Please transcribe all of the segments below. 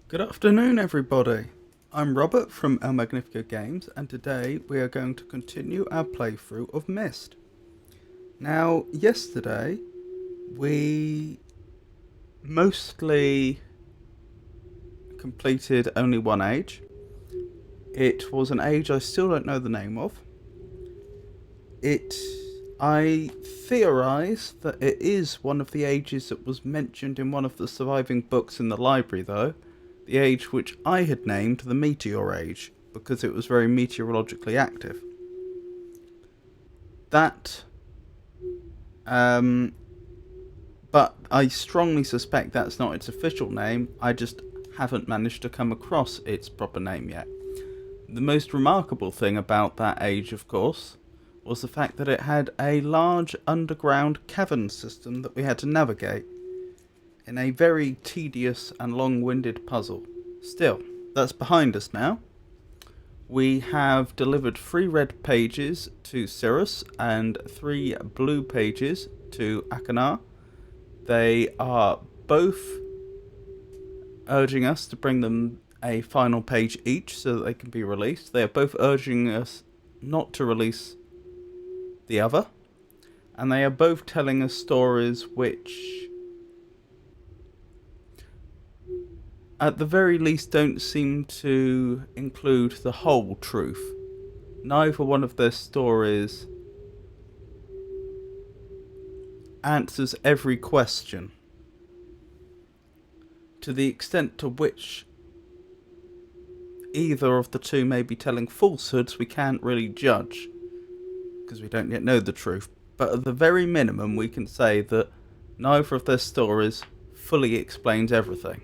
Good afternoon, everybody. I'm Robert from El Magnifico Games, and today we are going to continue our playthrough of Myst. Now, yesterday we mostly completed only one age. It was an age I still don't know the name of. I theorise that it is one of the ages that was mentioned in one of the surviving books in the library, though. The age which I had named the Meteor Age, because it was very meteorologically active. But I strongly suspect that's not its official name. I just haven't managed to come across its proper name yet. The most remarkable thing about that age, of course, was the fact that it had a large underground cavern system that we had to navigate in a very tedious and long-winded puzzle. Still, that's behind us now. We have delivered 3 red pages to Cirrus and 3 blue pages to Akanar. They are both urging us to bring them a final page each so that they can be released. They are both urging us not to release the other. And they are both telling us stories which, at the very least, don't seem to include the whole truth. Neither one of their stories answers every question. To the extent to which either of the two may be telling falsehoods, we can't really judge, because we don't yet know the truth. But at the very minimum, we can say that neither of their stories fully explains everything.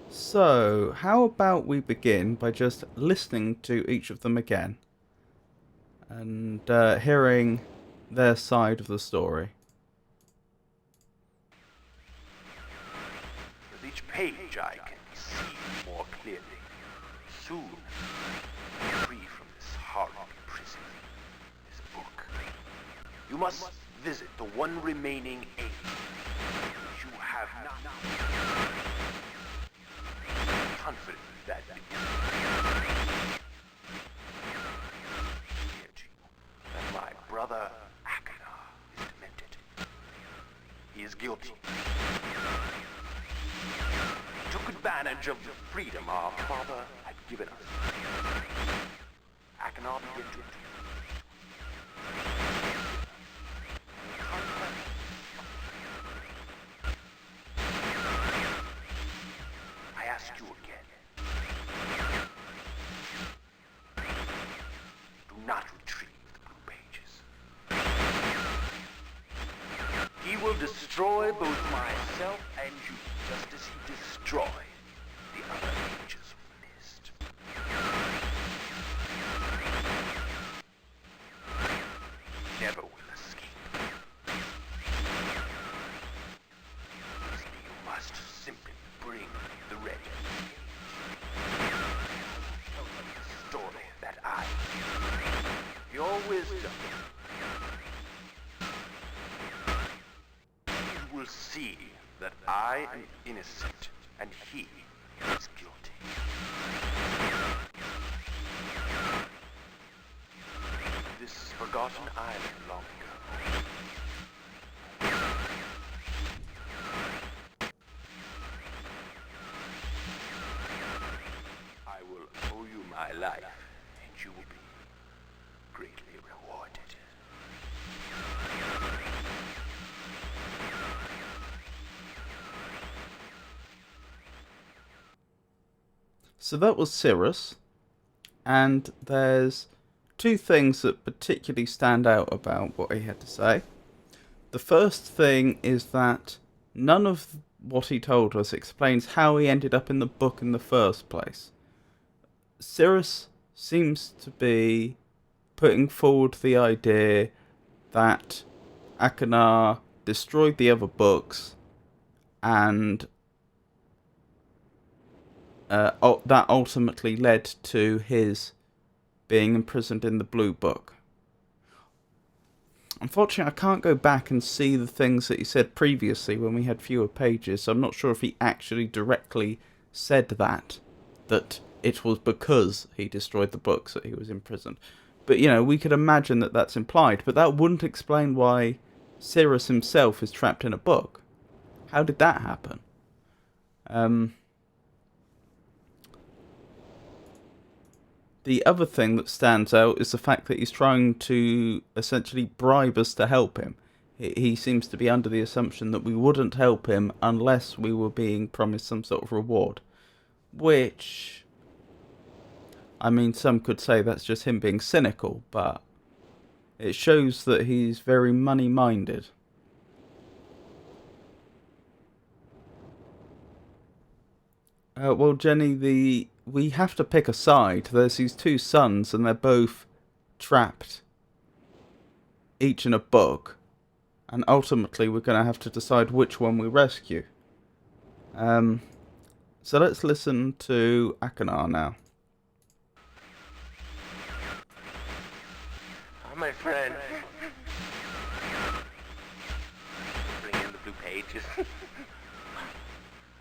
So, how about we begin by just listening to each of them again and hearing their side of the story. With each page I can see more clearly. Soon, I'll be free from this horrible prison, this book. You must visit the one remaining age which you have not. Confident that my brother Akanar is demented. He is guilty. He took advantage of the freedom our father had given us. Akanar began to I ask you again. Do not retrieve the blue pages. He will destroy both myself and you, just as he destroyed the other pages of Myst. Never will escape. You must simply bring will see that I am innocent and he is guilty. This forgotten island long ago. I will owe you my life, and you will be greatly rewarded. So that was Cirrus, and there's two things that particularly stand out about what he had to say. The first thing is that none of what he told us explains how he ended up in the book in the first place. Cirrus seems to be putting forward the idea that Akanar destroyed the other books, and that ultimately led to his being imprisoned in the Blue Book. Unfortunately, I can't go back and see the things that he said previously when we had fewer pages, so I'm not sure if he actually directly said that it was because he destroyed the books that he was imprisoned. But, you know, we could imagine that that's implied, but that wouldn't explain why Cirrus himself is trapped in a book. How did that happen? The other thing that stands out is the fact that he's trying to essentially bribe us to help him. He seems to be under the assumption that we wouldn't help him unless we were being promised some sort of reward. Which, I mean, some could say that's just him being cynical, but it shows that he's very money-minded. Well, Jenny, we have to pick a side. There's these two sons, and they're both trapped, each in a book, and ultimately we're going to have to decide which one we rescue. So let's listen to Akanar now. Oh, my friend. Bring in the blue pages.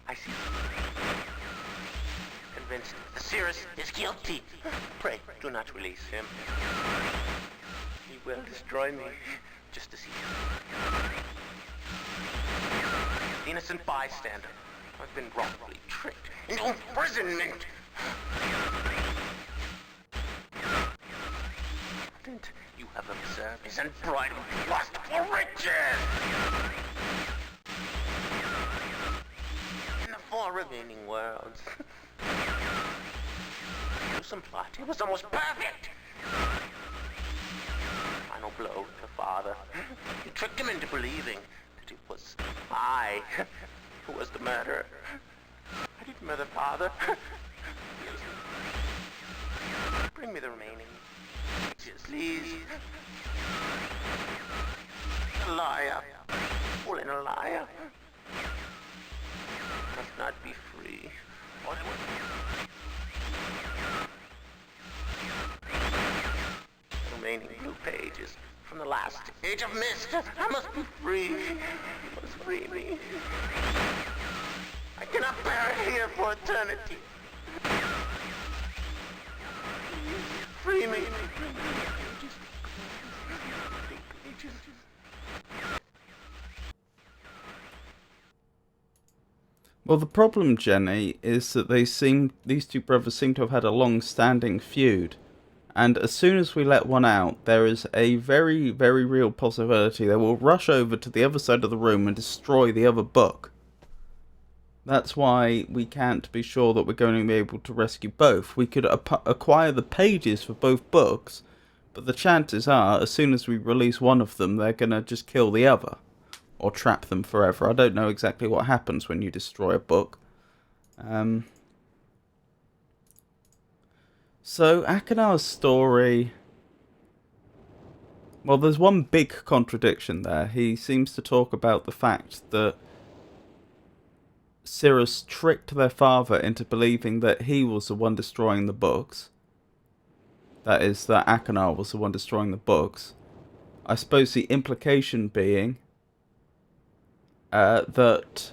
I see. Convinced Cirrus is guilty. Pray, do not release him. He will destroy me, just as he did. The innocent bystander. I've been wrongfully tricked into imprisonment. And you have observed his unbridled lust for riches. In the 4 remaining worlds. Gruesome plot. It was almost perfect. Final blow to father. You tricked him into believing that it was I who was the murderer. I didn't murder father. Bring me the remaining. Please. A liar. All in a liar. Must not be free. Or they will... Remaining blue pages from the last age of Myst. I must be free. You must free me. I cannot bear it here for eternity. Free me. Well, the problem, Jenny, is that these two brothers seem to have had a long-standing feud. And as soon as we let one out, there is a very, very real possibility they will rush over to the other side of the room and destroy the other book. That's why we can't be sure that we're going to be able to rescue both. We could acquire the pages for both books, but the chances are, as soon as we release one of them, they're going to just kill the other. Or trap them forever. I don't know exactly what happens when you destroy a book. So, Akanar's story... Well, there's one big contradiction there. He seems to talk about the fact that Cirrus tricked their father into believing that he was the one destroying the books. That is, that Akanar was the one destroying the books. I suppose the implication being... that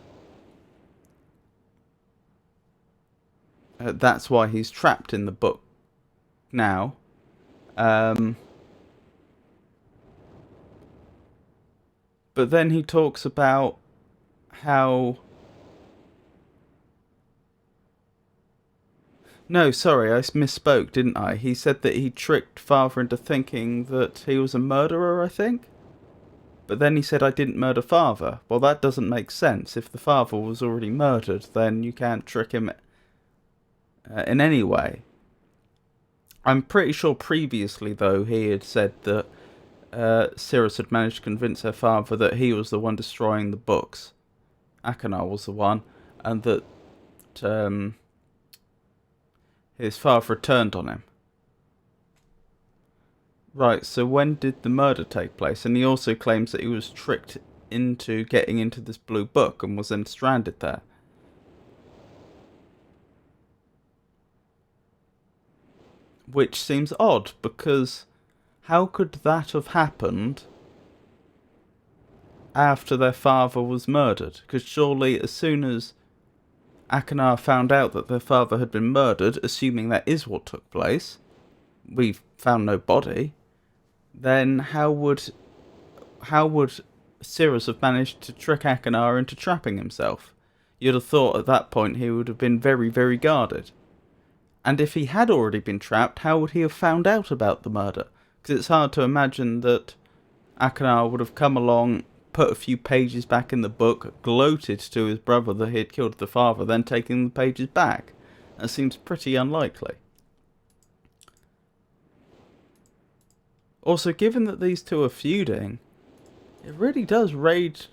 that's why he's trapped in the book now. But then he talks about how... No, sorry, I misspoke, didn't I? He said that he tricked Father into thinking that he was a murderer, I think? But then he said I didn't murder Father. Well, that doesn't make sense. If the father was already murdered, then you can't trick him in any way. I'm pretty sure previously, though, he had said that Cirrus had managed to convince her father that he was the one destroying the books. Akanar was the one, and that his father turned on him. Right, so when did the murder take place? And he also claims that he was tricked into getting into this blue book and was then stranded there. Which seems odd, because how could that have happened after their father was murdered? Because surely as soon as Akanar found out that their father had been murdered, assuming that is what took place, we've found no body, then how would Cirrus have managed to trick Akanar into trapping himself? You'd have thought at that point he would have been very, very guarded. And if he had already been trapped, how would he have found out about the murder? Because it's hard to imagine that Akanar would have come along, put a few pages back in the book, gloated to his brother that he had killed the father, then taken the pages back. That seems pretty unlikely. Also, given that these two are feuding, it really does raise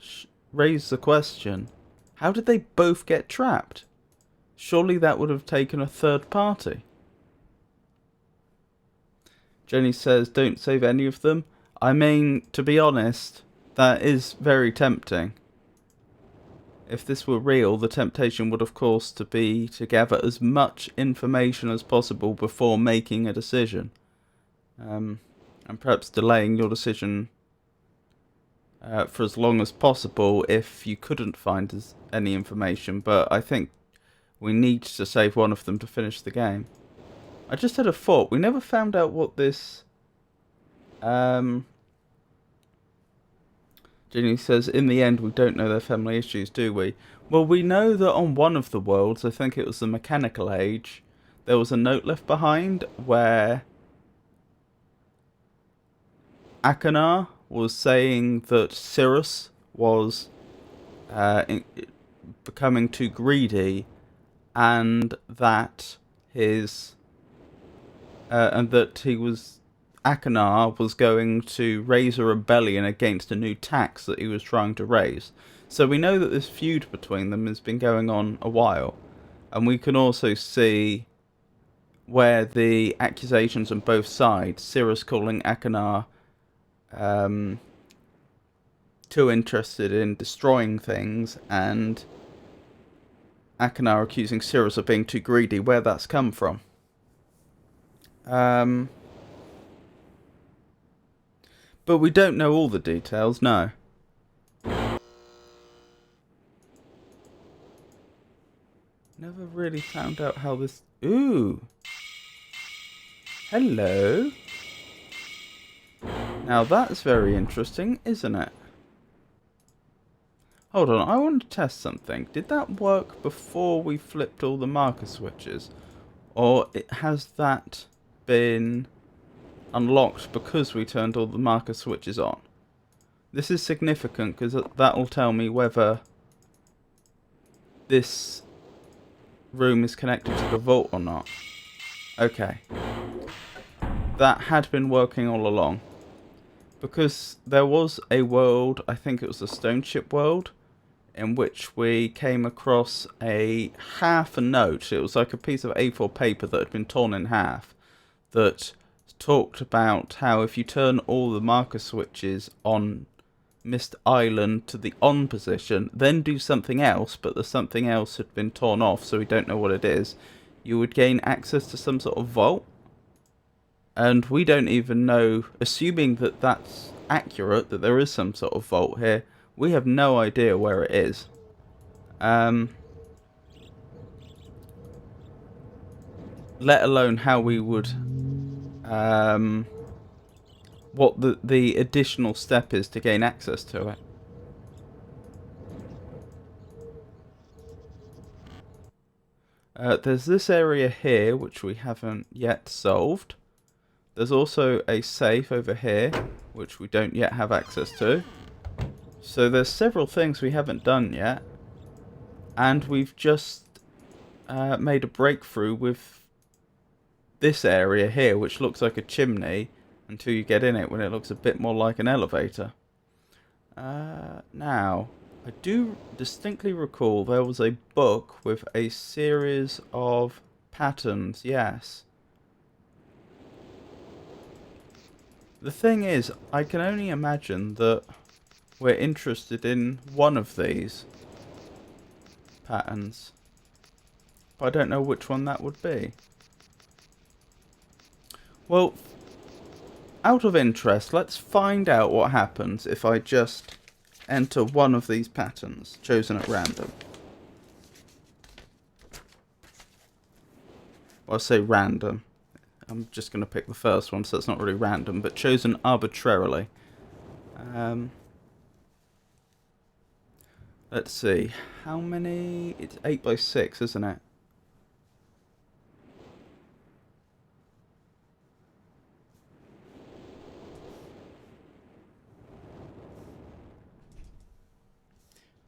the question, how did they both get trapped? Surely that would have taken a third party. Jenny says, don't save any of them. I mean, to be honest, that is very tempting. If this were real, the temptation would of course to be to gather as much information as possible before making a decision. And perhaps delaying your decision for as long as possible if you couldn't find any information. But I think we need to save one of them to finish the game. I just had a thought. We never found out what this... Ginny says, in the end, we don't know their family issues, do we? Well, we know that on one of the worlds, I think it was the Mechanical Age, there was a note left behind where Akanar was saying that Cirrus was becoming too greedy, and that Akanar was going to raise a rebellion against a new tax that he was trying to raise. So we know that this feud between them has been going on a while, and we can also see where the accusations on both sides, Cirrus calling Akanar too interested in destroying things, and Akanar accusing Cirrus of being too greedy, where that's come from. But we don't know all the details, no. Never really found out how this... Ooh! Hello! Now that's very interesting, isn't it? Hold on, I want to test something. Did that work before we flipped all the marker switches? Or has that been unlocked because we turned all the marker switches on? This is significant because that will tell me whether this room is connected to the vault or not. Okay. That had been working all along. Because there was a world, I think it was the Stone Ship world, in which we came across half a note. It was like a piece of A4 paper that had been torn in half, that talked about how if you turn all the marker switches on Myst Island to the on position, then do something else, but the something else had been torn off, so we don't know what it is, you would gain access to some sort of vault. And we don't even know, assuming that that's accurate, that there is some sort of vault here, We have no idea where it is. Let alone how we would... what the additional step is to gain access to it. There's this area here, which we haven't yet solved. There's also a safe over here, which we don't yet have access to. So there's several things we haven't done yet. And we've just made a breakthrough with this area here, which looks like a chimney until you get in it, when it looks a bit more like an elevator. Now, I do distinctly recall there was a book with a series of patterns, yes. The thing is, I can only imagine that we're interested in one of these patterns, but I don't know which one that would be. Well, out of interest, let's find out what happens if I just enter one of these patterns, chosen at random. Well, I say random. I'm just going to pick the first one, so it's not really random, but chosen arbitrarily. Let's see. How many? It's 8 by 6, isn't it?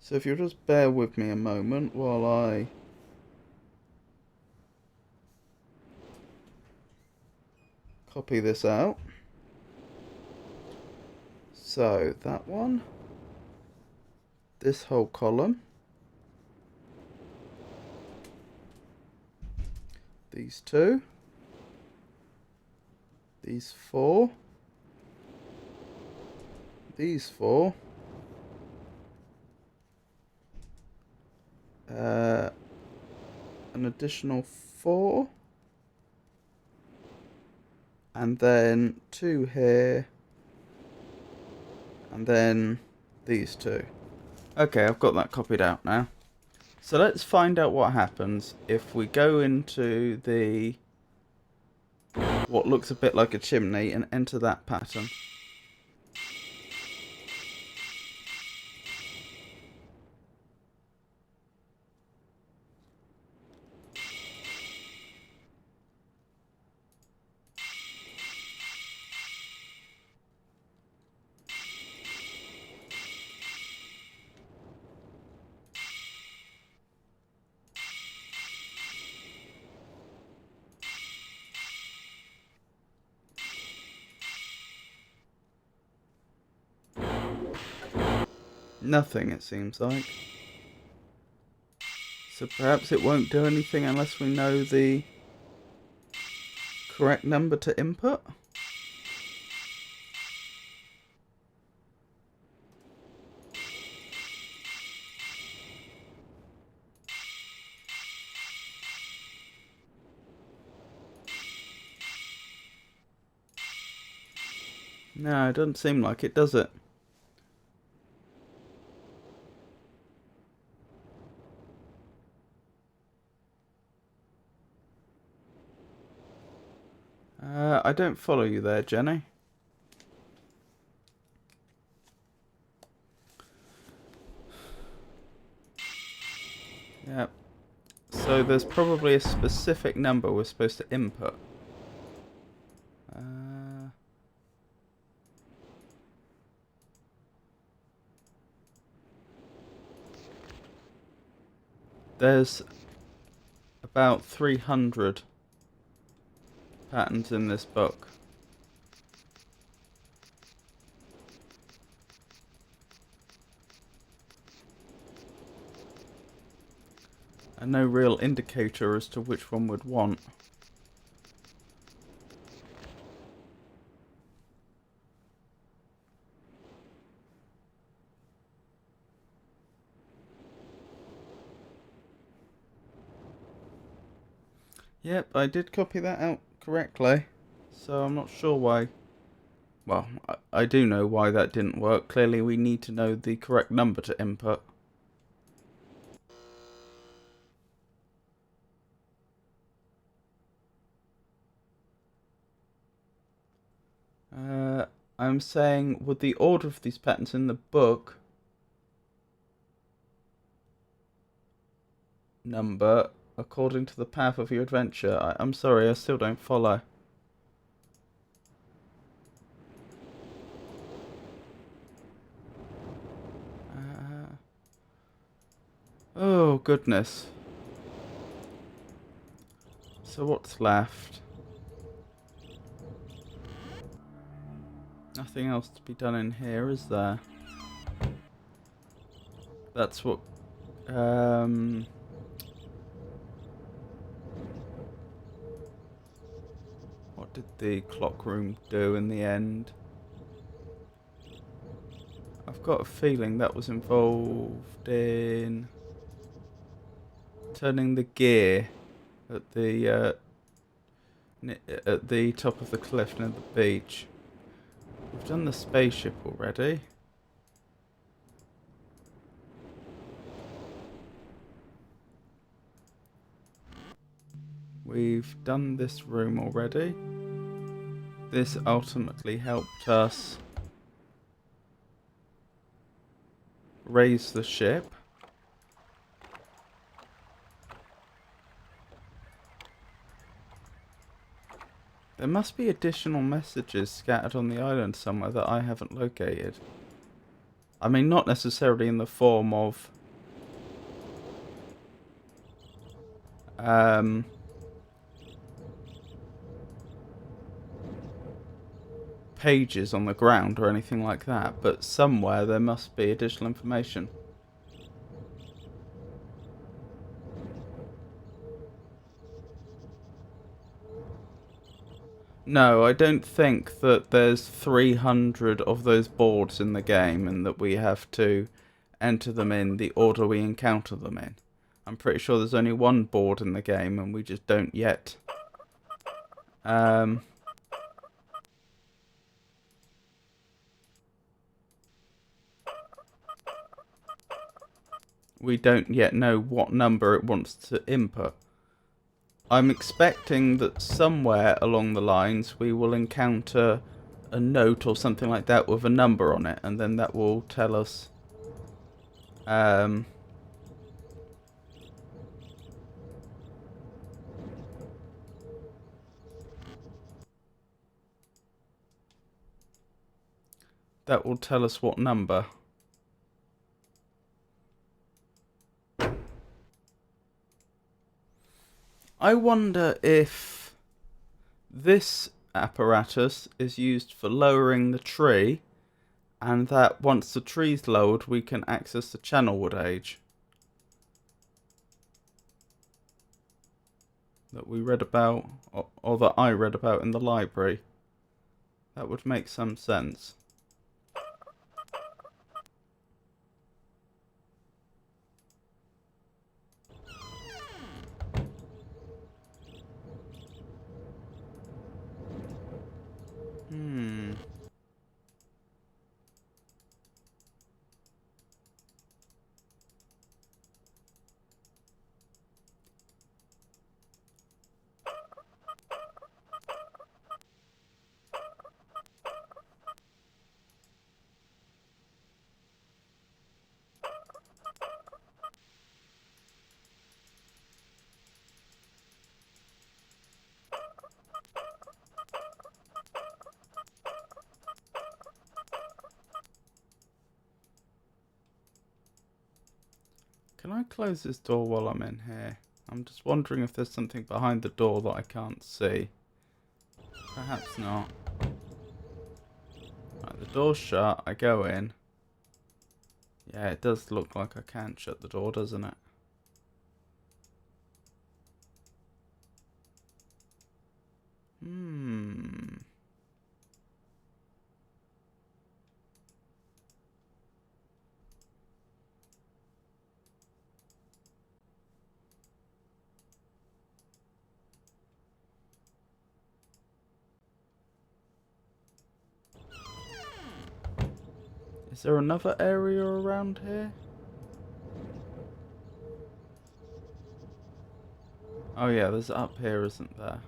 So if you'll just bear with me a moment while I copy this out. So that one, this whole column, these two, these four, these four, an additional 4, and then 2 here, and then these 2. Okay, I've got that copied out now. So let's find out what happens if we go into the what looks a bit like a chimney and enter that pattern. Nothing, it seems like. So perhaps it won't do anything unless we know the correct number to input? No, it doesn't seem like it, does it? I don't follow you there, Jenny. Yep. So there's probably a specific number we're supposed to input. There's about 300 patterns in this book. And no real indicator as to which one we'd want. Yep, I did copy that out correctly, so I'm not sure why Well, I do know why that didn't work. Clearly we need to know the correct number to input. I'm saying, would the order of these patterns in the book number according to the path of your adventure? I'm sorry, I still don't follow. Oh, goodness. So what's left? Nothing else to be done in here, is there? That's what... What did the clock room do in the end? I've got a feeling that was involved in turning the gear at the top of the cliff near the beach. We've done the spaceship already. We've done this room already. This ultimately helped us raise the ship. There must be additional messages scattered on the island somewhere that I haven't located. I mean, not necessarily in the form of pages on the ground or anything like that, but somewhere there must be additional information. No, I don't think that there's 300 of those boards in the game and that we have to enter them in the order we encounter them in. I'm pretty sure there's only one board in the game and we just don't yet. We don't yet know what number it wants to input. I'm expecting that somewhere along the lines we will encounter a note or something like that with a number on it, and then that will tell us what number. I wonder if this apparatus is used for lowering the tree, and that once the tree's lowered we can access the channelwood age that we read about, or that I read about in the library. That would make some sense. Can I close this door while I'm in here? I'm just wondering if there's something behind the door that I can't see. Perhaps not. Right, the door's shut. I go in. Yeah, it does look like I can't shut the door, doesn't it? Is there another area around here? Oh yeah, there's up here, isn't there?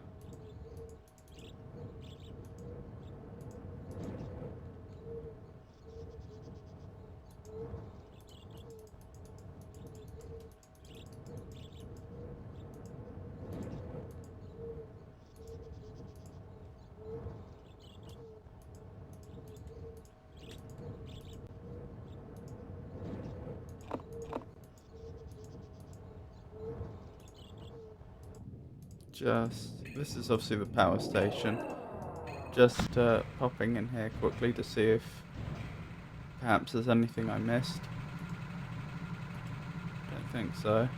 This is obviously the power station. Just popping in here quickly to see if perhaps there's anything I missed. Don't think so.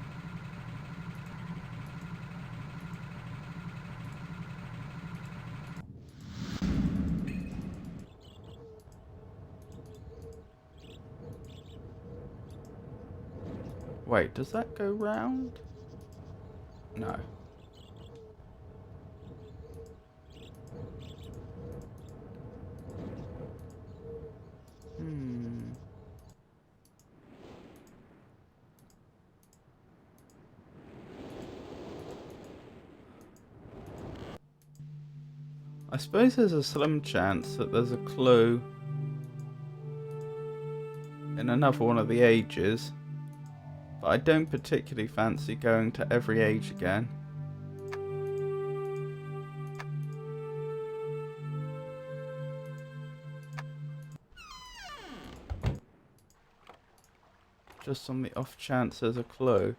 Wait, does that go round? No. I suppose there's a slim chance that there's a clue in another one of the ages, but I don't particularly fancy going to every age again. Just on the off chance there's a clue.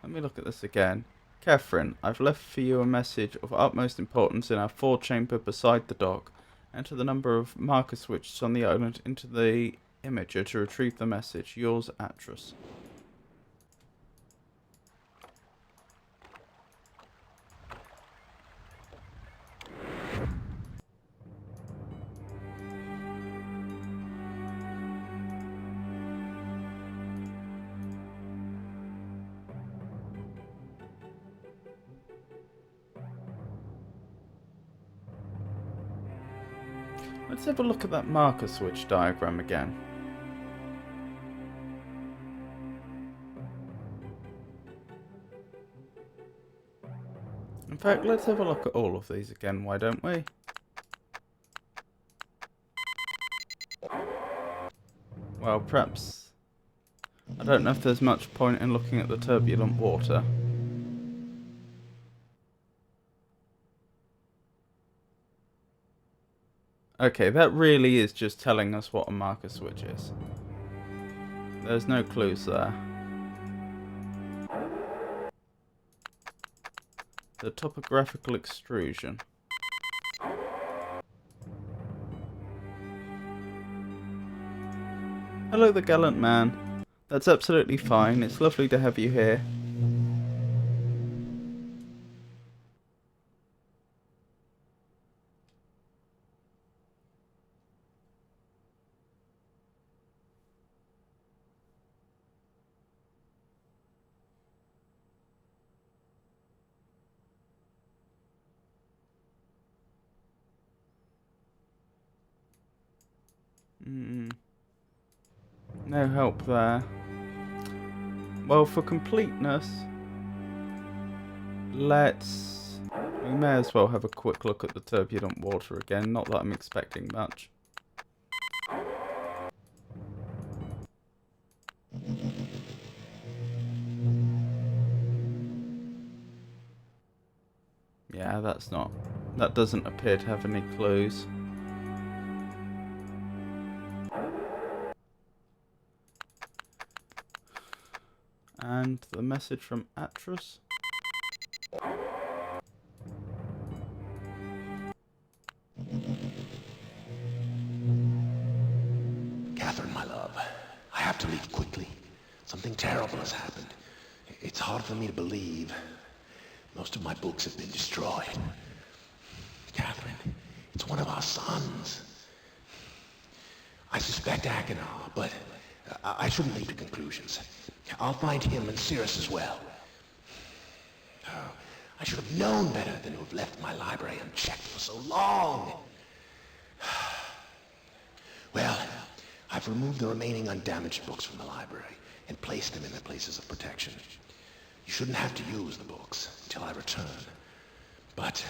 Let me look at this again. Catherine, I've left for you a message of utmost importance in our 4-chamber beside the dock. Enter the number of marker switches on the island into the imager to retrieve the message. Yours, Atros. Let's have a look at that marker switch diagram again. In fact, let's have a look at all of these again, why don't we? Well, perhaps... I don't know if there's much point in looking at the turbulent water. Okay, that really is just telling us what a marker switch is. There's no clues there. The topographical extrusion. Hello, the gallant man. That's absolutely fine. It's lovely to have you here. No help there. Well, for completeness, we may as well have a quick look at the turbulent water again. Not that I'm expecting much. Yeah, that doesn't appear to have any clues. And the message from Atros. Catherine, my love, I have to leave quickly. Something terrible has happened. It's hard for me to believe. Most of my books have been destroyed. Catherine, it's one of our sons. I suspect Achenar, but I shouldn't leap to conclusions. I'll find him and Cirrus as well. Oh, I should have known better than to have left my library unchecked for so long. Well, I've removed the remaining undamaged books from the library and placed them in their places of protection. You shouldn't have to use the books until I return. But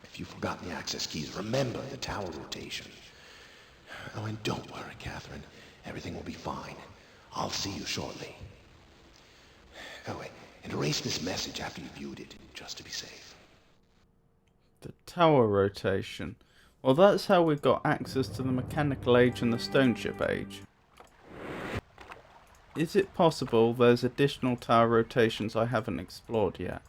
if you've forgotten the access keys, remember the tower rotation. Oh, and don't worry, Catherine. Everything will be fine. I'll see you shortly. Oh, wait, and erase this message after you've viewed it, just to be safe. The tower rotation. Well, that's how we got access to the mechanical age and the stone ship age. Is it possible there's additional tower rotations I haven't explored yet?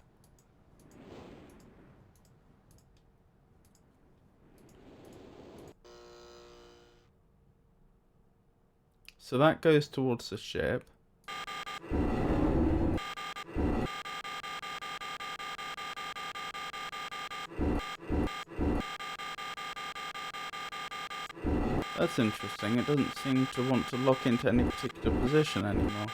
So that goes towards the ship. That's interesting. It doesn't seem to want to lock into any particular position anymore.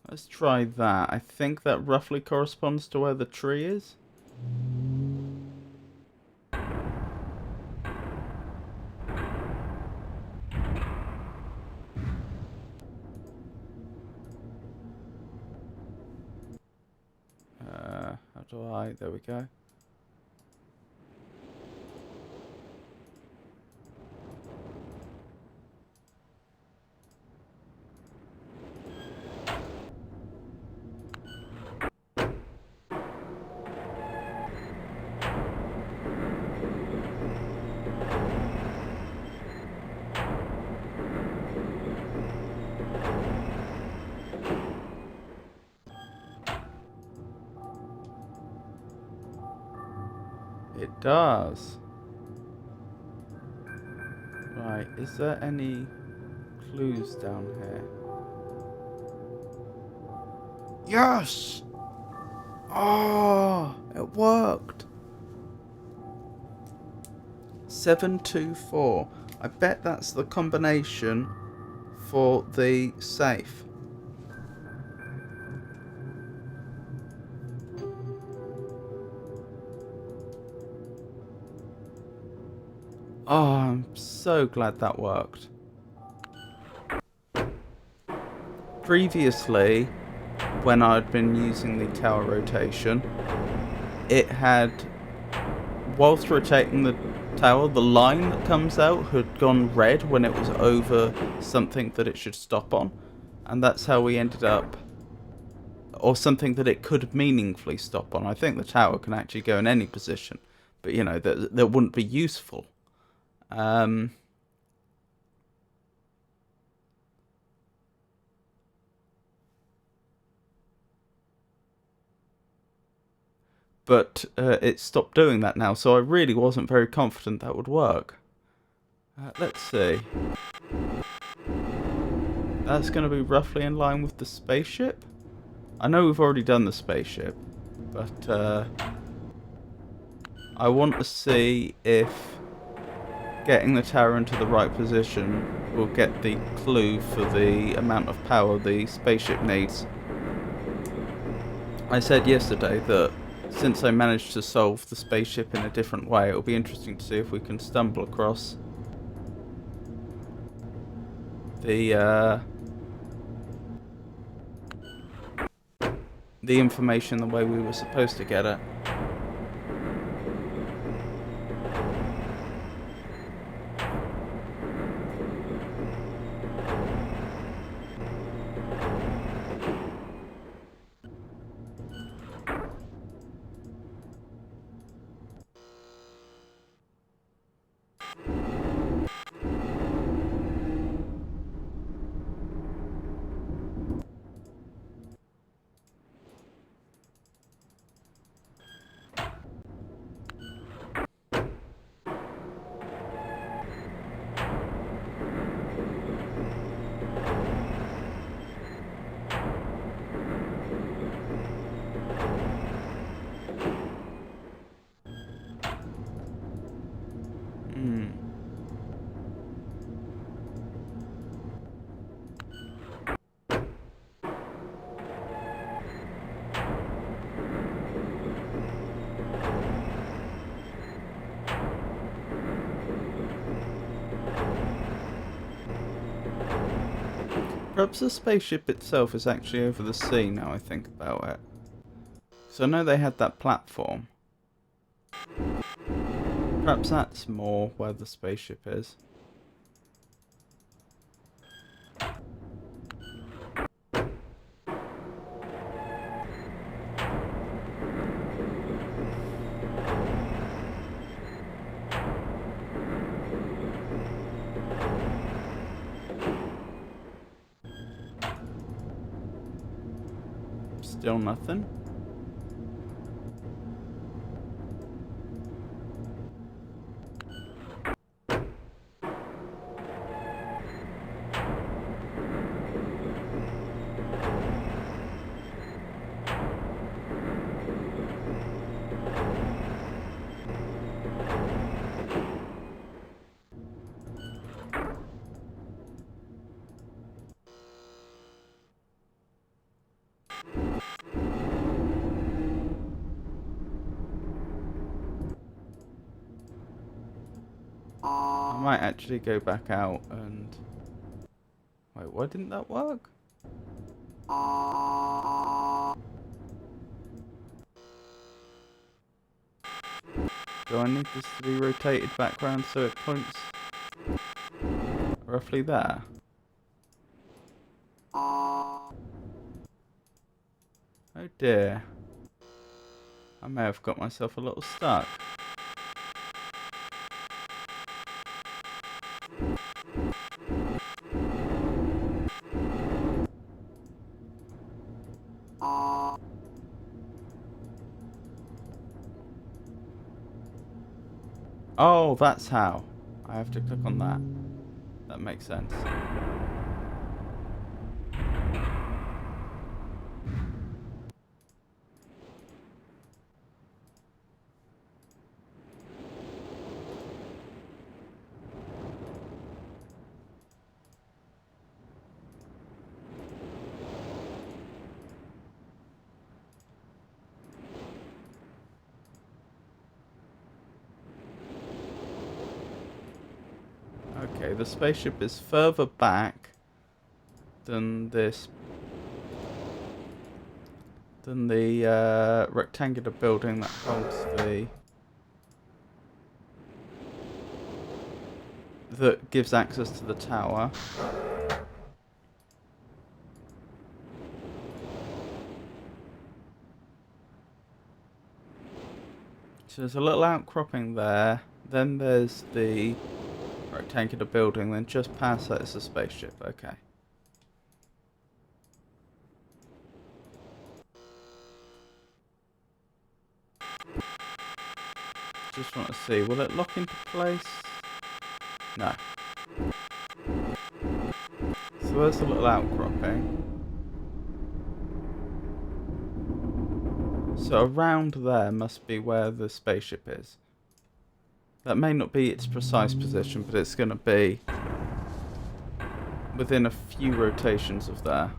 Let's try that. I think that roughly corresponds to where the tree is. How do I? There we go. It does. Right, is there any clues down here? Yes! Oh, it worked. 724. I bet that's the combination for the safe. Oh, I'm so glad that worked. Previously, when I'd been using the tower rotation, it had, whilst rotating the tower, the line that comes out had gone red when it was over something that it should stop on. And that's how we ended up, or something that it could meaningfully stop on. I think the tower can actually go in any position, but you know, that wouldn't be useful. But it stopped doing that now, so I really wasn't very confident that would work. Let's see. That's going to be roughly in line with the spaceship. I know we've already done the spaceship, but I want to see if getting the tower into the right position will get the clue for the amount of power the spaceship needs. I said yesterday that since I managed to solve the spaceship in a different way, it'll be interesting to see if we can stumble across the information the way we were supposed to get it. Perhaps the spaceship itself is actually over the sea now I think about it. So I know they had that platform. Perhaps that's more where the spaceship is. Still nothing. I might actually go back out and... Wait, why didn't that work? Do I need this to be rotated back round so it points roughly there? Oh dear. I may have got myself a little stuck. Oh, that's how. I have to click on that. That makes sense. Okay, the spaceship is further back than this, than the rectangular building that holds that gives access to the tower. So there's a little outcropping there, then there's the rectangular building, then just past that is the spaceship. Okay. Just want to see, will it lock into place? No. So there's a little outcropping. So around there must be where the spaceship is. That may not be its precise position, but it's going to be within a few rotations of there.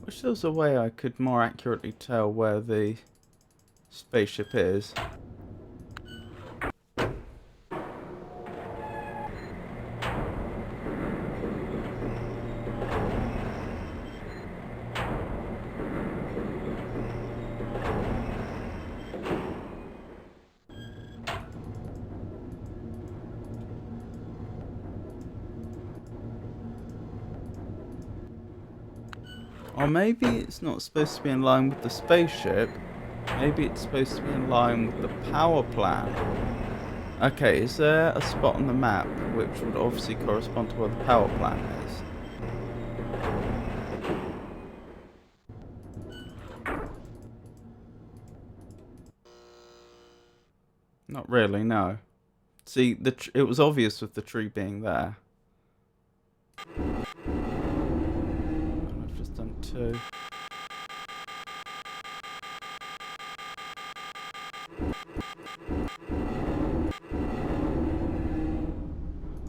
Wish there was a way I could more accurately tell where the spaceship is. Or maybe it's not supposed to be in line with the spaceship. Maybe it's supposed to be in line with the power plant. Okay, is there a spot on the map which would obviously correspond to where the power plant is? Not really, no. See, it was obvious with the tree being there. And I've just done 2.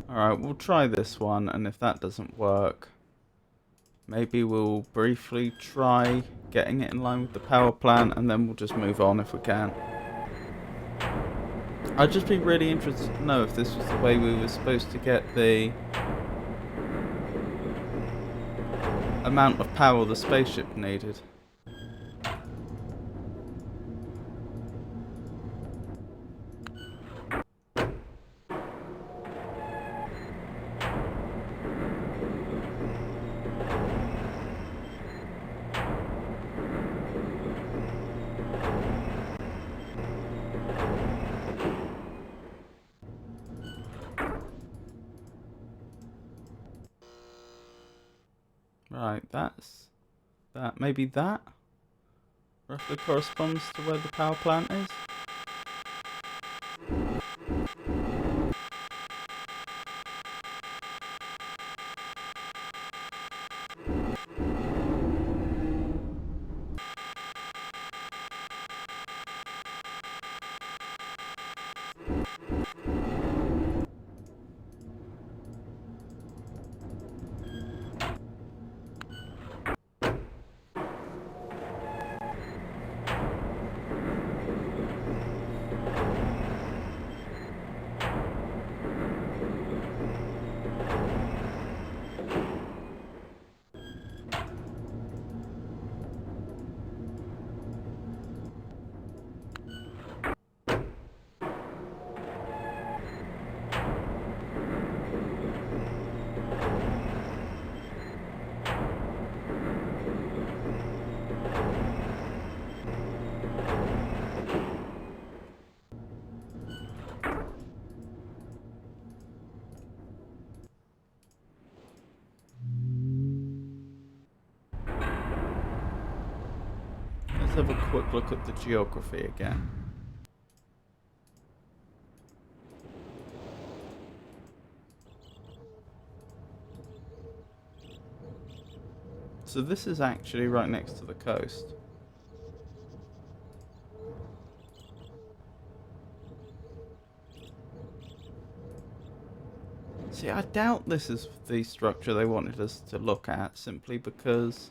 Alright, we'll try this one, and if that doesn't work, maybe we'll briefly try getting it in line with the power plant, and then we'll just move on if we can. I'd just be really interested to know if this was the way we were supposed to get the amount of power the spaceship needed. Right, that's that. Maybe that roughly corresponds to where the power plant is. Let's have a quick look at the geography again. So this is actually right next to the coast. See, I doubt this is the structure they wanted us to look at, simply because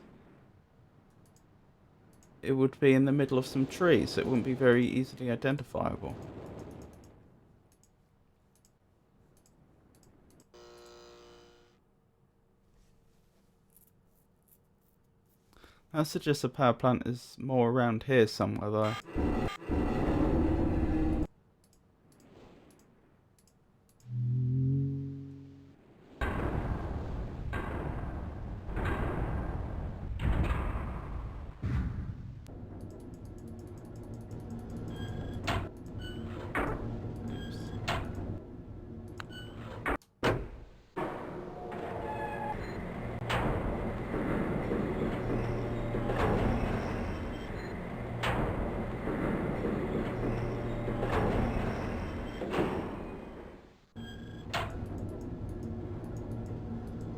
it would be in the middle of some trees, so it wouldn't be very easily identifiable. That suggests the power plant is more around here somewhere, though.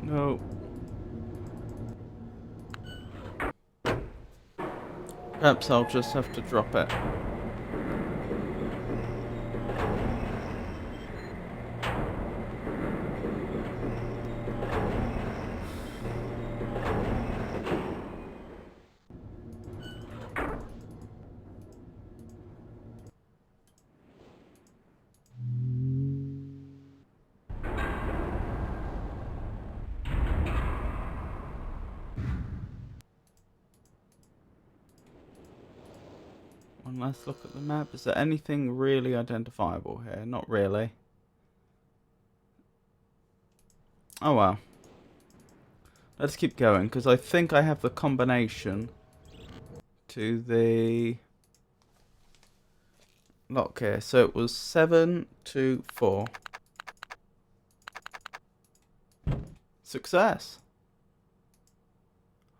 No. Perhaps I'll just have to drop it. One last look at the map. Is there anything really identifiable here? Not really. Oh well. Let's keep going, because I think I have the combination to the lock here. So it was 7, 2, 4. Success.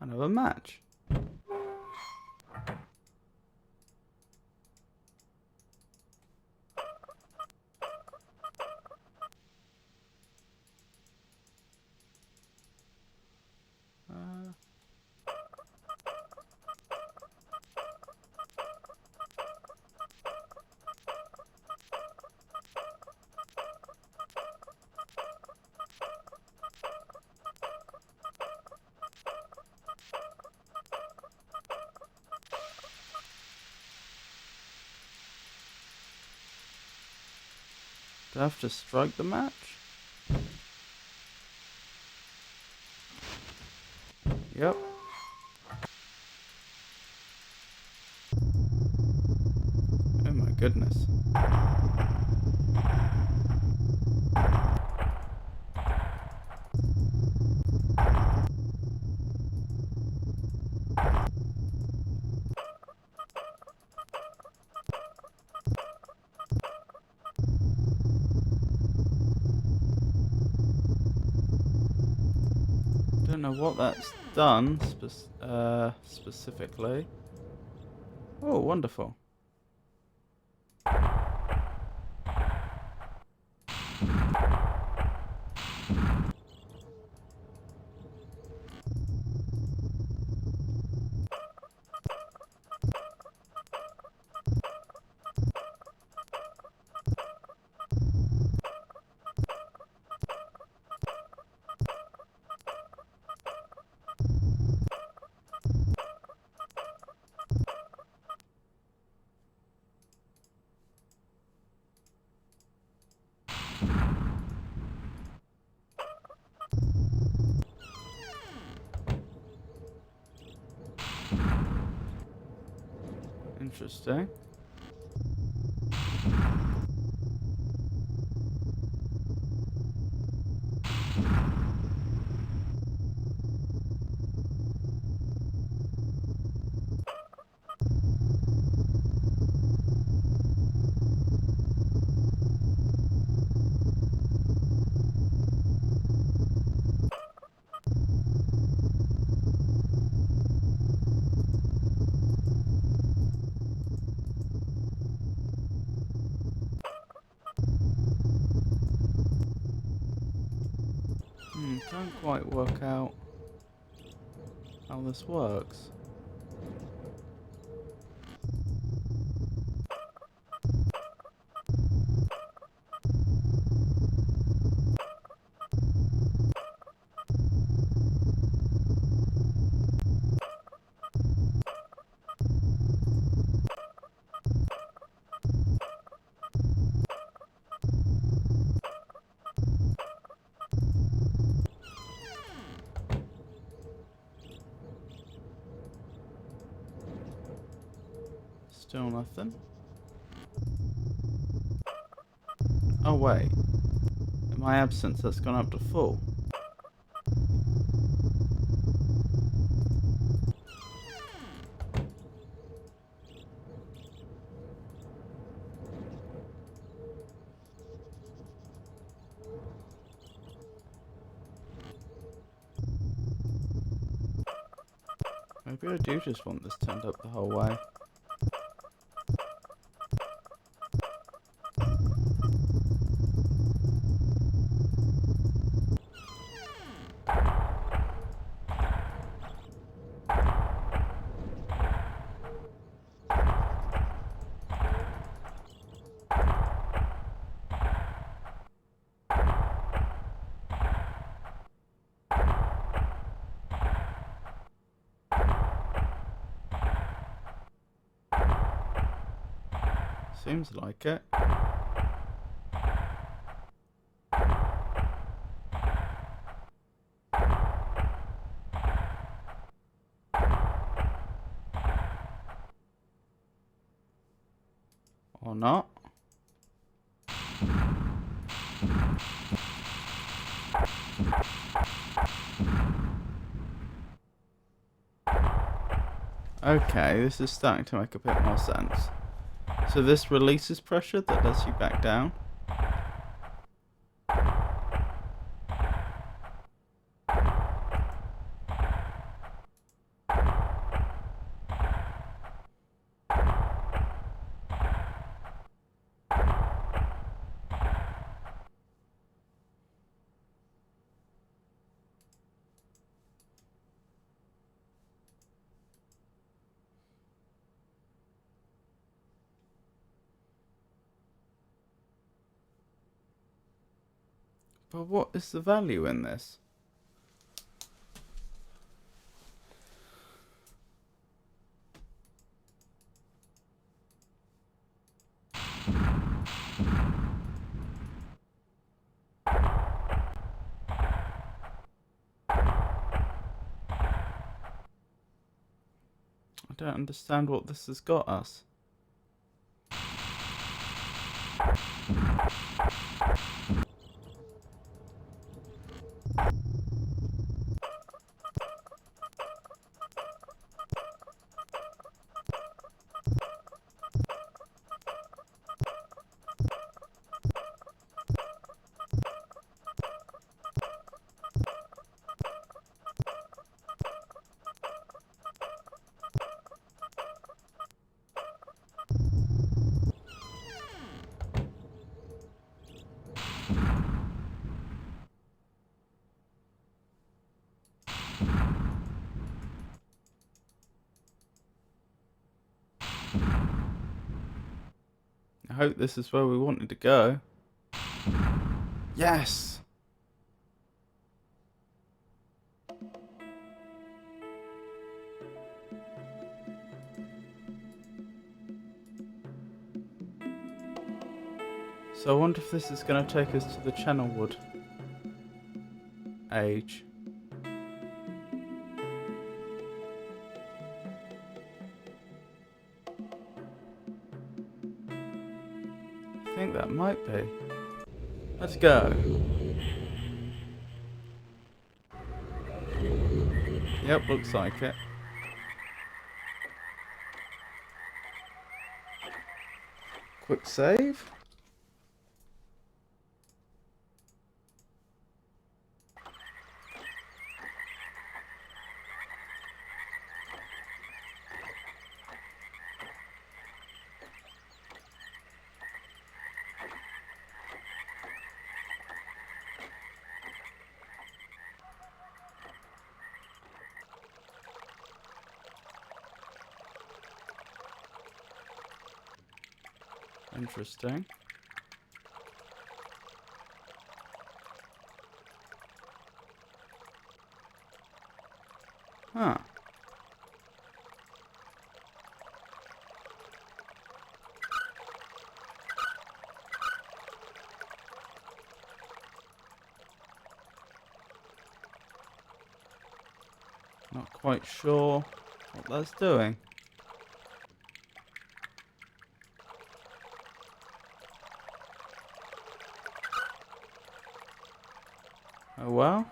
Another match. Do I have to strike the match? Yep. Oh my goodness. Don't know what that's done specifically. Oh, wonderful. Interesting. Can't quite work out how this works. Still nothing. Oh wait. In my absence, that's gone up to full. Maybe I do just want this turned up the whole way. Seems like it. Or not. Okay, this is starting to make a bit more sense. So this releases pressure that lets you back down. But what is the value in this? I don't understand what this has got us. I hope this is where we wanted to go. Yes! So I wonder if this is going to take us to the Channelwood age. I think that might be. Let's go. Yep, looks like it. Quick save. Interesting. Huh. Not quite sure what that's doing. Oh well.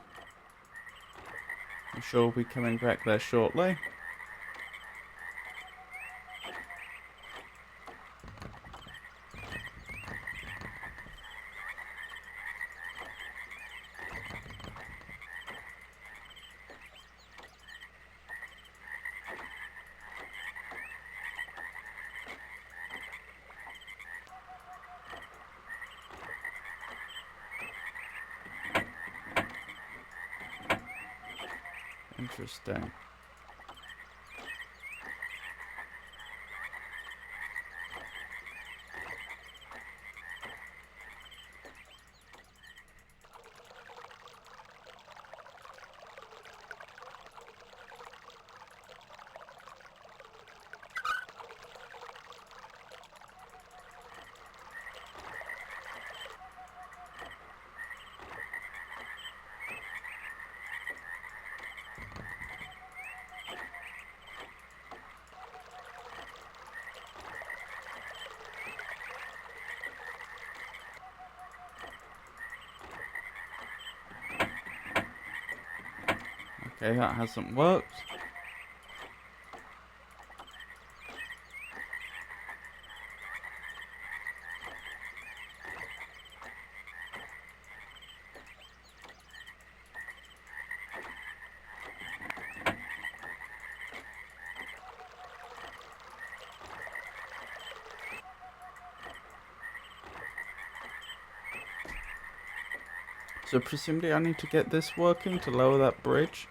I'm sure we'll be coming back there shortly. Interesting. Okay, that hasn't worked. So presumably I need to get this working to lower that bridge.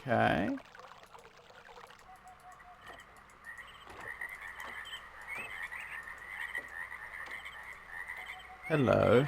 Okay. Hello.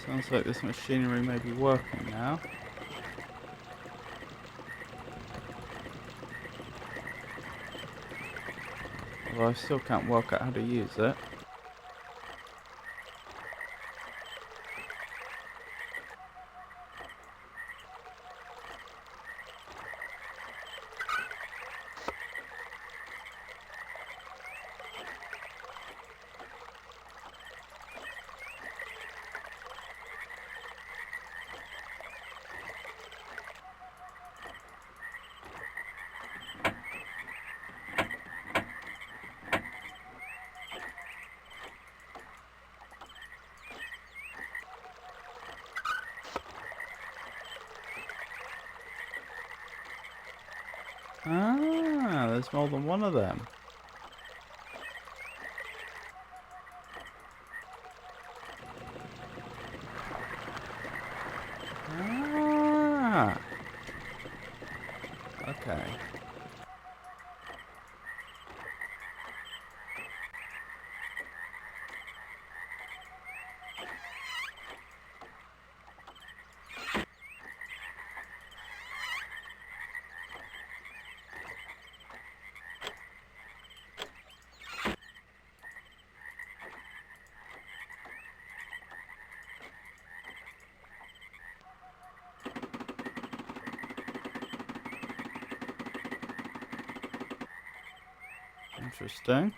Sounds like this machinery may be working now. Although I still can't work out how to use it. Ah, there's more than one of them. Ah, okay. Interesting.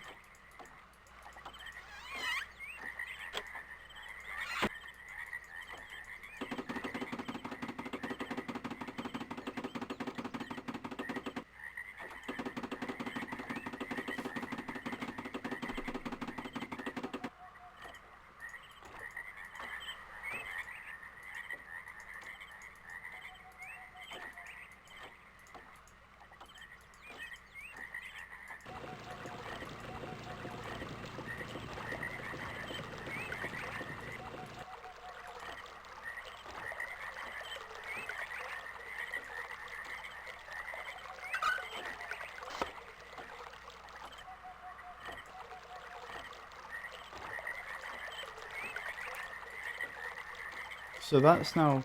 So that's now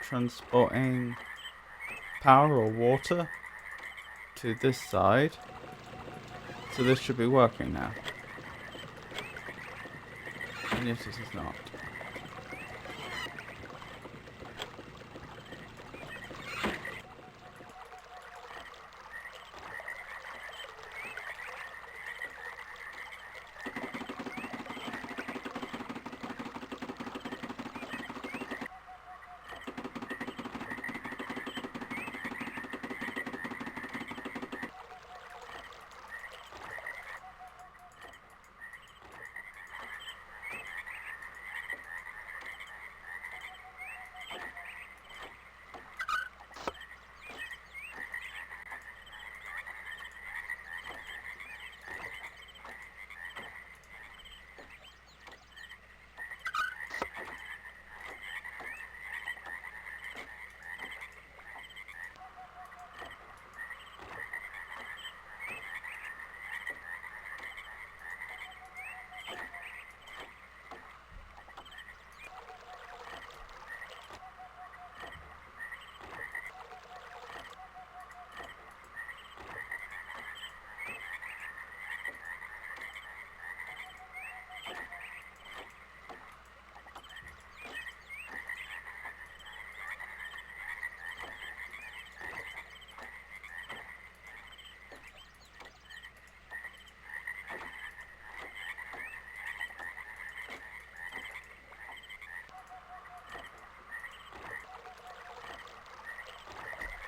transporting power or water to this side. So this should be working now. And yes, this is not.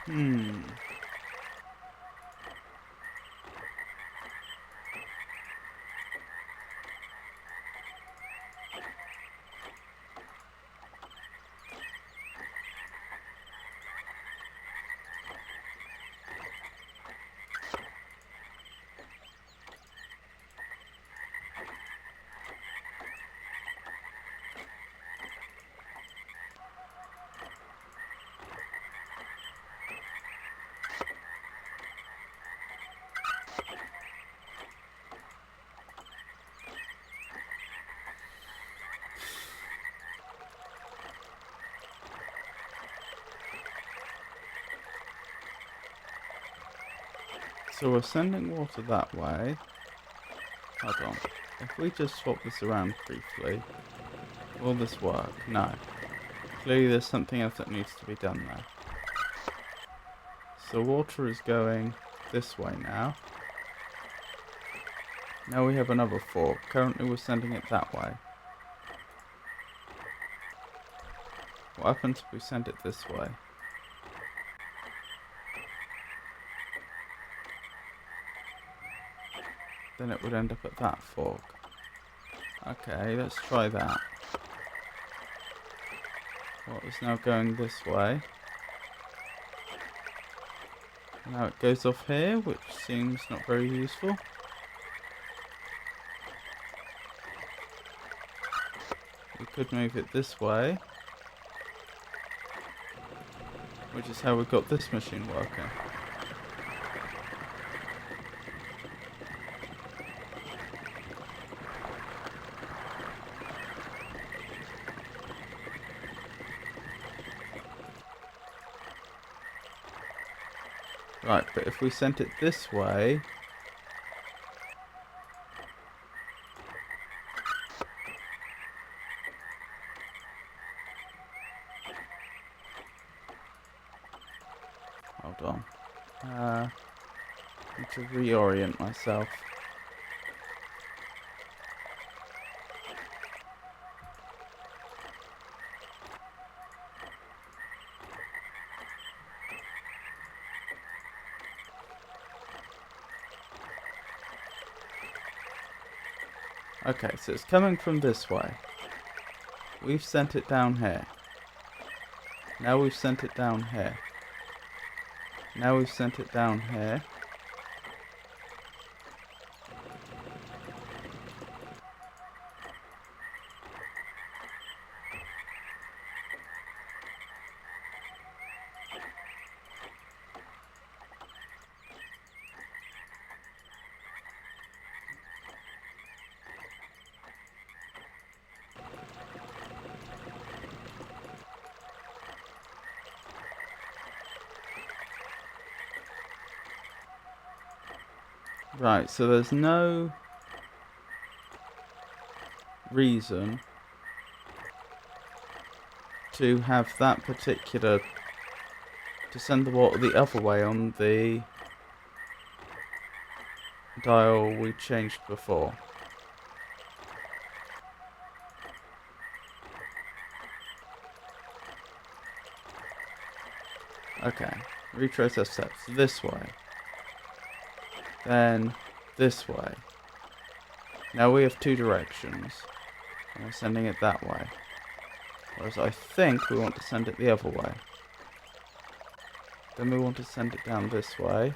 Hmm. So we're sending water that way. Hold on. If we just swap this around briefly, will this work? No. Clearly there's something else that needs to be done there. So water is going this way now. Now we have another fork. Currently we're sending it that way. What happens if we send it this way? Then it would end up at that fork. Okay, let's try that. Well, it's now going this way. Now it goes off here, which seems not very useful. We could move it this way, which is how we got this machine working. Right, but if we sent it this way... Hold on. Need to reorient myself. Okay, so it's coming from this way. We've sent it down here. Now we've sent it down here. Now we've sent it down here. Right, so there's no reason to have that particular, to send the water the other way on the dial we changed before. Okay, retrace our steps this way. Then this way. Now we have two directions. And we're sending it that way. Whereas I think we want to send it the other way. Then we want to send it down this way.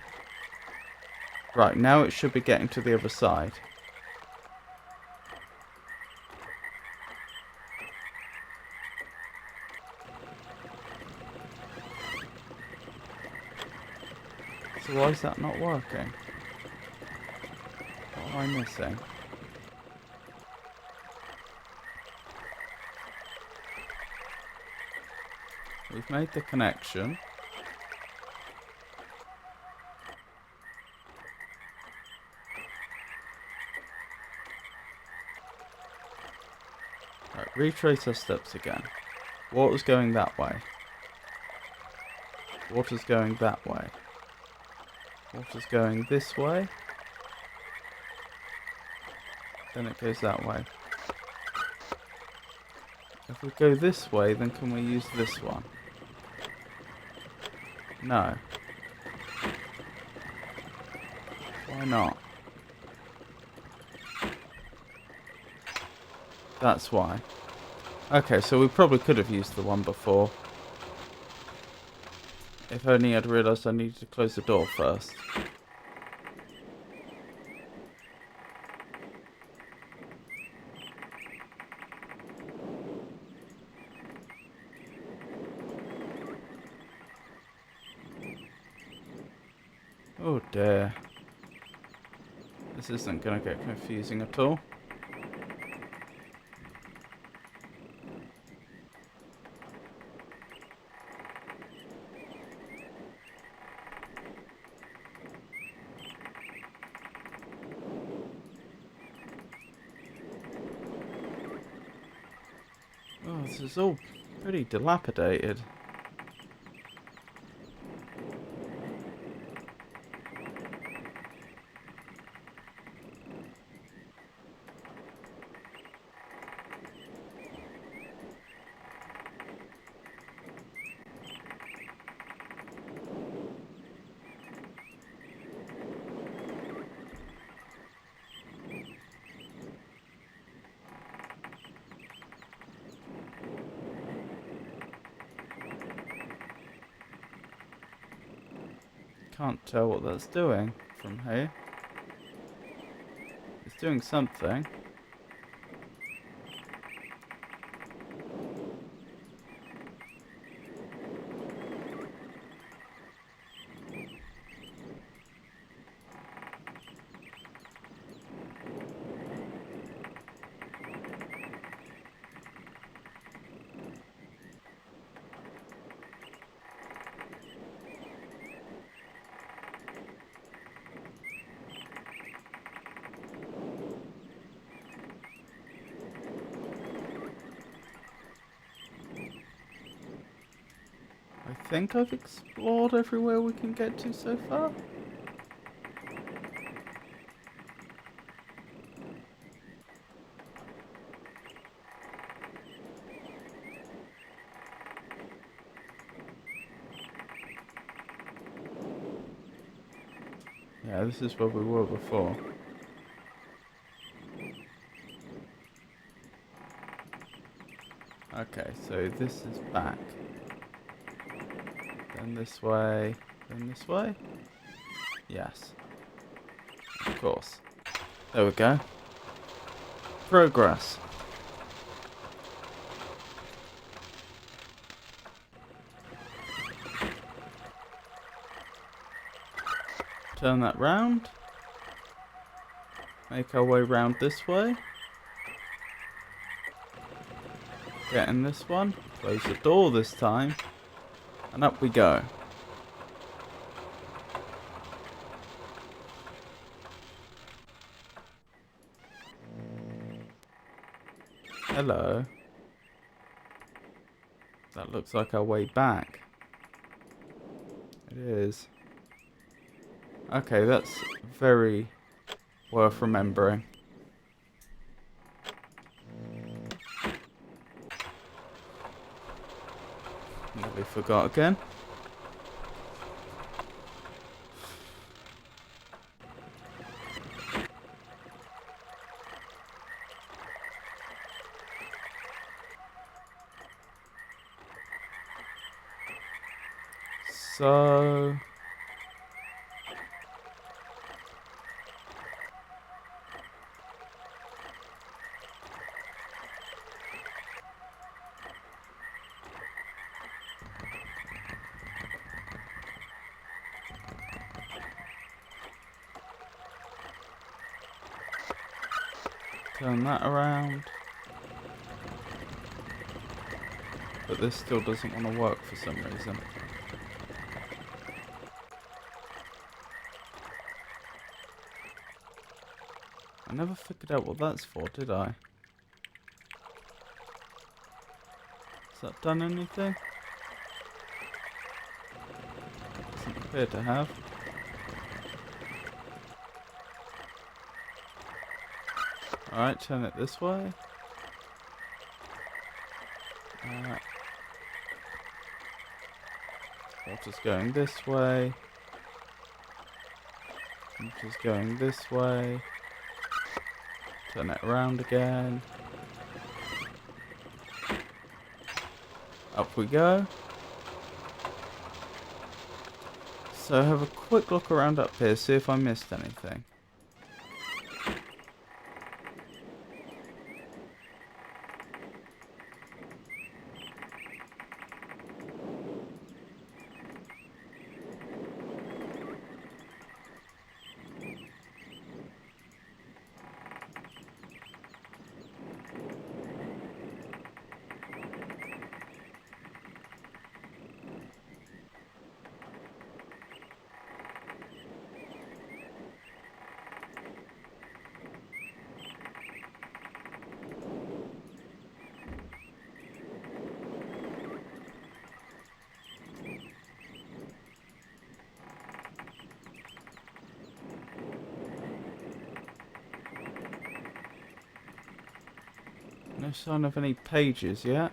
Right, now it should be getting to the other side. So why is that not working? What am I missing? We've made the connection. Right, retrace our steps again. Water's going that way. Water's going that way. Water's going this way. Then it goes that way. If we go this way, then can we use this one? No. Why not? That's why. Okay, so we probably could have used the one before. If only I'd realised I needed to close the door first. Oh dear. This isn't going to get confusing at all. Oh, this is all pretty dilapidated. Can't tell what that's doing from here. It's doing something. I think I've explored everywhere we can get to so far. Yeah, this is where we were before. Okay, so this is back. Then this way. Then this way? Yes. Of course. There we go. Progress. Turn that round. Make our way round this way. Get in this one. Close the door this time. And up we go. Hello. That looks like our way back. It is. Okay, that's very worth remembering. Nearly forgot again. So turn that around. But this still doesn't want to work for some reason. I never figured out what that's for, did I? Has that done anything? Doesn't appear to have. Alright, turn it this way. Or Water's going this way. Water's going this way. Turn it around again. Up we go. So have a quick look around up here, see if I missed anything. No sign of any pages yet.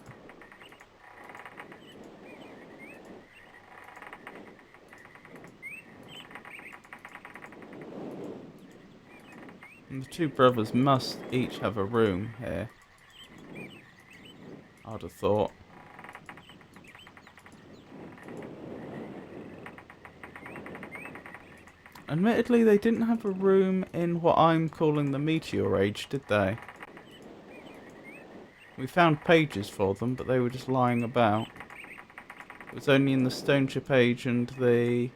And the two brothers must each have a room here. I'd have thought. Admittedly, they didn't have a room in what I'm calling the Meteor Age, did they? We found pages for them, but they were just lying about. It was only in the Stone Chip Age and the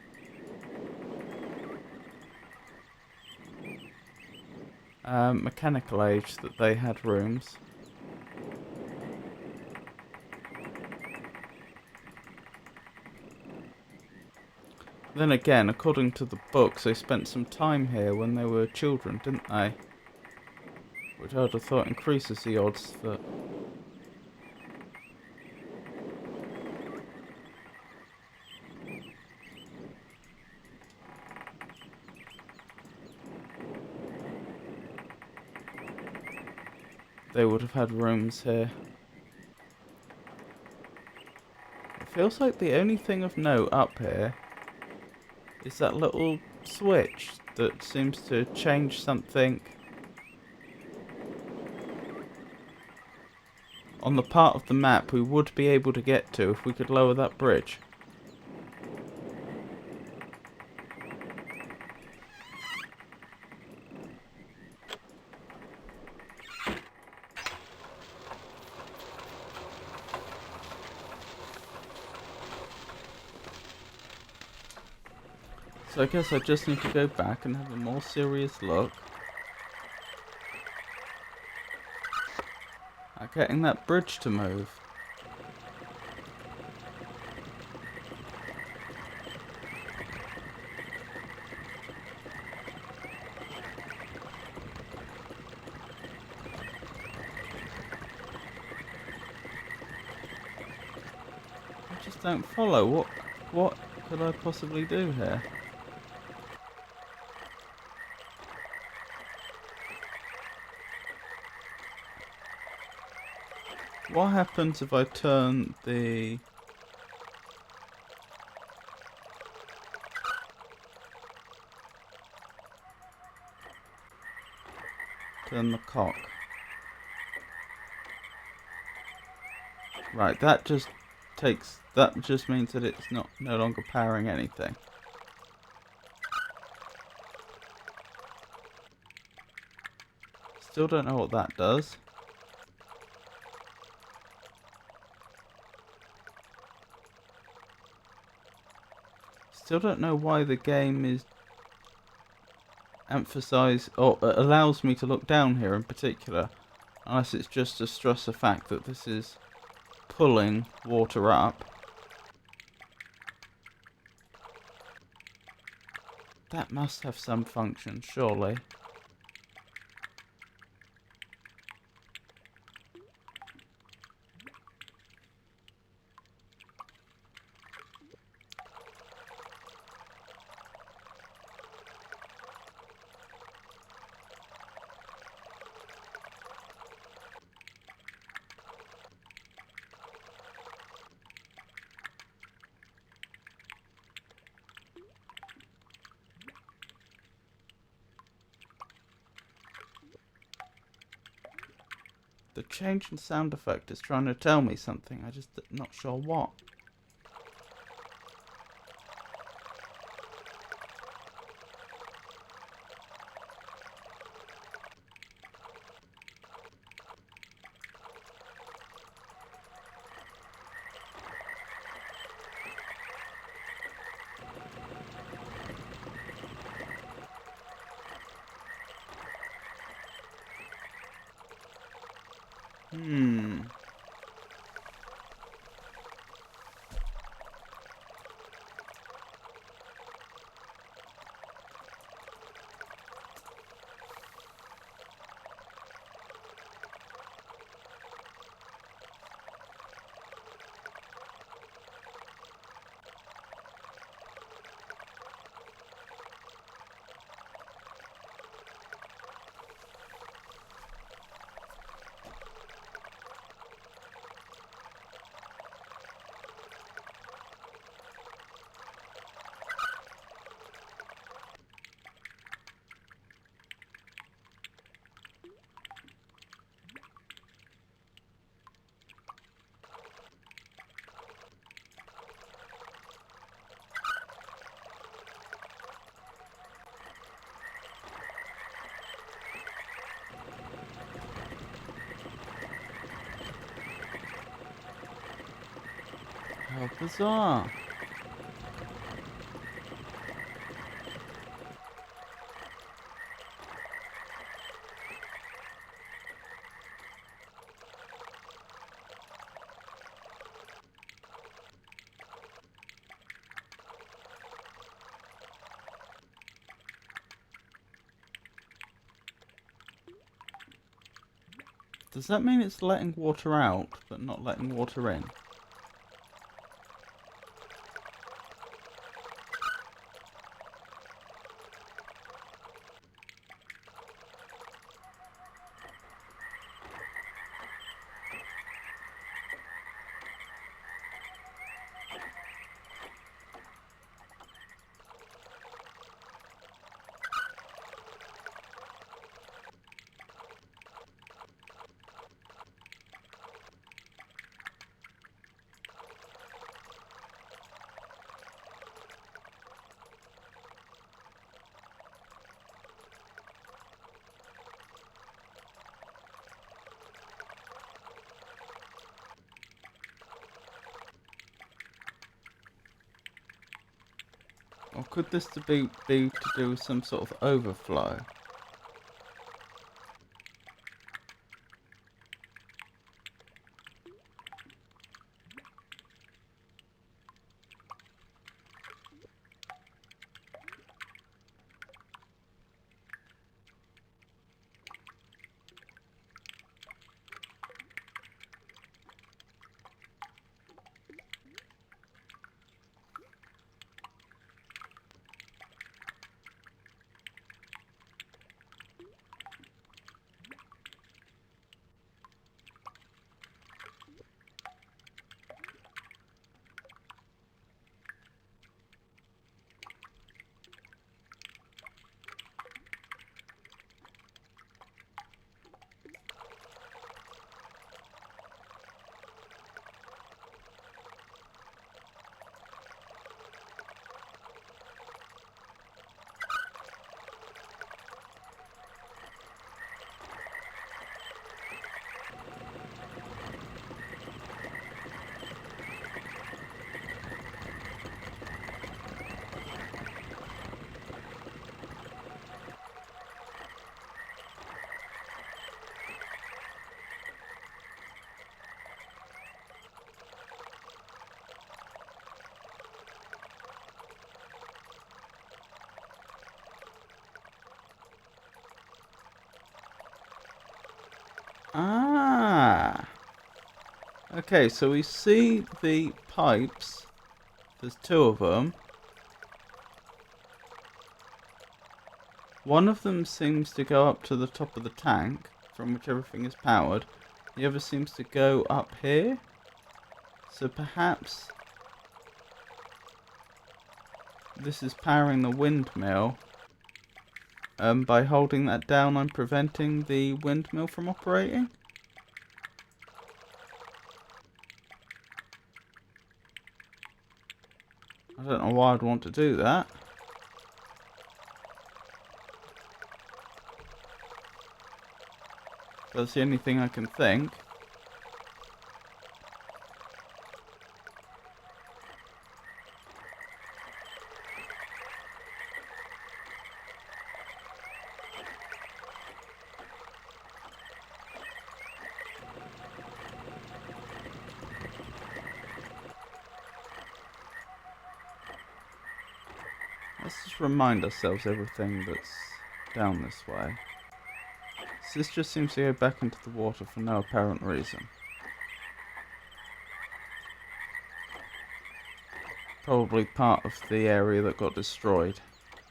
Mechanical Age that they had rooms. Then again, according to the books, they spent some time here when they were children, didn't they? Which I'd have thought increases the odds that... they would have had rooms here. It feels like the only thing of note up here is that little switch that seems to change something on the part of the map we would be able to get to if we could lower that bridge. So I guess I just need to go back and have a more serious look at getting that bridge to move. I just don't follow. What could I possibly do here? What happens if I turn the... turn the cock? Right, that just takes... that just means that it's no longer powering anything. Still don't know what that does. Still don't know why the game is emphasise or allows me to look down here in particular, unless it's just to stress the fact that this is pulling water up. That must have some function, surely. The change in sound effect is trying to tell me something. I just not sure what. How bizarre. Does that mean it's letting water out, but not letting water in? Or could this be to do with some sort of overflow? Ah. Okay, so we see the pipes. There's two of them. One of them seems to go up to the top of the tank, from which everything is powered. The other seems to go up here. So perhaps this is powering the windmill. By holding that down, I'm preventing the windmill from operating. I don't know why I'd want to do that. That's the only thing I can think. Let's just remind ourselves everything that's down this way. So this just seems to go back into the water for no apparent reason. Probably part of the area that got destroyed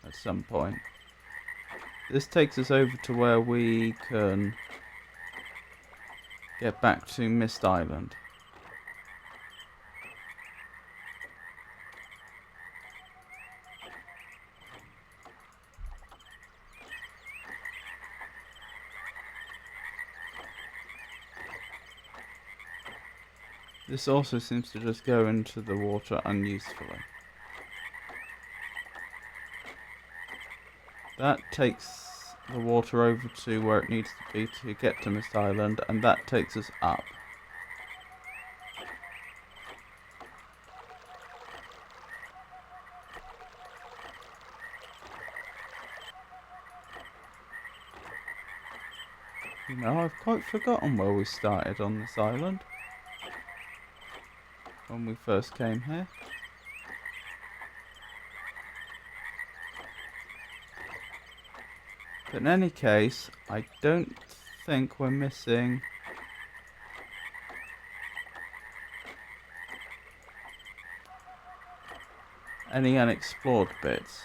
at some point. This takes us over to where we can get back to Myst Island. This also seems to just go into the water unusefully. That takes the water over to where it needs to be to get to Myst Island, and that takes us up. You know, I've quite forgotten where we started on this island when we first came here. But in any case, I don't think we're missing any unexplored bits.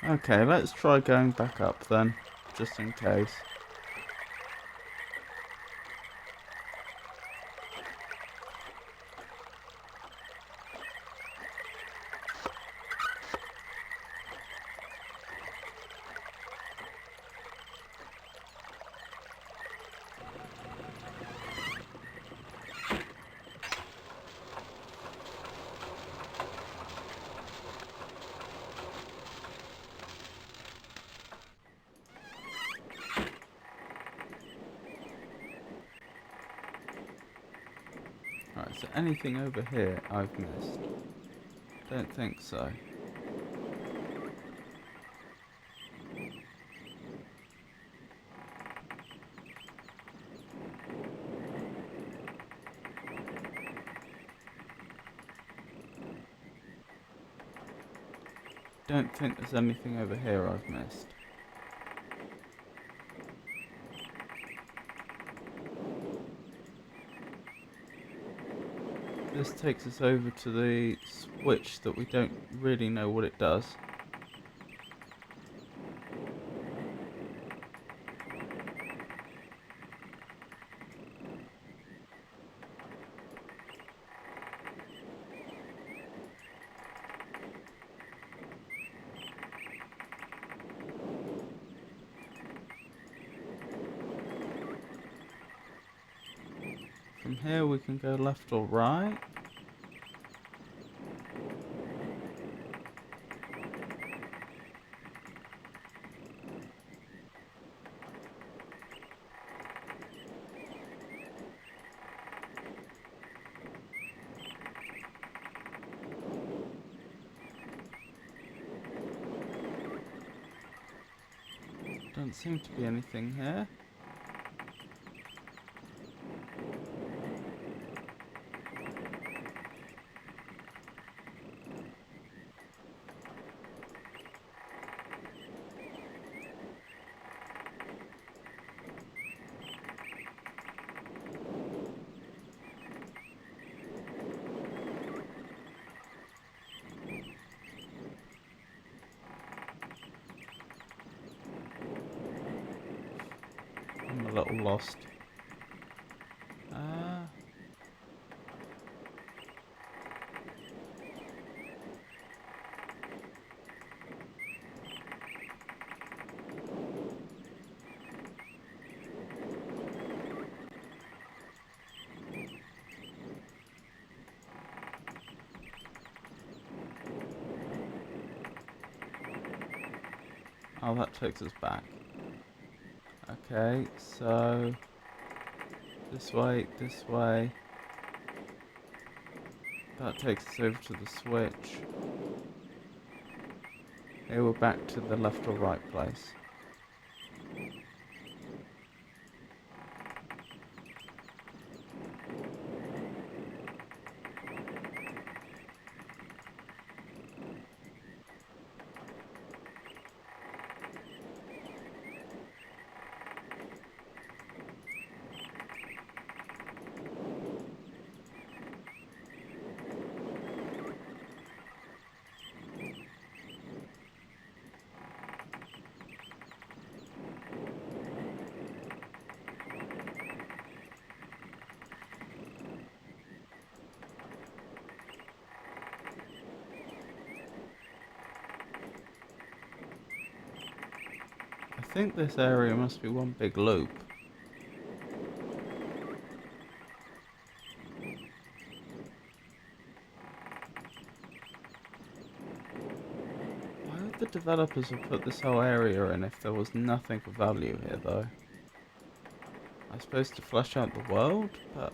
Okay, let's try going back up then, just in case. Right, so anything over here I've missed? Don't think so. Don't think there's anything over here I've missed. This takes us over to the switch that we don't really know what it does. From here we can go left or right. Don't seem to be anything here. little lost. Oh, that takes us back. Okay, so this way, this way. That takes us over to the switch. Here we're back to the left or right place. I think this area must be one big loop. Why would the developers have put this whole area in if there was nothing of value here, though? I suppose to flesh out the world, but...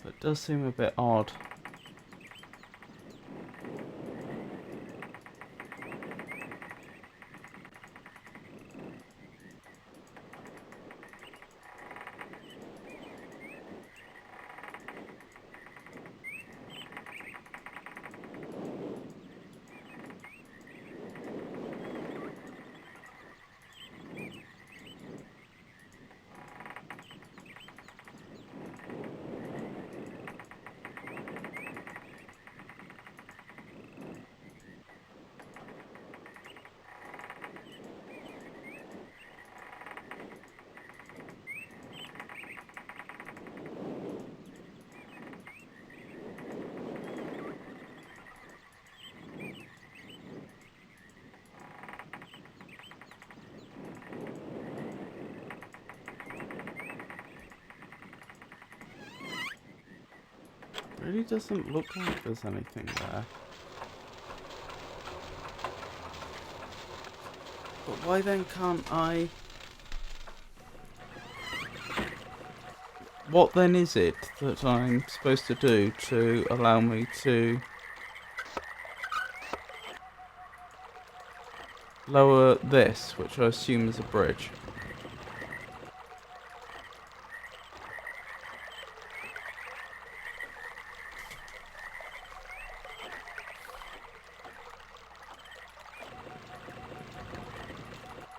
It does seem a bit odd. Really doesn't look like there's anything there. But why then can't I... What then is it that I'm supposed to do to allow me to lower this, which I assume is a bridge?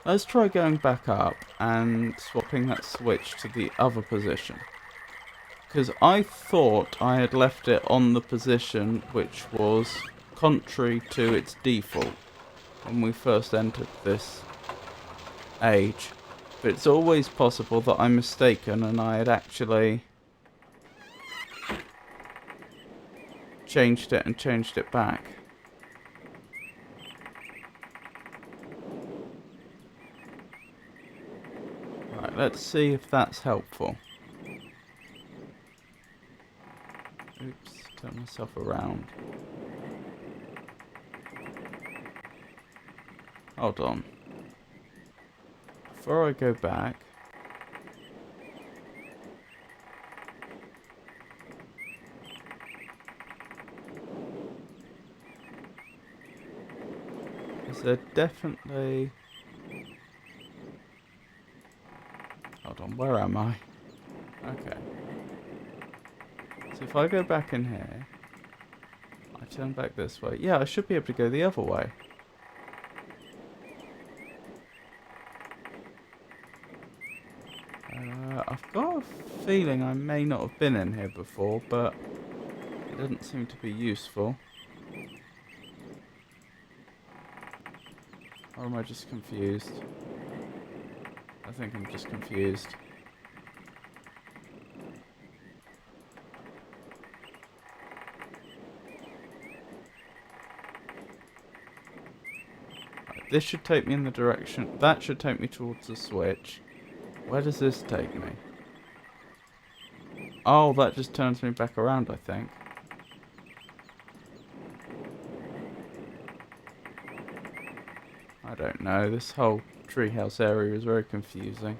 Let's try going back up and swapping that switch to the other position. Because I thought I had left it on the position which was contrary to its default when we first entered this age. But it's always possible that I'm mistaken and I had actually changed it and changed it back. Right, let's see if that's helpful. Oops, turn myself around. Hold on. Before I go back, Is there definitely... Hold on, where am I? Okay. So if I go back in here, I turn back this way. Yeah, I should be able to go the other way. I've got a feeling I may not have been in here before, but it doesn't seem to be useful. Or am I just confused? I think I'm just confused. Right, this should take me in the direction... That should take me towards the switch. Where does this take me? Oh, that just turns me back around, I think. I don't know. This whole treehouse area is very confusing.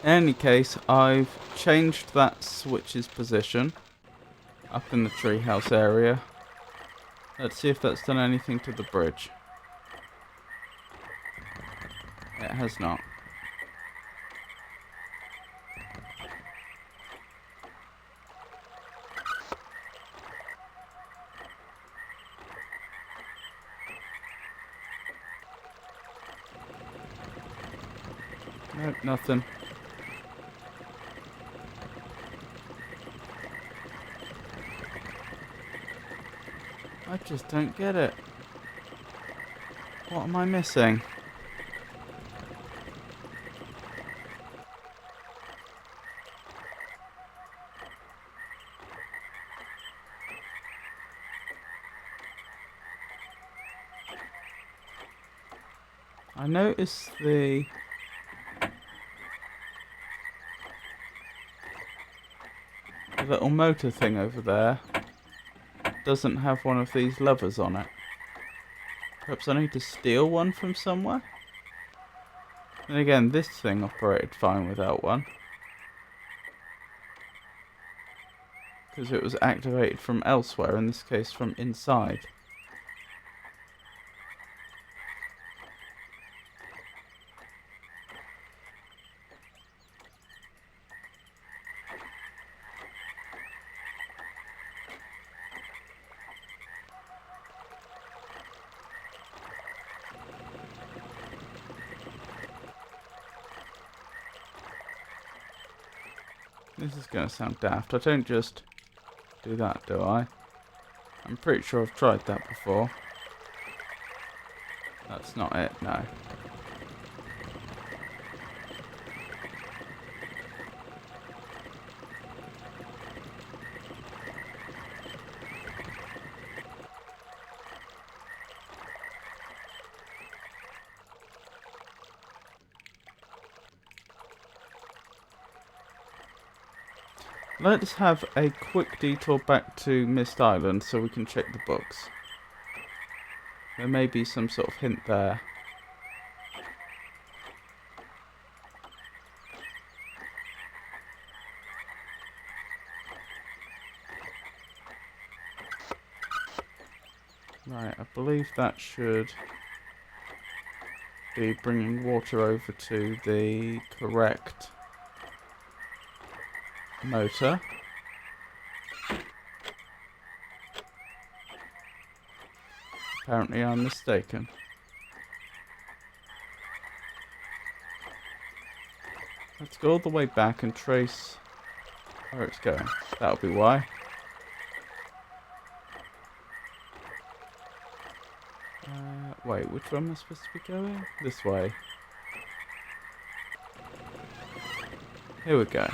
In any case, I've changed that switch's position up in the treehouse area. Let's see if that's done anything to the bridge. It has not. Nope, nothing. I just don't get it. What am I missing? I noticed the little motor thing over there doesn't have one of these levers on it. Perhaps I need to steal one from somewhere? And again, this thing operated fine without one. Because it was activated from elsewhere, in this case from inside. This is going to sound daft. I don't just do that, do I? I'm pretty sure I've tried that before. That's not it, no. Let's have a quick detour back to Myst Island so we can check the books. There may be some sort of hint there. Right, I believe that should be bringing water over to the correct motor. Apparently I'm mistaken. Let's go all the way back and trace where it's going. That'll be why. Wait, which way am I supposed to be going? This way. Here we go.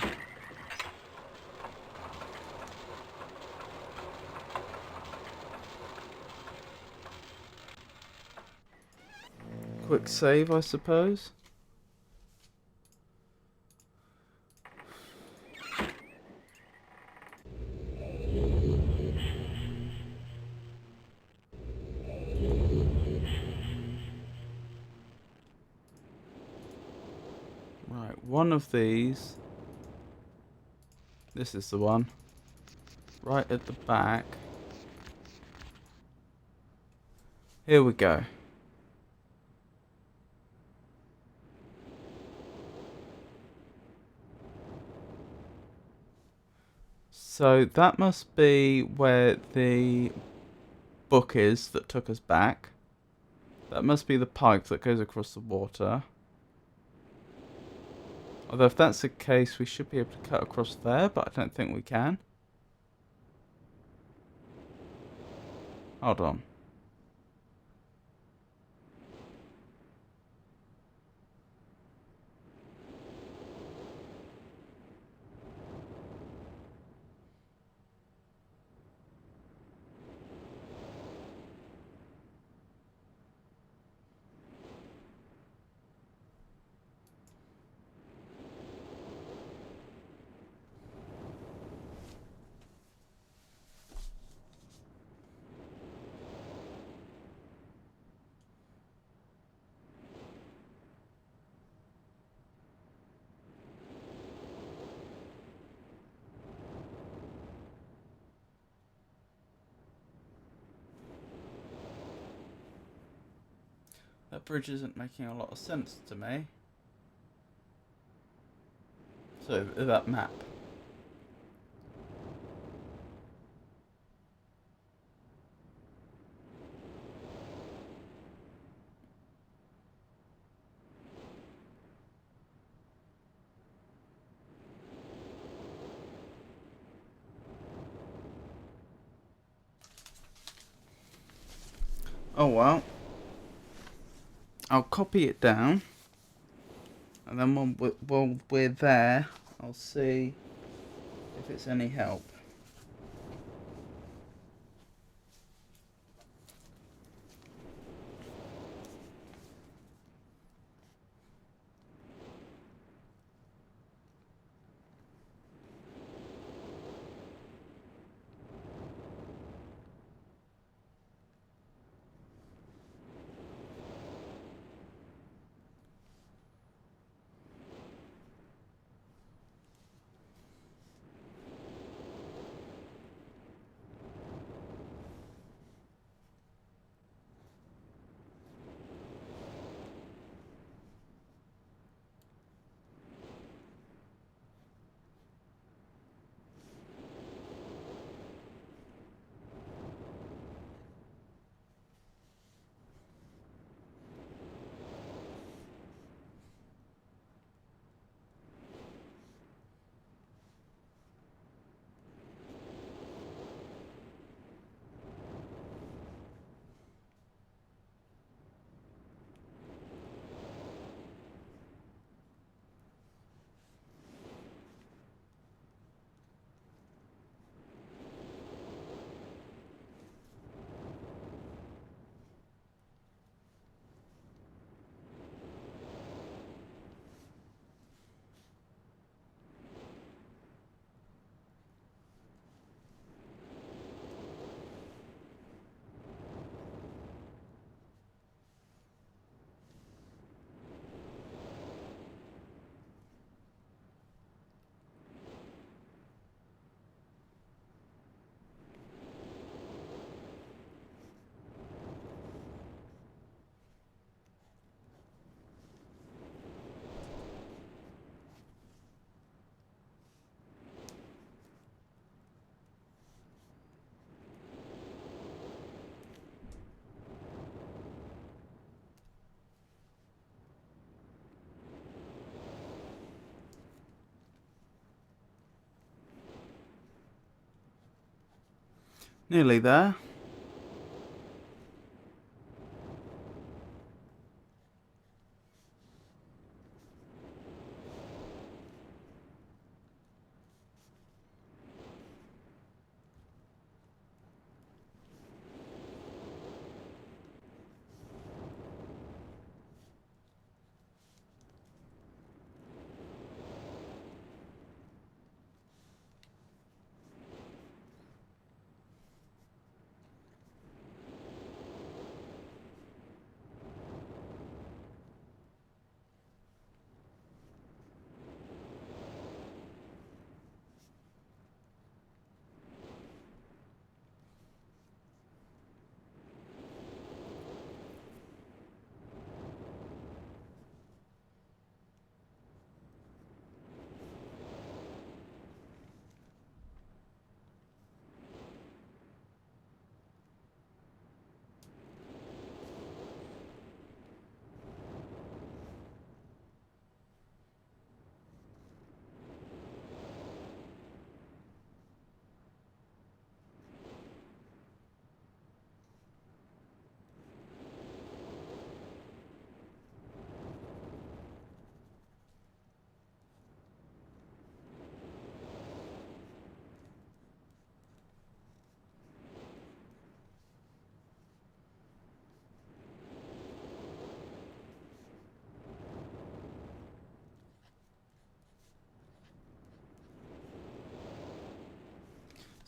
Quick save, I suppose. Right, one of these. This is the one. Right at the back. Here we go. So that must be where the book is that took us back. That must be the pipe that goes across the water. Although if that's the case, we should be able to cut across there, but I don't think we can. Hold on. That bridge isn't making a lot of sense to me. So, that map. Oh well. I'll copy it down. And then when we're there, I'll see if it's any help. Nearly there.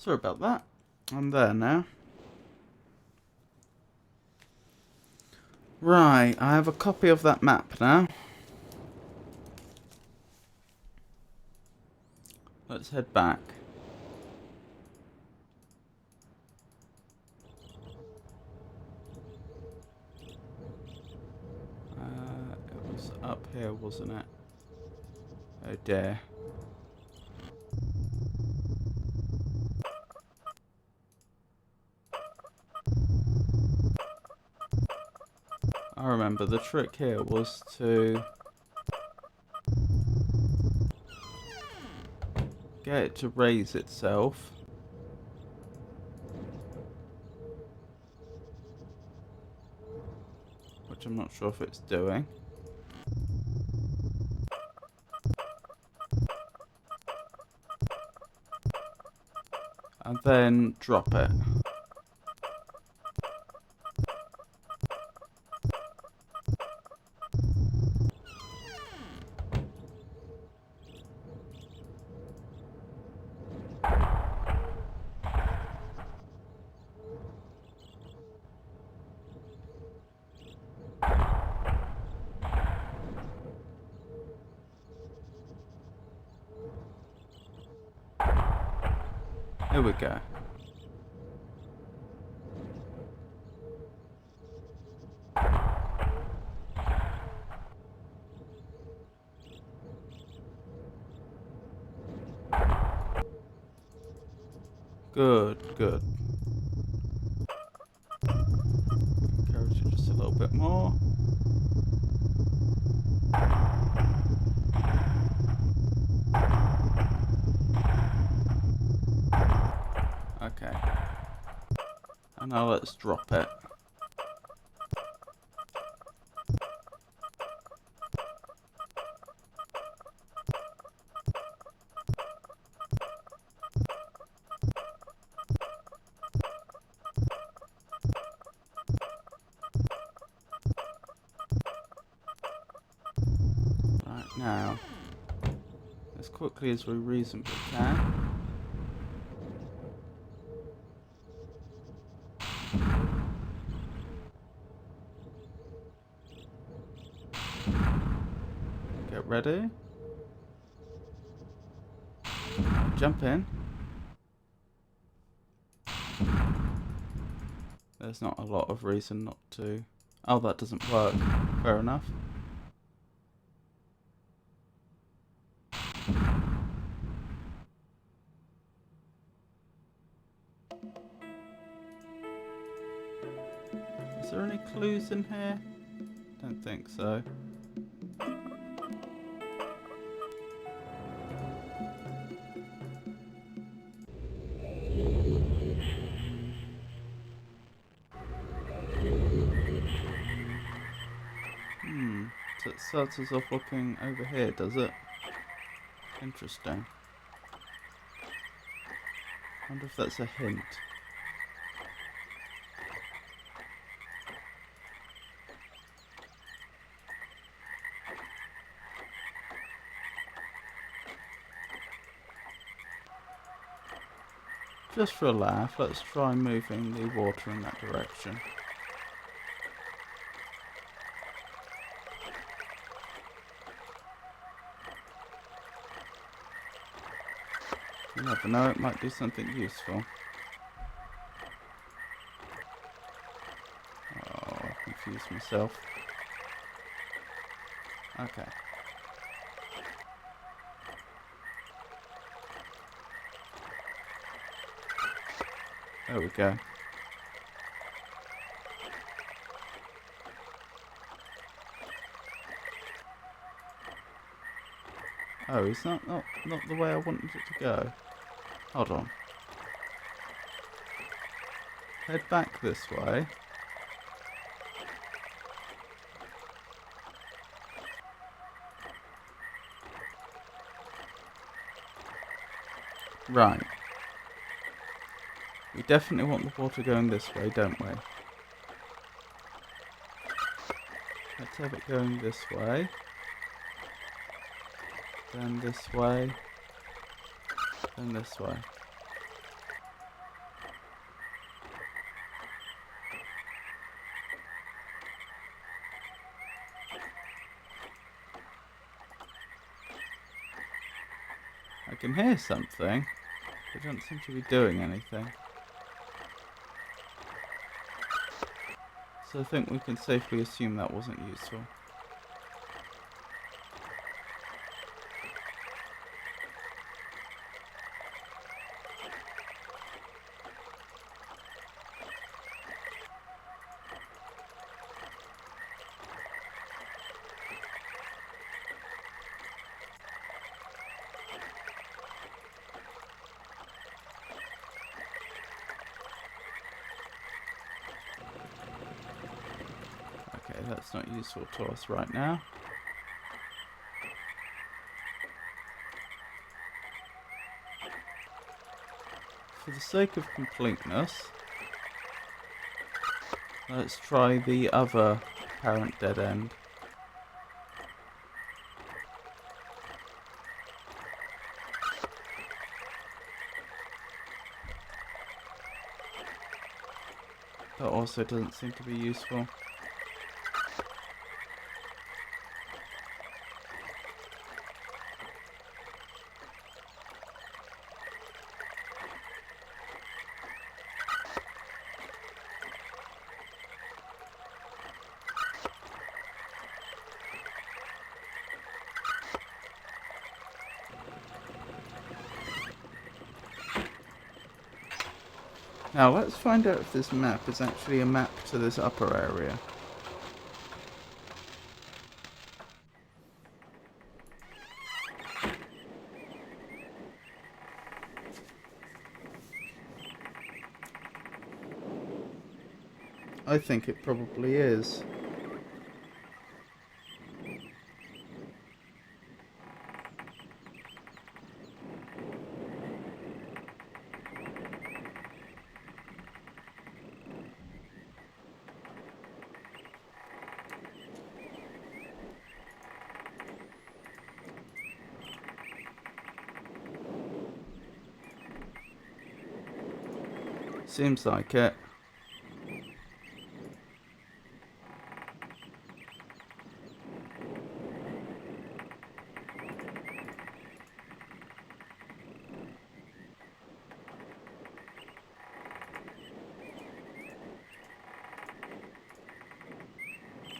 Sorry about that. I'm there now. Right, I have a copy of that map now. Let's head back. It was up here, wasn't it? Oh dear. I remember the trick here was to get it to raise itself. Which I'm not sure if it's doing. And then drop it. Here we go. Good, good. Encourage it just a little bit more. Okay. And now let's drop it. Right now, as quickly as we reasonably can. Get ready. Jump in. There's not a lot of reason not to. Oh, that doesn't work. Fair enough. Is there any clues in here? Don't think so. So it starts us off looking over here, does it? Interesting. Wonder if that's a hint. Just for a laugh, let's try moving the water in that direction. You never know, it might do something useful. Oh, I confused myself. Okay. There we go. Oh, is that not the way I wanted it to go? Hold on. Head back this way. Right. We definitely want the water going this way, don't we? Let's have it going this way. Then this way. Then this way. can hear something. It doesn't seem to be doing anything. So I think we can safely assume that wasn't useful. Okay, that's not useful to us right now. For the sake of completeness, let's try the other apparent dead end. That also doesn't seem to be useful. Now let's find out if this map is actually a map to this upper area. I think it probably is. Seems like it.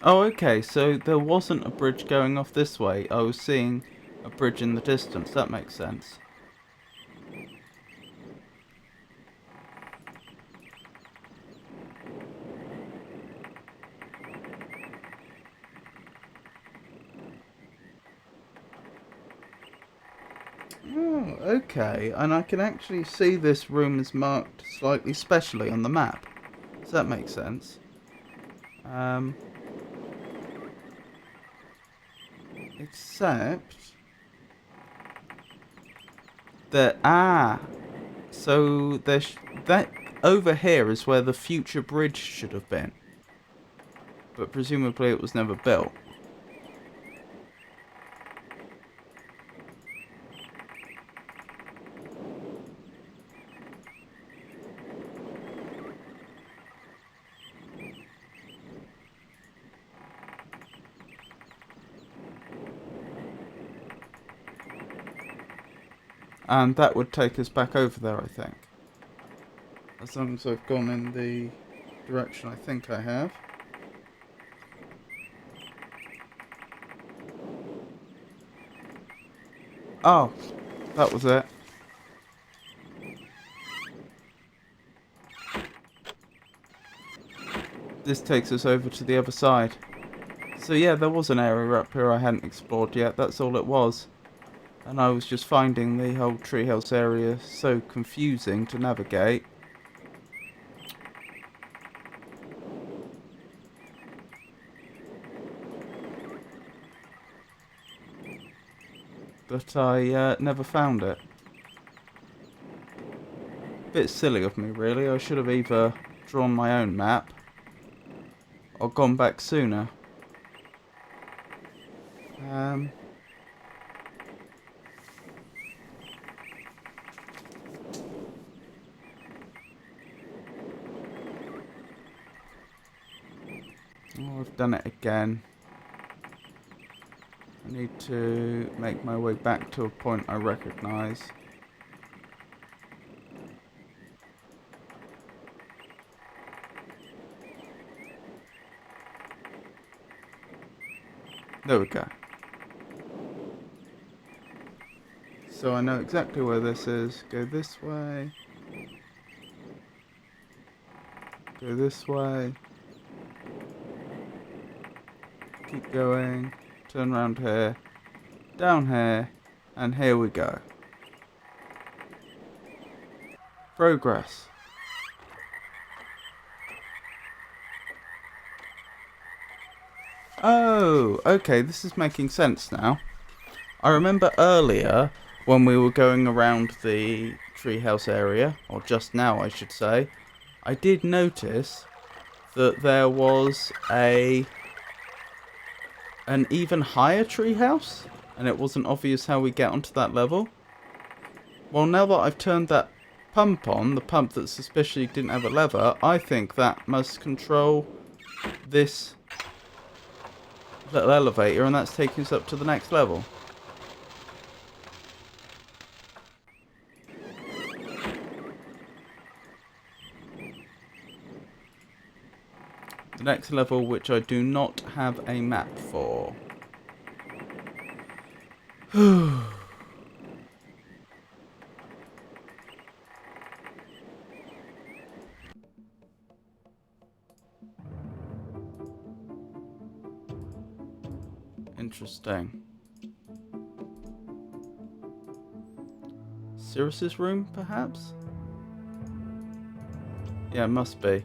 Oh, okay, so there wasn't a bridge going off this way. I was seeing a bridge in the distance. That makes sense. Oh, okay, and I can actually see this room is marked slightly specially on the map. So that makes sense. Except that so that over here is where the future bridge should have been, but presumably it was never built. And that would take us back over there, I think. As long as I've gone in the direction I think I have. Oh, that was it. This takes us over to the other side. So yeah, there was an area up here I hadn't explored yet. That's all it was. And I was just finding the whole treehouse area so confusing to navigate. But I never found it. Bit silly of me, really. I should have either drawn my own map or gone back sooner. Oh, I've done it again. need to make my way back to a point I recognise. There we go. So I know exactly where this is. Go this way. Go this way. Keep going. Turn around here. Down here. And here we go. Progress. Oh, okay, this is making sense now. I remember earlier when we were going around the treehouse area, or just now I should say, I did notice that there was an even higher treehouse, and it wasn't obvious how we get onto that level. Well, now that I've turned that pump on, the pump that suspiciously didn't have a lever, I think that must control this little elevator, and that's taking us up to the next level. The next level, which I do not have a map for. Interesting. Sirius's room, perhaps? Yeah, it must be.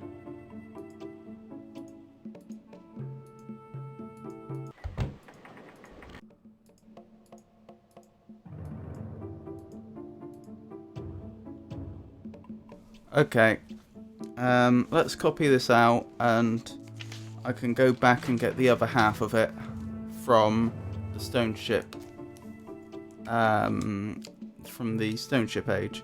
Okay. Let's copy this out, and I can go back and get the other half of it from the stone ship. From the stone ship age.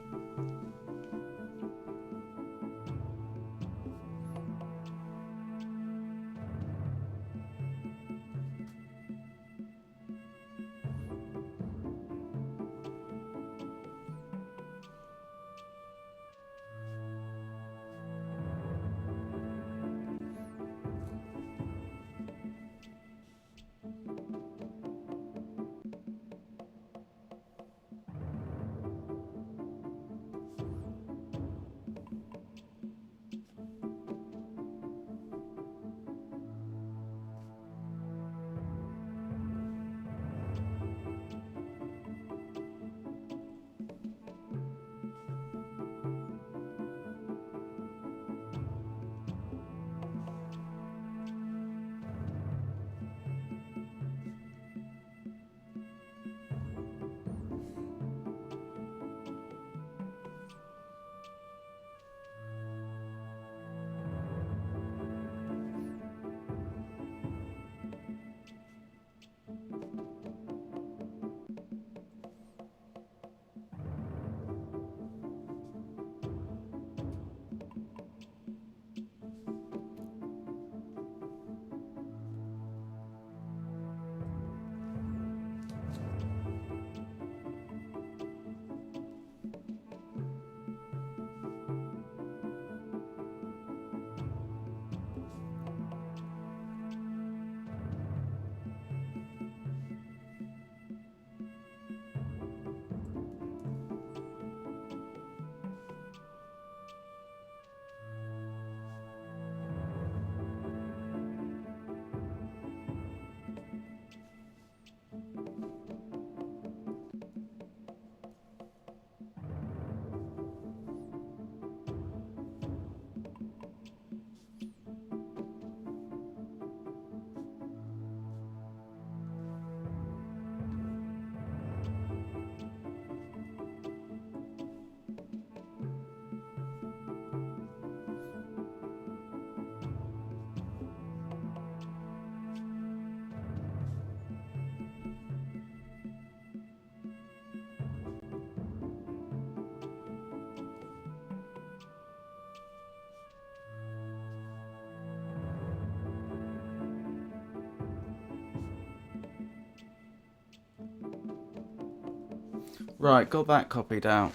Right, got that copied out.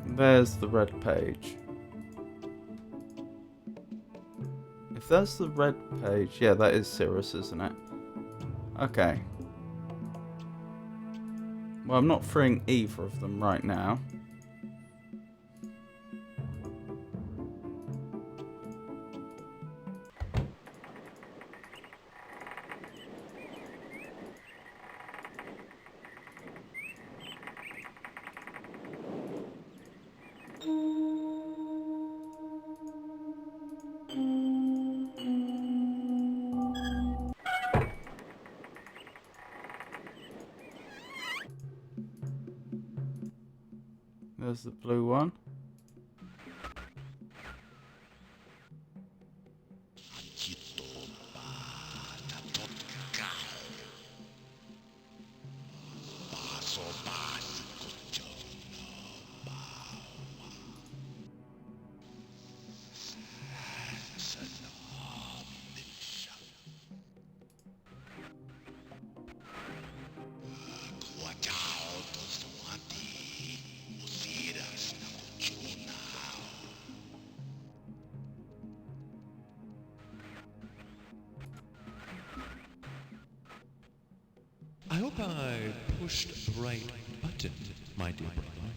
There's the red page. If that's the red page, yeah, that is Cirrus, isn't it? Okay. Well, I'm not freeing either of them right now. There's the blue one. I hope I pushed the right button, my dear brother.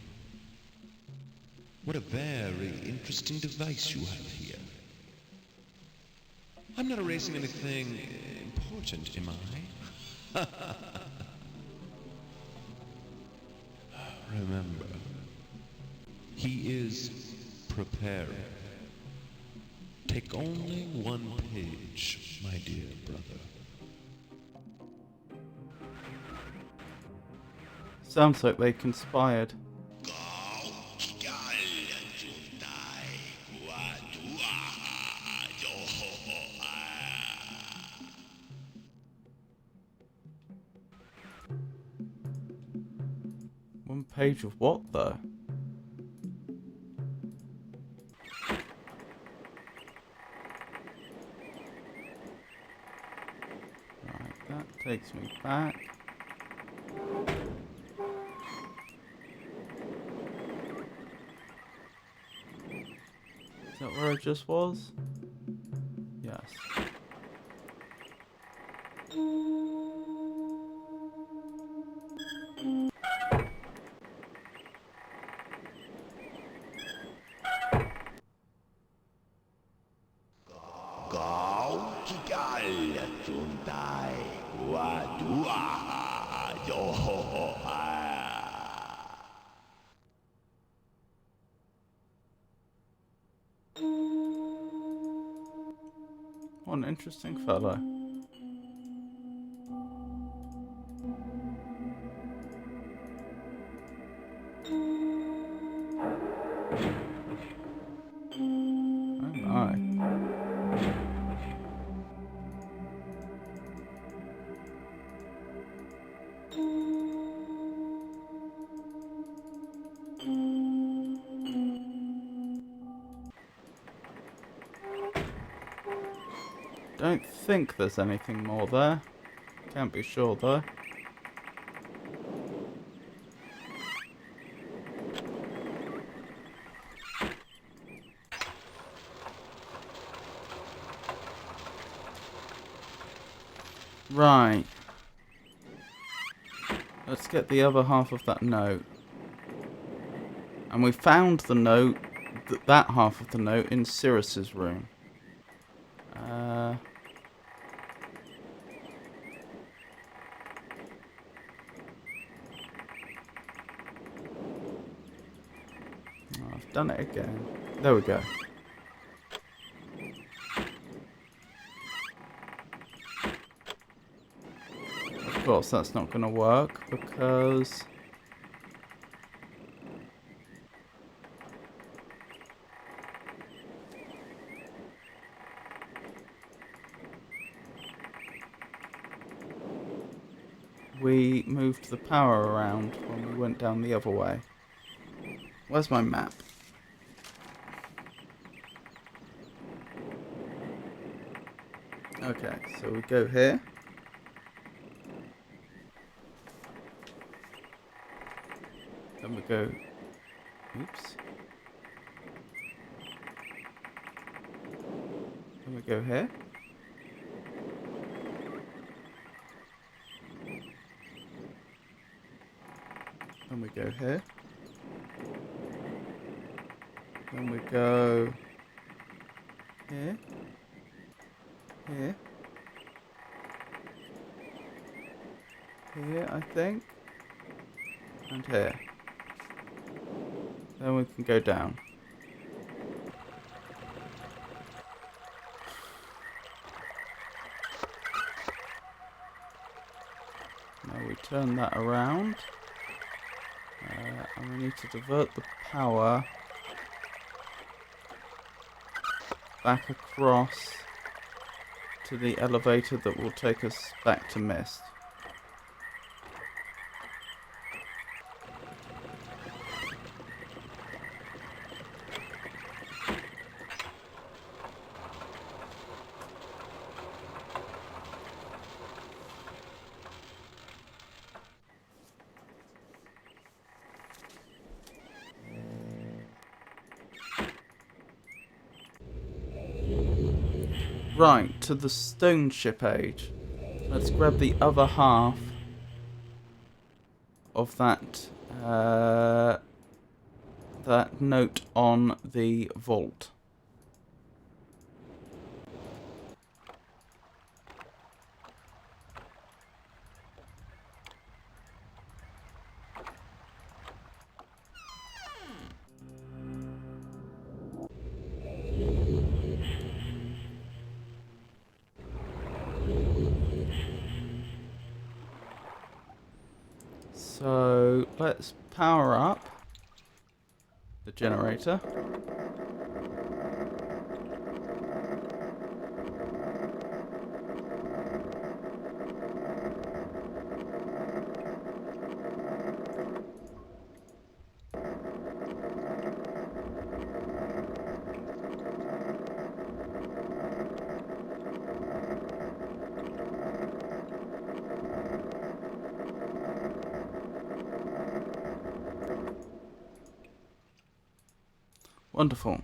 What a very interesting device you have here. I'm not erasing anything important, am I? Remember, he is preparing. Take only one page, my dear brother. Sounds like they conspired. One page of what, though? Right, that takes me back. Is that where it just was? Yes. What an interesting fellow. Oh my. Don't think there's anything more there. Can't be sure though. Right. Let's get the other half of that note. And we found the note, that half of the note, in Cirrus's room. Oh, I've done it again. There we go. Of course, that's not going to work because we moved the power around when we went down the other way. Where's my map? Okay, so we go here. Then we go... Oops. Then we go here. Then we go here. Then we go... Here. Here. Here, I think. And here. Then we can go down. Now we turn that around. And we need to divert the power back across to the elevator that will take us back to Myst. Right, to the stone ship age. Let's grab the other half of that that note on the vault. So let's power up the generator. Wonderful.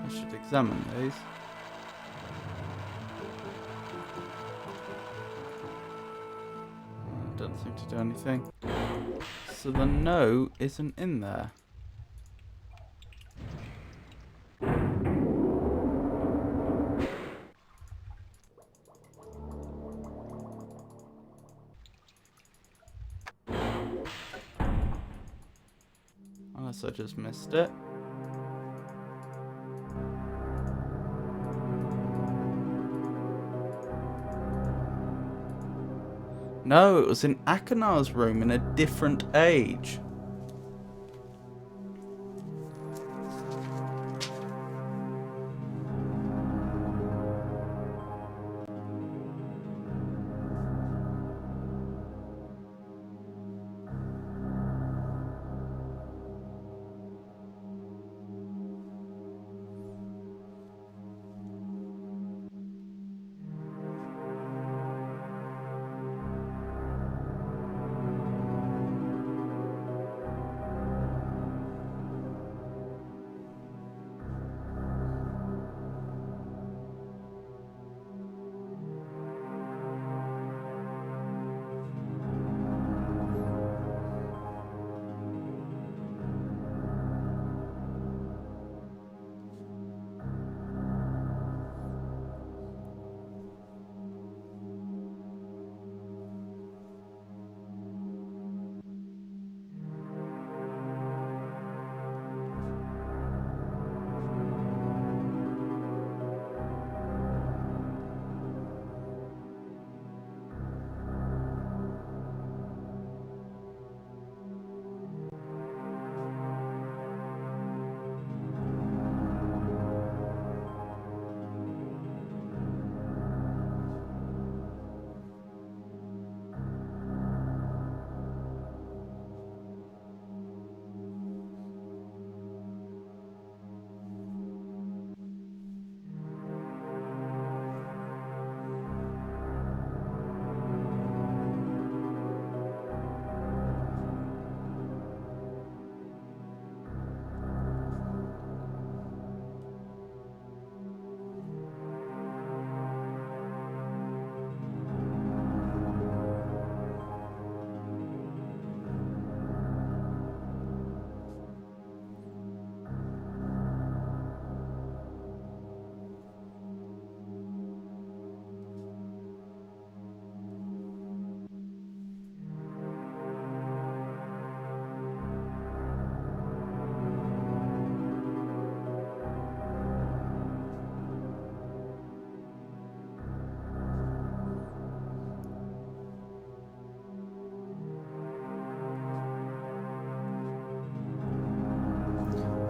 I should examine these. Doesn't seem to do anything. So the no isn't in there. Unless I just missed it. No, it was in Akanar's room in a different age.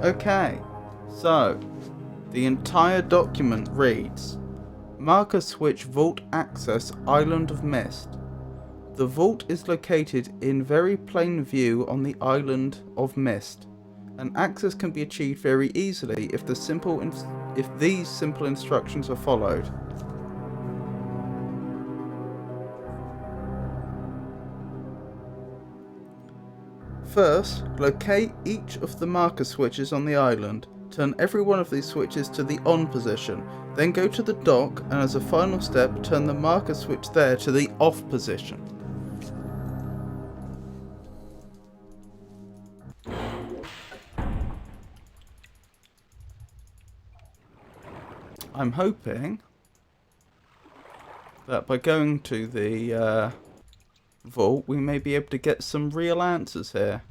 Okay, so the entire document reads: Marker switch vault access island of Myst. The vault is located in very plain view on the island of Myst, and access can be achieved very easily if these simple instructions are followed. First, locate each of the marker switches on the island. Turn every one of these switches to the on position. Then go to the dock and as a final step, turn the marker switch there to the off position. I'm hoping that by going to the vault, we may be able to get some real answers here.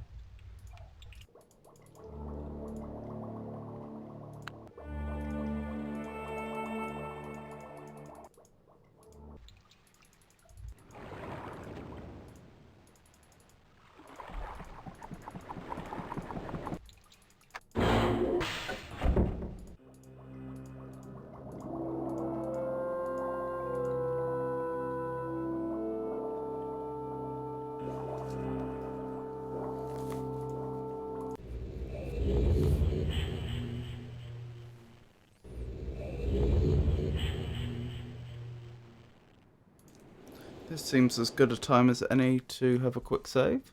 This seems as good a time as any to have a quick save.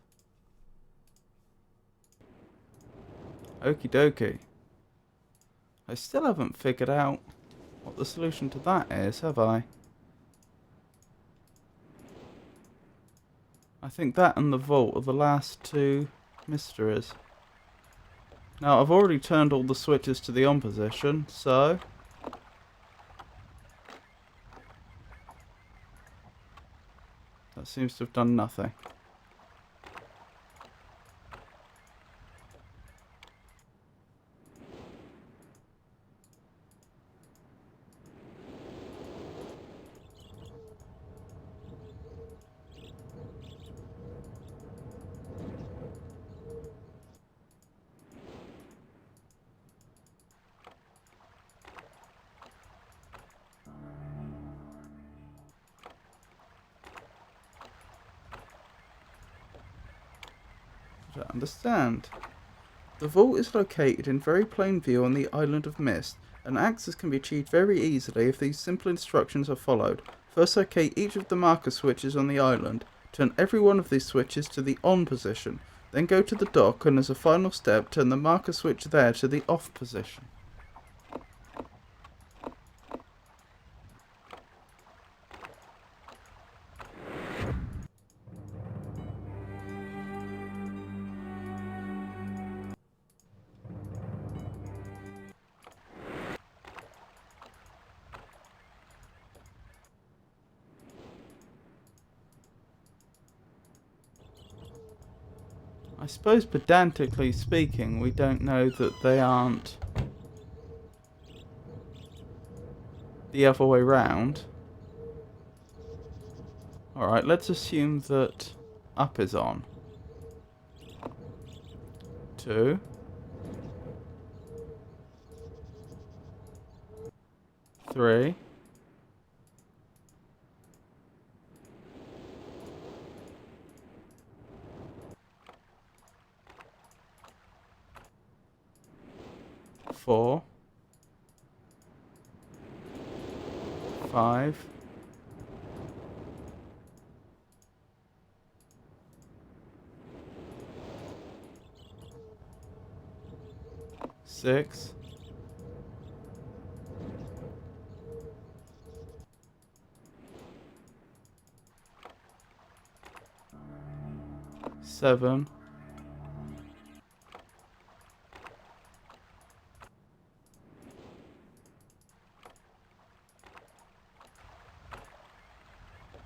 Okie dokie. I still haven't figured out what the solution to that is, have I? I think that and the vault are the last two mysteries. Now, I've already turned all the switches to the on position, so that seems to have done nothing. I don't understand. The vault is located in very plain view on the island of Myst, and access can be achieved very easily if these simple instructions are followed. First, locate each of the marker switches on the island. Turn every one of these switches to the on position. Then go to the dock and as a final step, turn the marker switch there to the off position. I suppose pedantically speaking, we don't know that they aren't the other way round. Alright, let's assume that up is on. 2. 3. 4. 5. 6. 7. 8.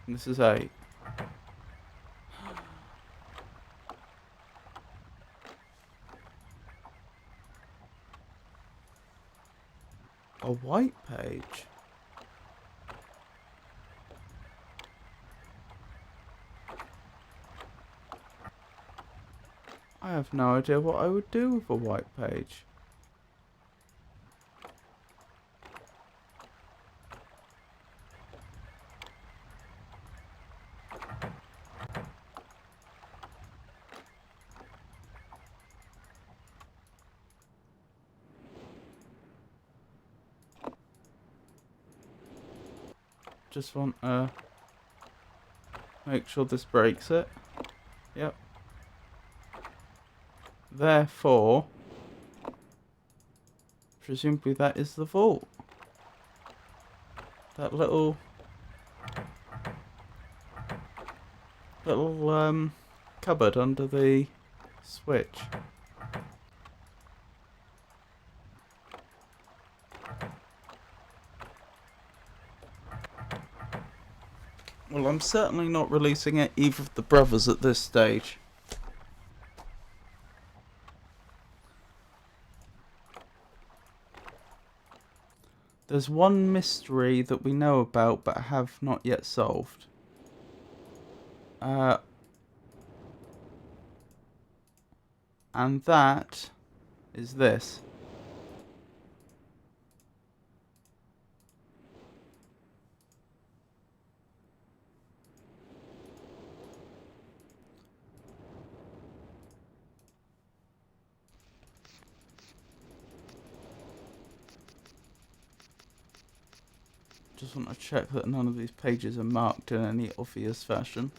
This is 8. A white page. I have no idea what I would do with a white page. Just want to make sure this breaks it. Yep. Therefore, presumably that is the vault. That little cupboard under the switch. Well, I'm certainly not releasing either of the brothers at this stage. There's one mystery that we know about but have not yet solved. And that is this. Just want to check that none of these pages are marked in any obvious fashion.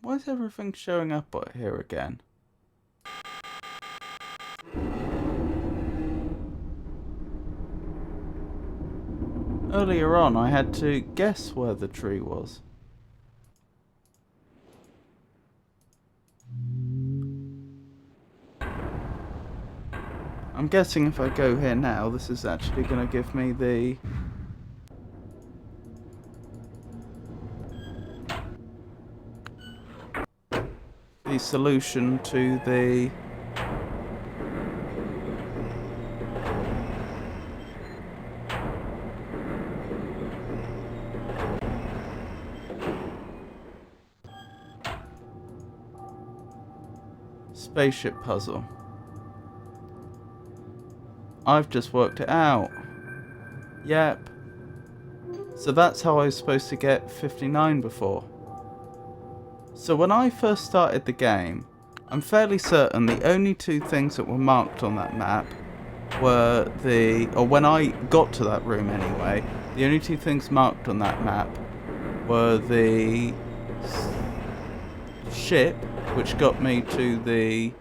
Why is everything showing up here again? Earlier on, I had to guess where the tree was. I'm guessing if I go here now, this is actually going to give me the solution to the spaceship puzzle. I've just worked it out. Yep. So that's how I was supposed to get 59 before. So when I first started the game, I'm fairly certain the only two things that were marked on that map were or when I got to that room anyway, the only two things marked on that map were the ship, which got me to the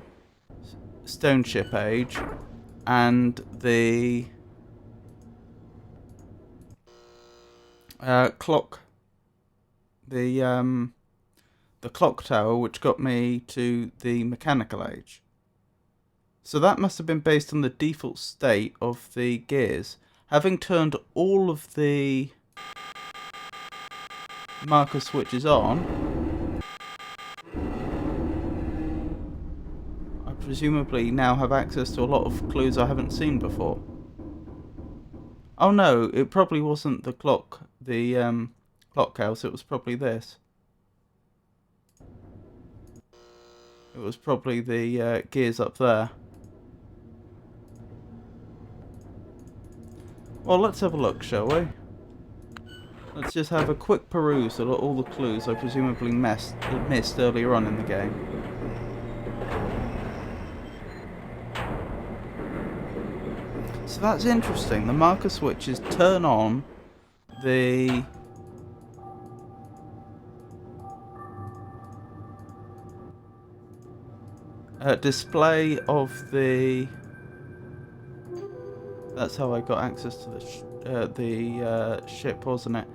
stone ship age, and the clock, the clock tower, which got me to the mechanical age. So that must have been based on the default state of the gears. Having turned all of the marker switches on, I presumably now have access to a lot of clues I haven't seen before. Oh no, it probably wasn't the clock house, it was probably this. It was probably the gears up there. Well, let's have a look, shall we? Let's just have a quick perusal at all the clues I presumably missed earlier on in the game. So that's interesting. The marker switches turn on the display of the... That's how I got access to the ship, wasn't it?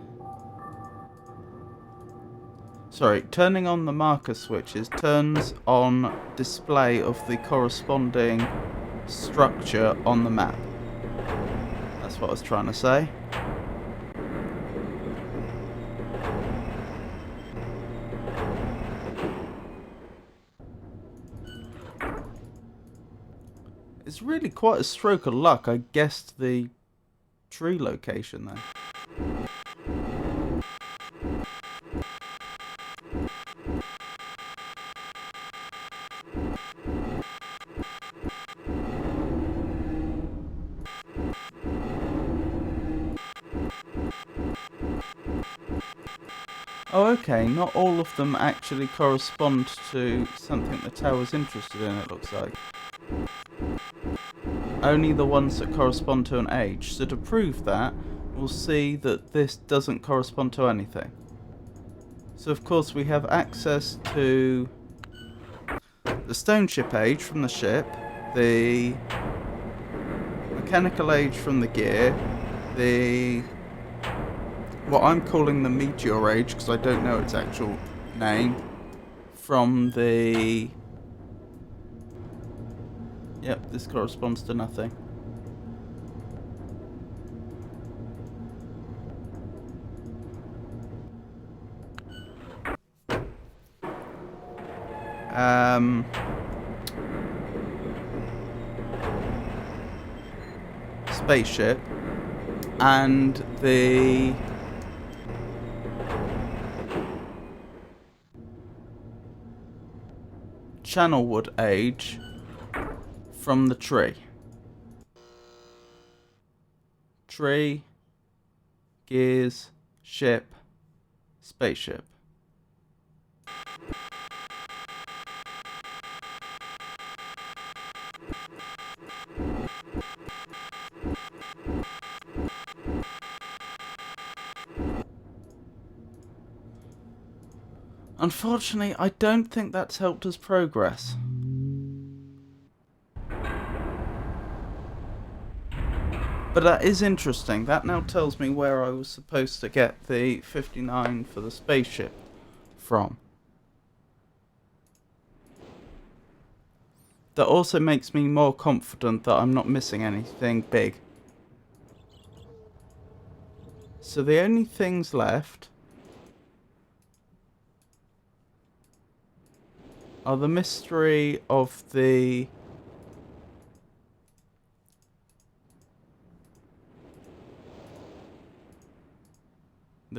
Sorry, turning on the marker switches turns on display of the corresponding structure on the map. That's what I was trying to say. It's really quite a stroke of luck. I guessed the tree location there. Oh, okay, not all of them actually correspond to something the tower's interested in, it looks like. Only the ones that correspond to an age. So to prove that, we'll see that this doesn't correspond to anything. So of course we have access to the stone ship age from the ship, the mechanical age from the gear, the what I'm calling the meteor age because I don't know its actual name, from the... Yep, this corresponds to nothing. Spaceship and the channelwood age from the tree. Tree, gears, ship, spaceship. Unfortunately, I don't think that's helped us progress. But that is interesting. That now tells me where I was supposed to get the 59 for the spaceship from. That also makes me more confident that I'm not missing anything big. So the only things left are the mystery of the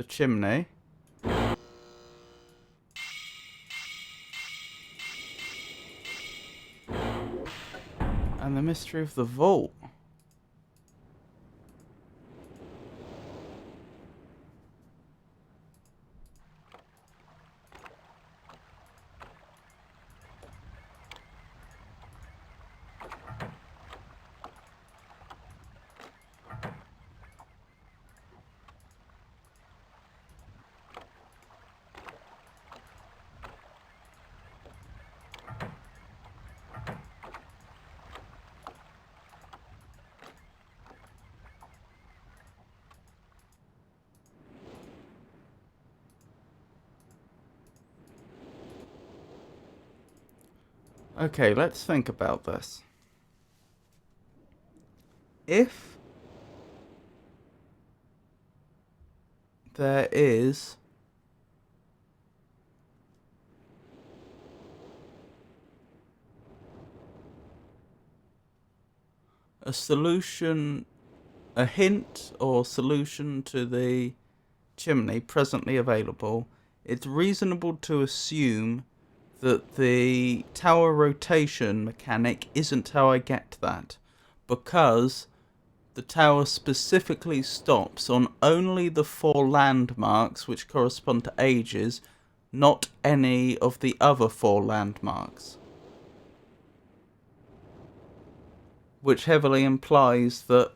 chimney, and the mystery of the vault. Okay, let's think about this. If there is a solution, a hint or solution to the chimney presently available, it's reasonable to assume that the tower rotation mechanic isn't how I get that, because the tower specifically stops on only the 4 landmarks which correspond to ages, not any of the other 4 landmarks. Which heavily implies that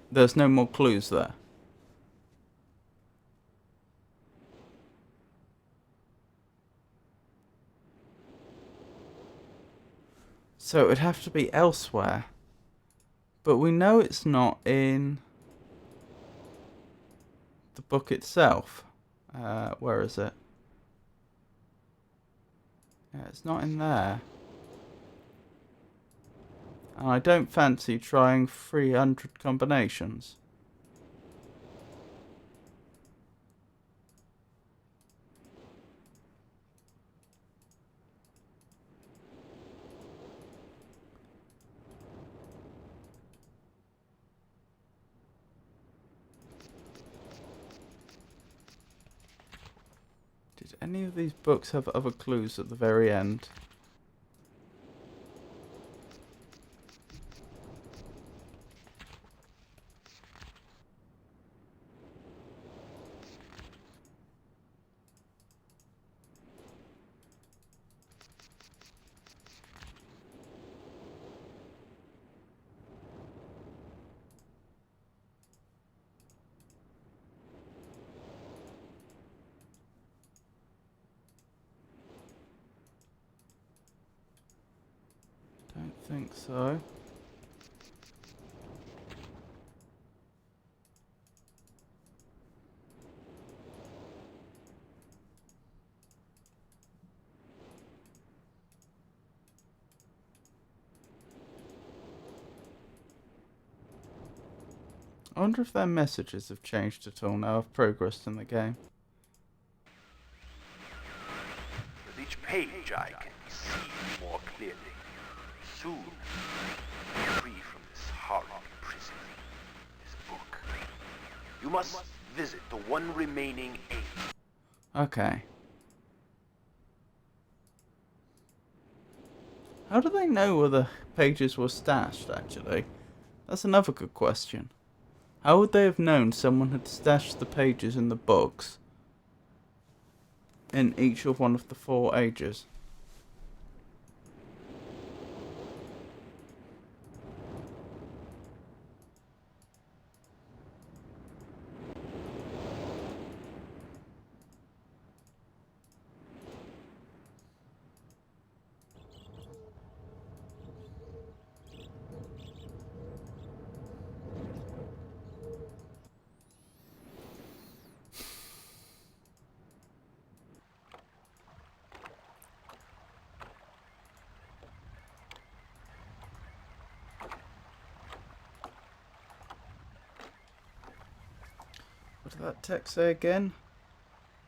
there's no more clues there. So it would have to be elsewhere. But we know it's not in the book itself. Where is it? Yeah, it's not in there. And I don't fancy trying 300 combinations. Did any of these books have other clues at the very end? think so. I wonder if their messages have changed at all now I've progressed in the game. With each page I can see more clearly. Soon, I'll be free from this horrible prison. This book. You must visit the one remaining aid. Okay. How do they know where the pages were stashed, actually? That's another good question. How would they have known someone had stashed the pages in the books in each of one of the 4 ages? What did that text say again?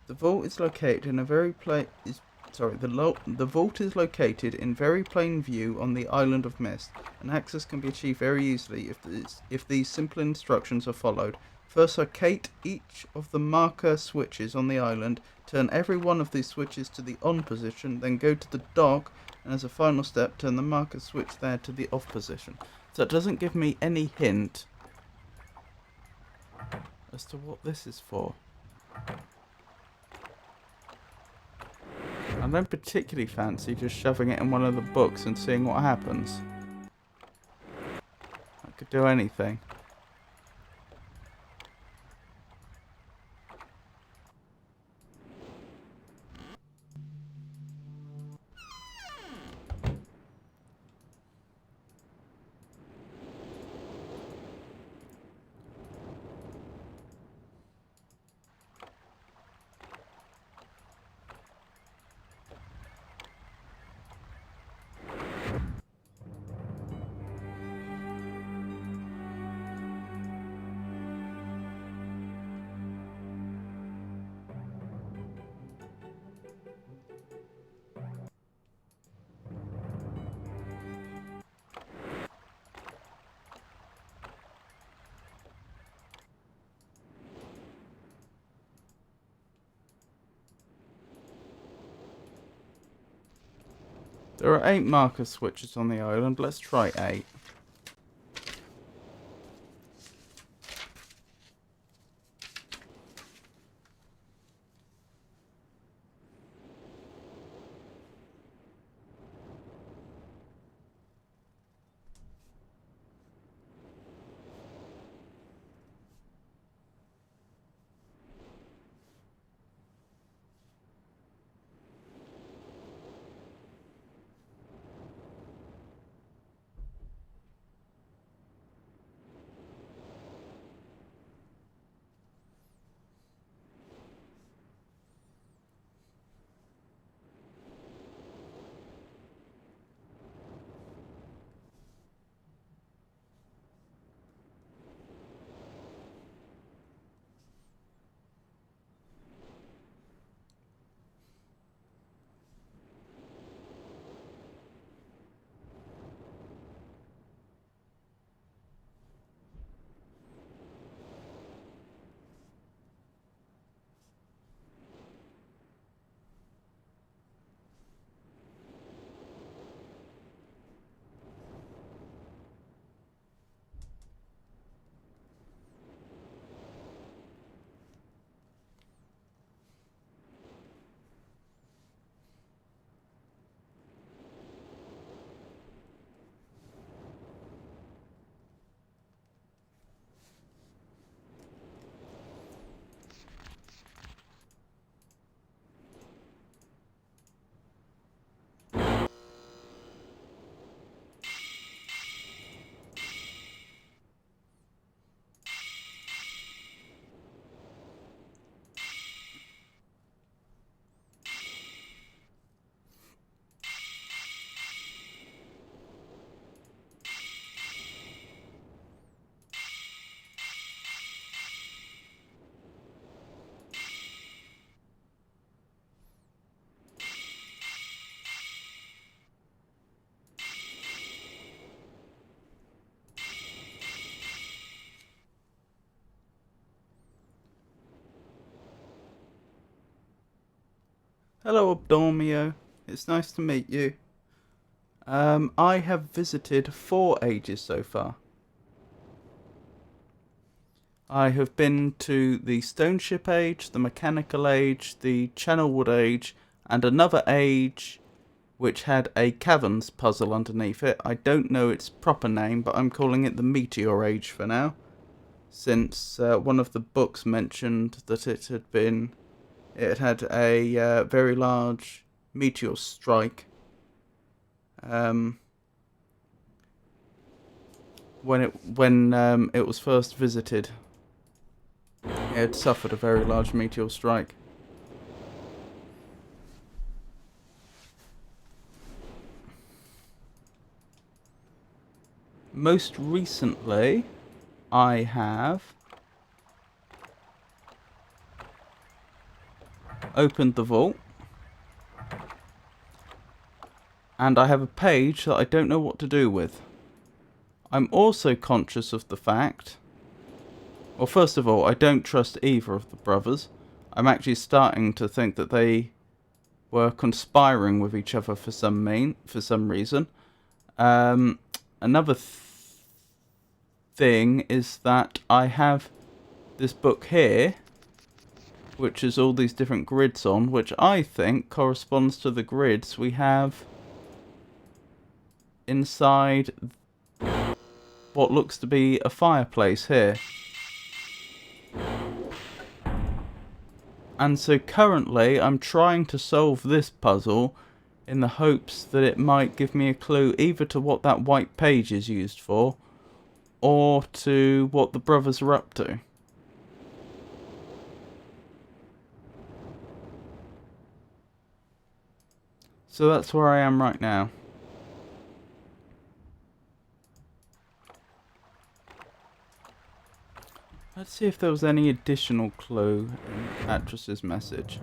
The vault is located in a very the vault is located in very plain view on the island of Myst, and access can be achieved very easily if these simple instructions are followed. First, locate each of the marker switches on the island, turn every one of these switches to the on position, then go to the dock, and as a final step, turn the marker switch there to the off position. So it doesn't give me any hint as to what this is for. I don't particularly fancy just shoving it in one of the books and seeing what happens. I could do anything. There are 8 marker switches on the island. Let's try 8. Hello, Abdormio. It's nice to meet you. I have visited 4 ages so far. I have been to the Stone Ship Age, the Mechanical Age, the Channelwood Age, and another age which had a caverns puzzle underneath it. I don't know its proper name, but I'm calling it the Meteor Age for now, since one of the books mentioned that it had a very large meteor strike when it was first visited. It had suffered a very large meteor strike. Most recently, I have opened the vault, and I have a page that I don't know what to do with. I'm also conscious of the fact, well, first of all, I don't trust either of the brothers. I'm actually starting to think that they were conspiring with each other for some reason. Another thing is that I have this book here, which is all these different grids on, which I think corresponds to the grids we have inside what looks to be a fireplace here. And so currently I'm trying to solve this puzzle in the hopes that it might give me a clue either to what that white page is used for, or to what the brothers are up to. So that's where I am right now. Let's see if there was any additional clue in Actress's message.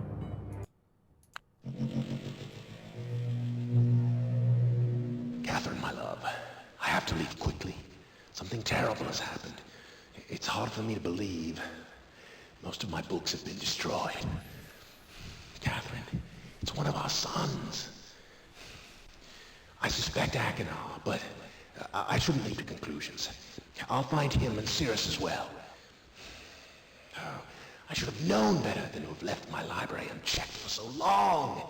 Catherine, my love, I have to leave quickly. Something terrible has happened. It's hard for me to believe. Most of my books have been destroyed. Catherine, it's one of our sons. I suspect Achenar, but I shouldn't leap to conclusions. I'll find him and Cirrus as well. Oh, I should have known better than to have left my library unchecked for so long.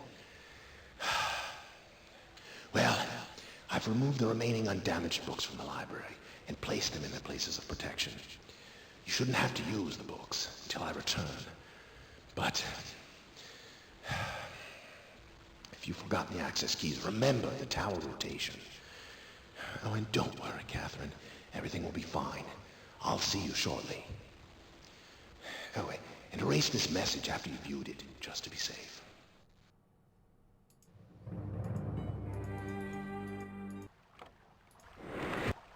Well, I've removed the remaining undamaged books from the library and placed them in their places of protection. You shouldn't have to use the books until I return. But if you've forgotten the access keys, remember the tower rotation. Oh, and don't worry, Catherine. Everything will be fine. I'll see you shortly. Oh, wait, and erase this message after you viewed it, just to be safe.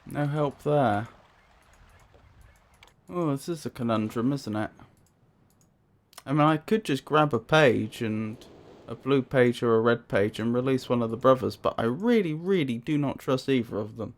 No help there. Oh, this is a conundrum, isn't it? I mean, I could just grab a page, and a blue page or a red page, and release one of the brothers, but I really, really do not trust either of them.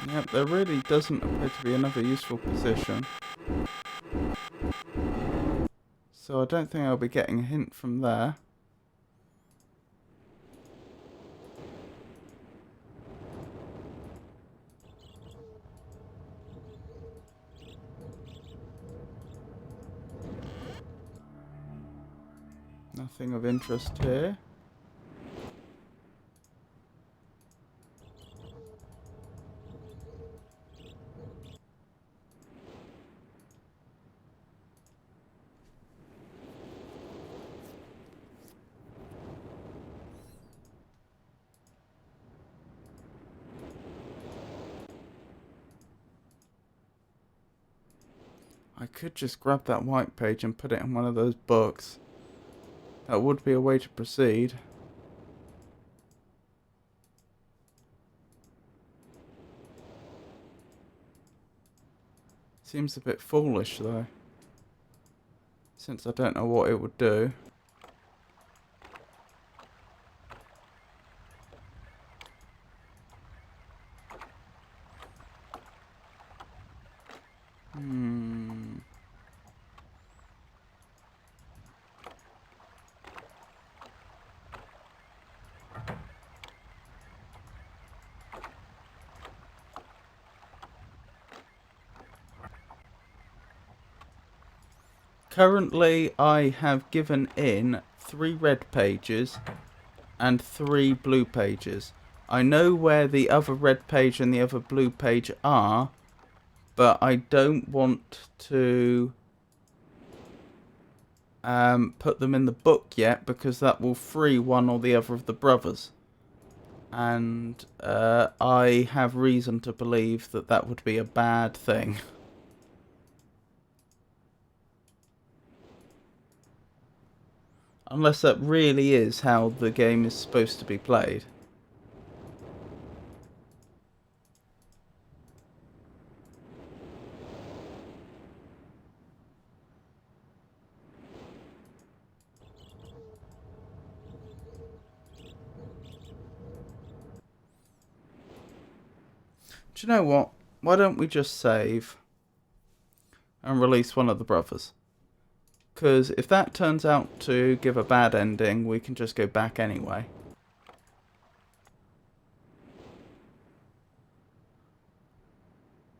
Yep, there really doesn't appear to be another useful position. So I don't think I'll be getting a hint from there. Nothing of interest here. I could just grab that white page and put it in one of those books. That would be a way to proceed. Seems a bit foolish though, since I don't know what it would do. Currently, I have given in 3 red pages and 3 blue pages. I know where the other red page and the other blue page are, but I don't want to put them in the book yet, because that will free one or the other of the brothers. And I have reason to believe that that would be a bad thing. Unless that really is how the game is supposed to be played. Do you know what? Why don't we just save and release one of the brothers? Because if that turns out to give a bad ending, we can just go back anyway.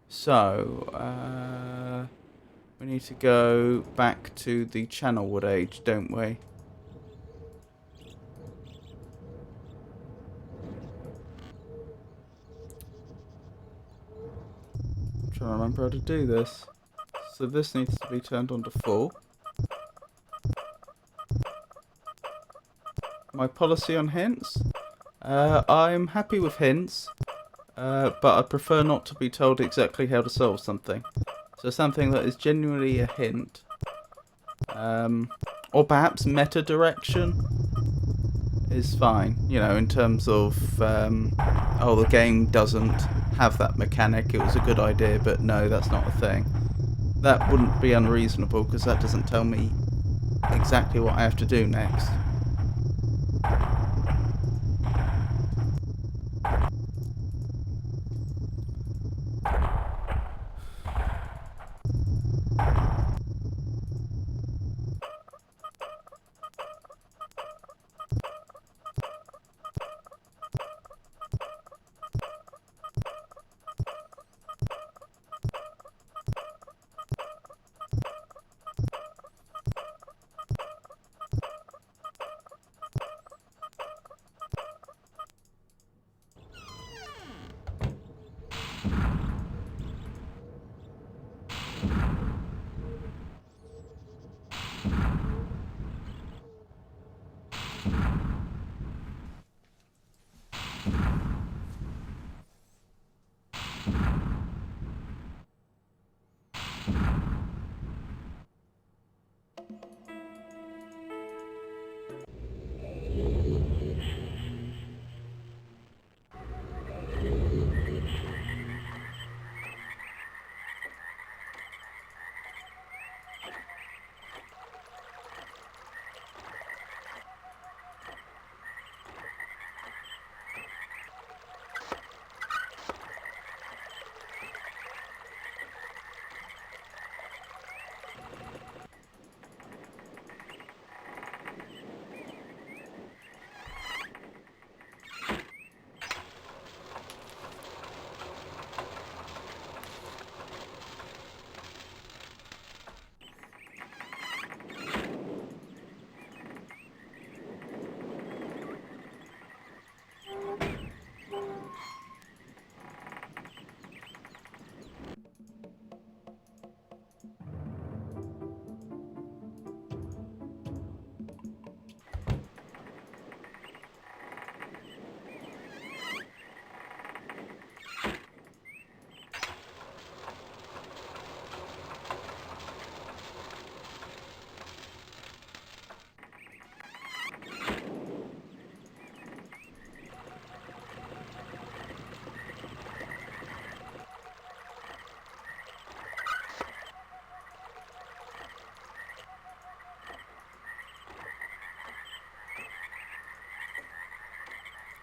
So, we need to go back to the Channelwood age, don't we? I'm trying to remember how to do this. So this needs to be turned on to full. My policy on hints? I'm happy with hints, but I prefer not to be told exactly how to solve something. So something that is genuinely a hint, or perhaps meta direction, is fine. You know, in terms of, oh, the game doesn't have that mechanic, it was a good idea, but no, that's not a thing. That wouldn't be unreasonable, because that doesn't tell me exactly what I have to do next.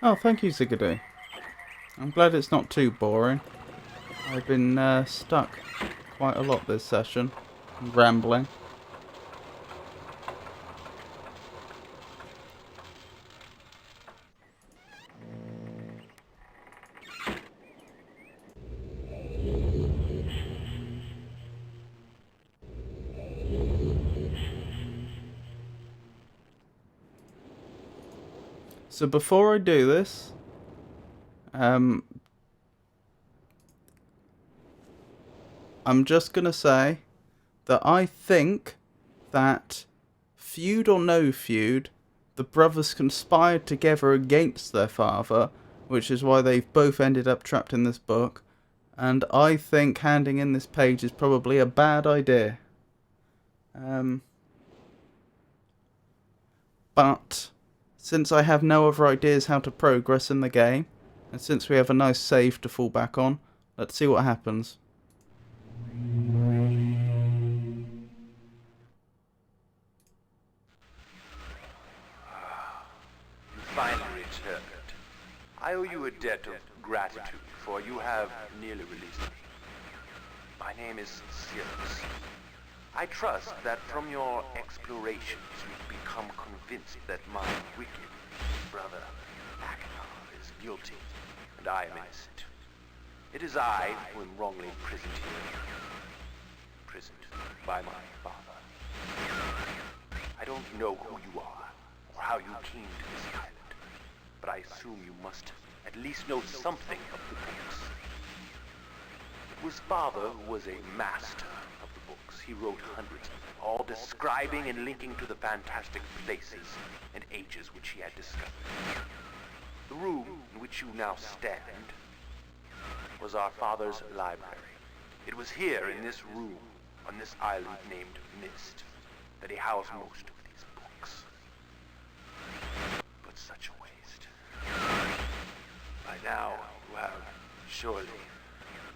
Oh, thank you, Zigadu. I'm glad it's not too boring. I've been stuck quite a lot this session, rambling. So before I do this, I'm just gonna say that I think that, feud or no feud, the brothers conspired together against their father, which is why they've both ended up trapped in this book, and I think handing in this page is probably a bad idea. But since I have no other ideas how to progress in the game, and since we have a nice save to fall back on, let's see what happens. You finally returned. I owe you a debt of gratitude, for you have nearly released me. My name is Sirius. I trust that from your explorations you've become convinced that my wicked brother Achenar is guilty, and I am innocent. It is I who am wrongly imprisoned here. Imprisoned by my father. I don't know who you are, or how you came to this island, but I assume you must at least know something of the books. It was father who was a master of the books. He wrote hundreds of them, all describing and linking to the fantastic places and ages which he had discovered. The room in which you now stand was our father's library. It was here in this room, on this island named Myst, that he housed most of these books. But such a waste. By now, you have surely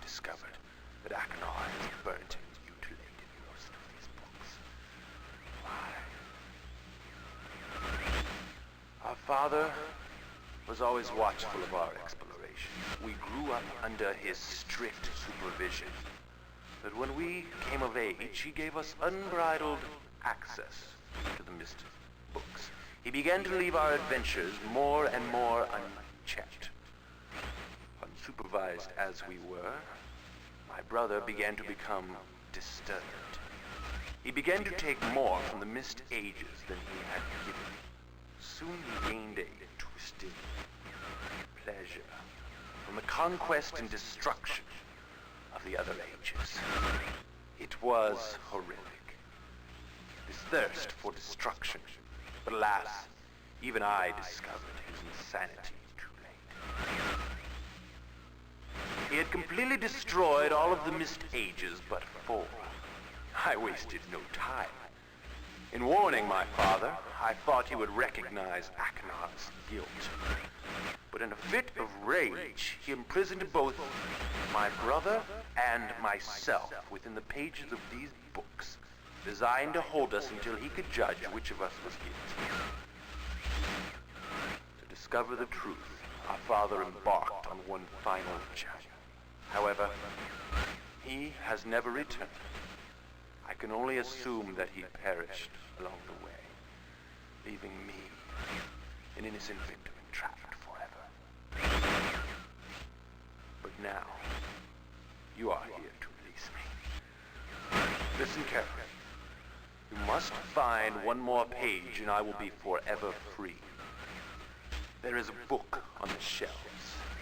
discovered that Achenar has burnt and mutilated most of these books. Why? Our father was always watchful of our exploration. We grew up under his strict supervision. But when we came of age, he gave us unbridled access to the Myst books. He began to leave our adventures more and more unchecked. Unsupervised as we were, my brother began to become disturbed. He began to take more from the Myst ages than he had given. Soon he gained a twisted pleasure from the conquest and destruction of the other ages. It was horrific. This thirst for destruction. But alas, even I discovered his insanity too late. He had completely destroyed all of the Myst ages but 4. I wasted no time. In warning my father, I thought he would recognize Achenar's guilt. But in a fit of rage, he imprisoned both my brother and myself within the pages of these books, designed to hold us until he could judge which of us was guilty. To discover the truth, our father embarked on one final journey. However, he has never returned. I can only assume that he perished along the way, leaving me, an innocent victim, trapped forever. But now, you are here to release me. Listen carefully. You must find one more page and I will be forever free. There is a book on the shelves.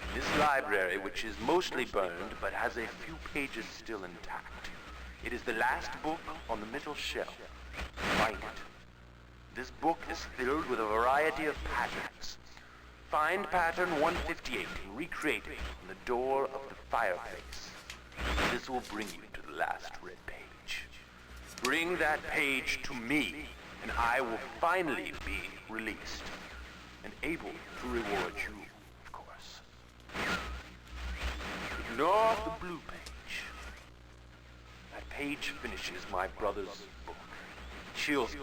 In this library, which is mostly burned, but has a few pages still intact. It is the last book on the middle shelf. Find it. This book is filled with a variety of patterns. Find pattern 158 and recreate it on the door of the fireplace. This will bring you to the last red page. Bring that page to me, and I will finally be released, and able to reward you, of course. Ignore the blue page. That page finishes my brother's book. It chills me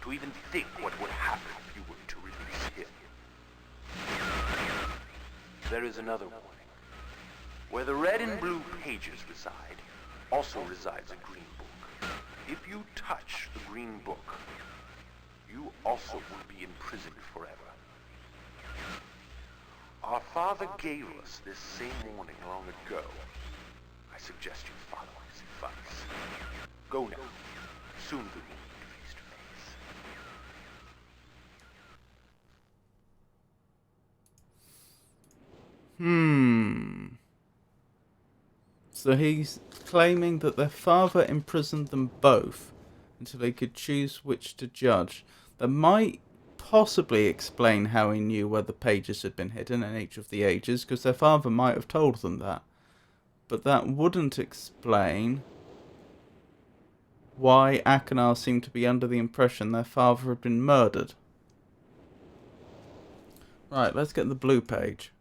to even think what would happen if you were to release him. There is another warning. Where the red and blue pages reside, also resides a green book. If you touch the green book, you also will be imprisoned forever. Our father gave us this same warning long ago. I suggest you follow his advice. Go now. Soon we will meet face to face. So he's claiming that their father imprisoned them both until he could choose which to judge. That might possibly explain how he knew where the pages had been hidden in each of the ages, because their father might have told them that. But that wouldn't explain why Akanar seemed to be under the impression their father had been murdered. Right, let's get the blue page.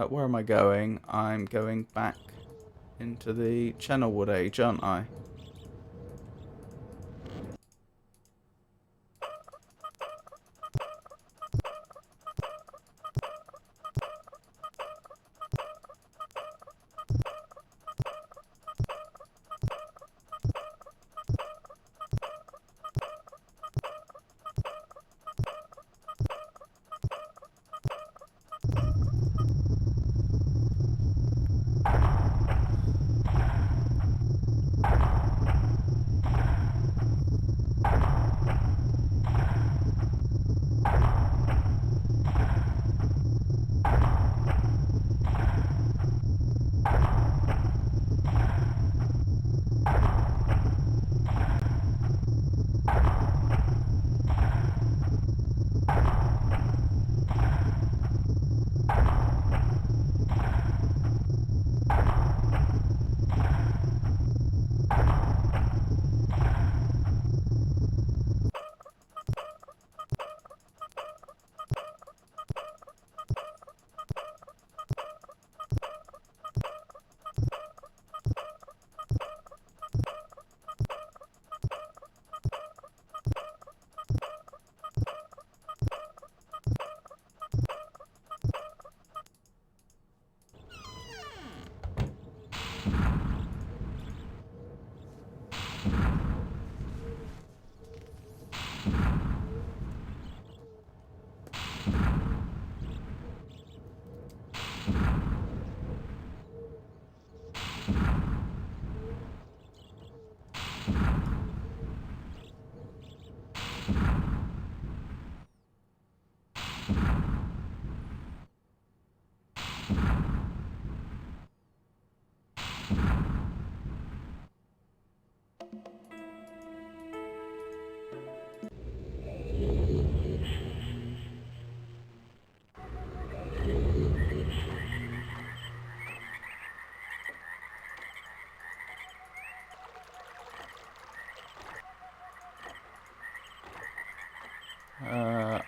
Where am I going? I'm going back into the Channelwood age, aren't I?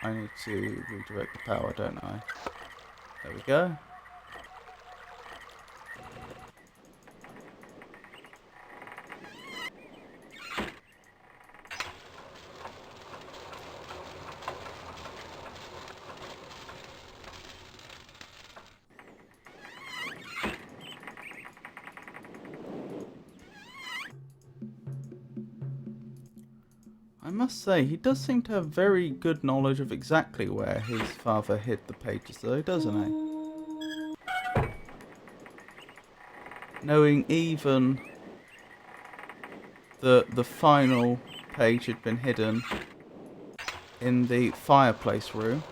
I need to redirect the power, don't I? There we go. I must say, he does seem to have very good knowledge of exactly where his father hid the pages, though, doesn't he? Knowing even that the final page had been hidden in the fireplace room.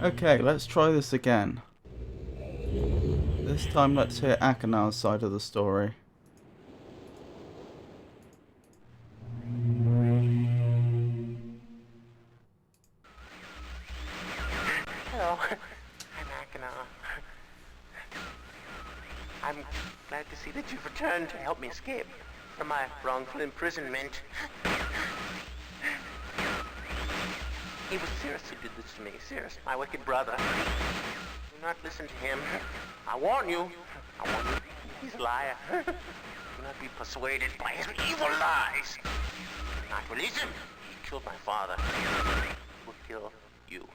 Okay, let's try this again. This time let's hear Akanar's side of the story. I'm glad to see that you've returned to help me escape from my wrongful imprisonment. It was Cirrus who did this to me. Cirrus, my wicked brother. Do not listen to him. I warn you. He's a liar. Do not be persuaded by his evil lies. Do not release him. He killed my father. He will kill you.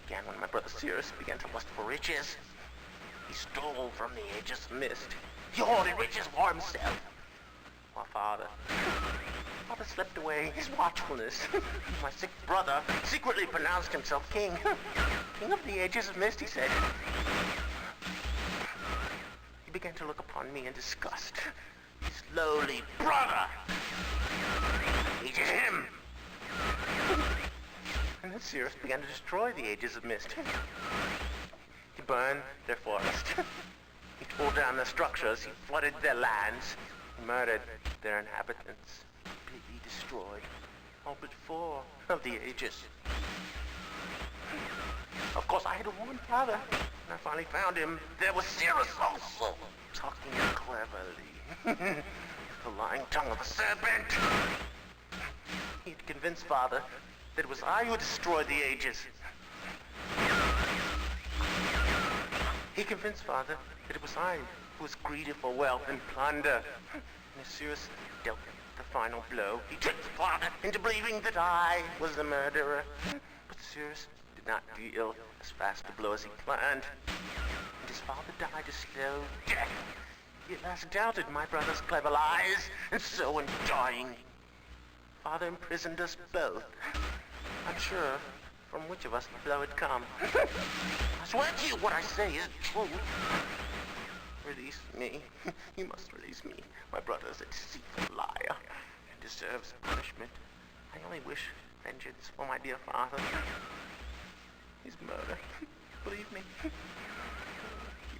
Began when my brother Cirrus began to lust for riches. He stole from the ages of Myst. He hoarded riches for himself. My father slept away his watchfulness. My sick brother secretly pronounced himself king. King of the ages of Myst, he said. He began to look upon me in disgust. His lowly brother hated him. And then Cirrus began to destroy the ages of Myst. He burned their forest. He tore down their structures. He flooded their lands. He murdered their inhabitants. Completely destroyed all but 4 of the ages. Of course, I had to warn father. When I finally found him, there was Cirrus also, talking cleverly. The lying tongue of a serpent. He had convinced father that it was I who destroyed the ages. He convinced father that it was I who was greedy for wealth and plunder. And as Cirrus dealt the final blow, he tricked father into believing that I was the murderer. But Cirrus did not deal as fast a blow as he planned. And his father died a slow death. He at last doubted my brother's clever lies, and so in dying, father imprisoned us both, unsure from which of us the blow had come. I swear to you what I say is true. Release me. You must release me. My brother is a deceitful liar and deserves punishment. I only wish vengeance for my dear father. His murder. Believe me. You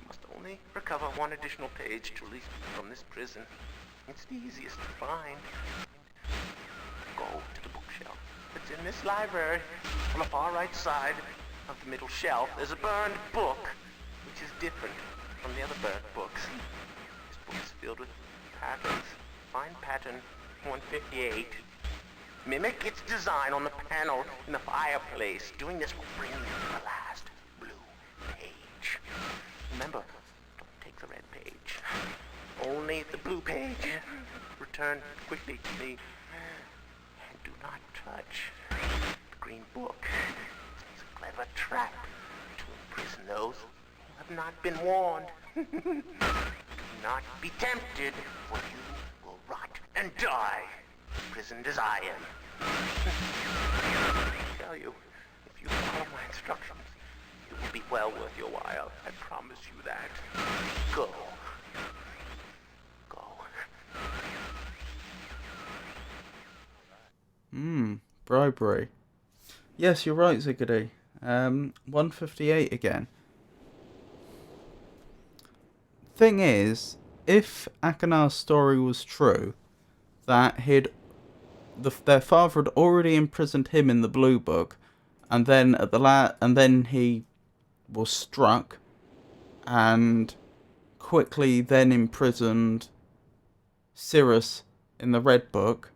must only recover 1 additional page to release me from this prison. It's the easiest to find. Go to the bookshelf. It's in this library. On the far right side of the middle shelf, there's a burned book, which is different from the other burnt books. This book is filled with patterns. Find pattern 158. Mimic its design on the panel in the fireplace. Doing this will bring you to the last blue page. Remember, don't take the red page. Only the blue page. Return quickly to me. And do not touch the green book. It's a clever trap to imprison those who have not been warned. Do not be tempted, for you will rot and die, imprisoned as I am. I tell you, if you follow my instructions, it will be well worth your while. I promise you that. Go. Go. Bribery. Yes, you're right, Ziggity. 158 again. Thing is, if Akonar's story was true, that their father had already imprisoned him in the Blue Book, and then and then he was struck, and quickly then imprisoned Cirrus in the Red Book.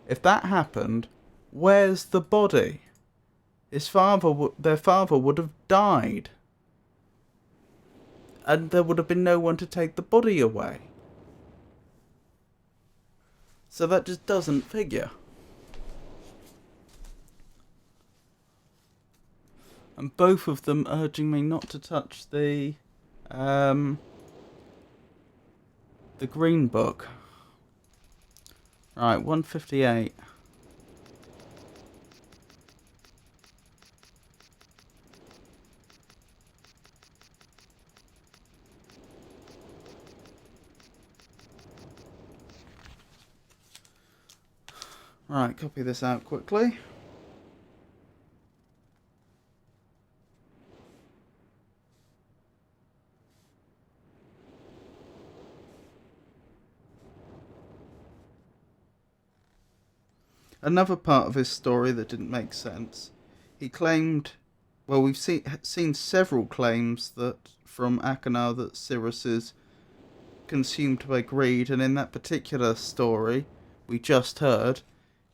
If that happened, where's the body? Their father would have died. And there would have been no one to take the body away. So that just doesn't figure. And both of them urging me not to touch the Green Book. Right, 158. Right, copy this out quickly. Another part of his story that didn't make sense. He claimed well, we've seen several claims that from Akanar that Cirrus is consumed by greed, and in that particular story we just heard,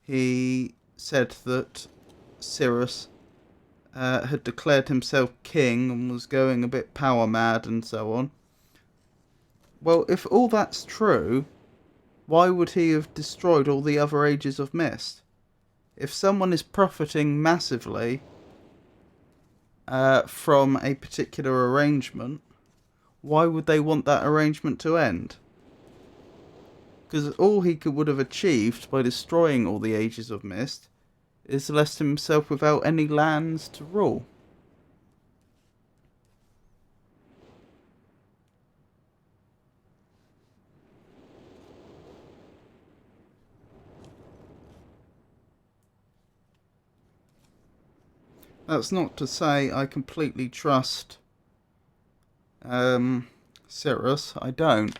he said that Cirrus had declared himself king and was going a bit power mad and so on. Well, if all that's true, why would he have destroyed all the other Ages of Myst? If someone is profiting massively from a particular arrangement, why would they want that arrangement to end? Because all he would have achieved by destroying all the Ages of Myst is left himself without any lands to rule. That's not to say I completely trust Cirrus. I don't.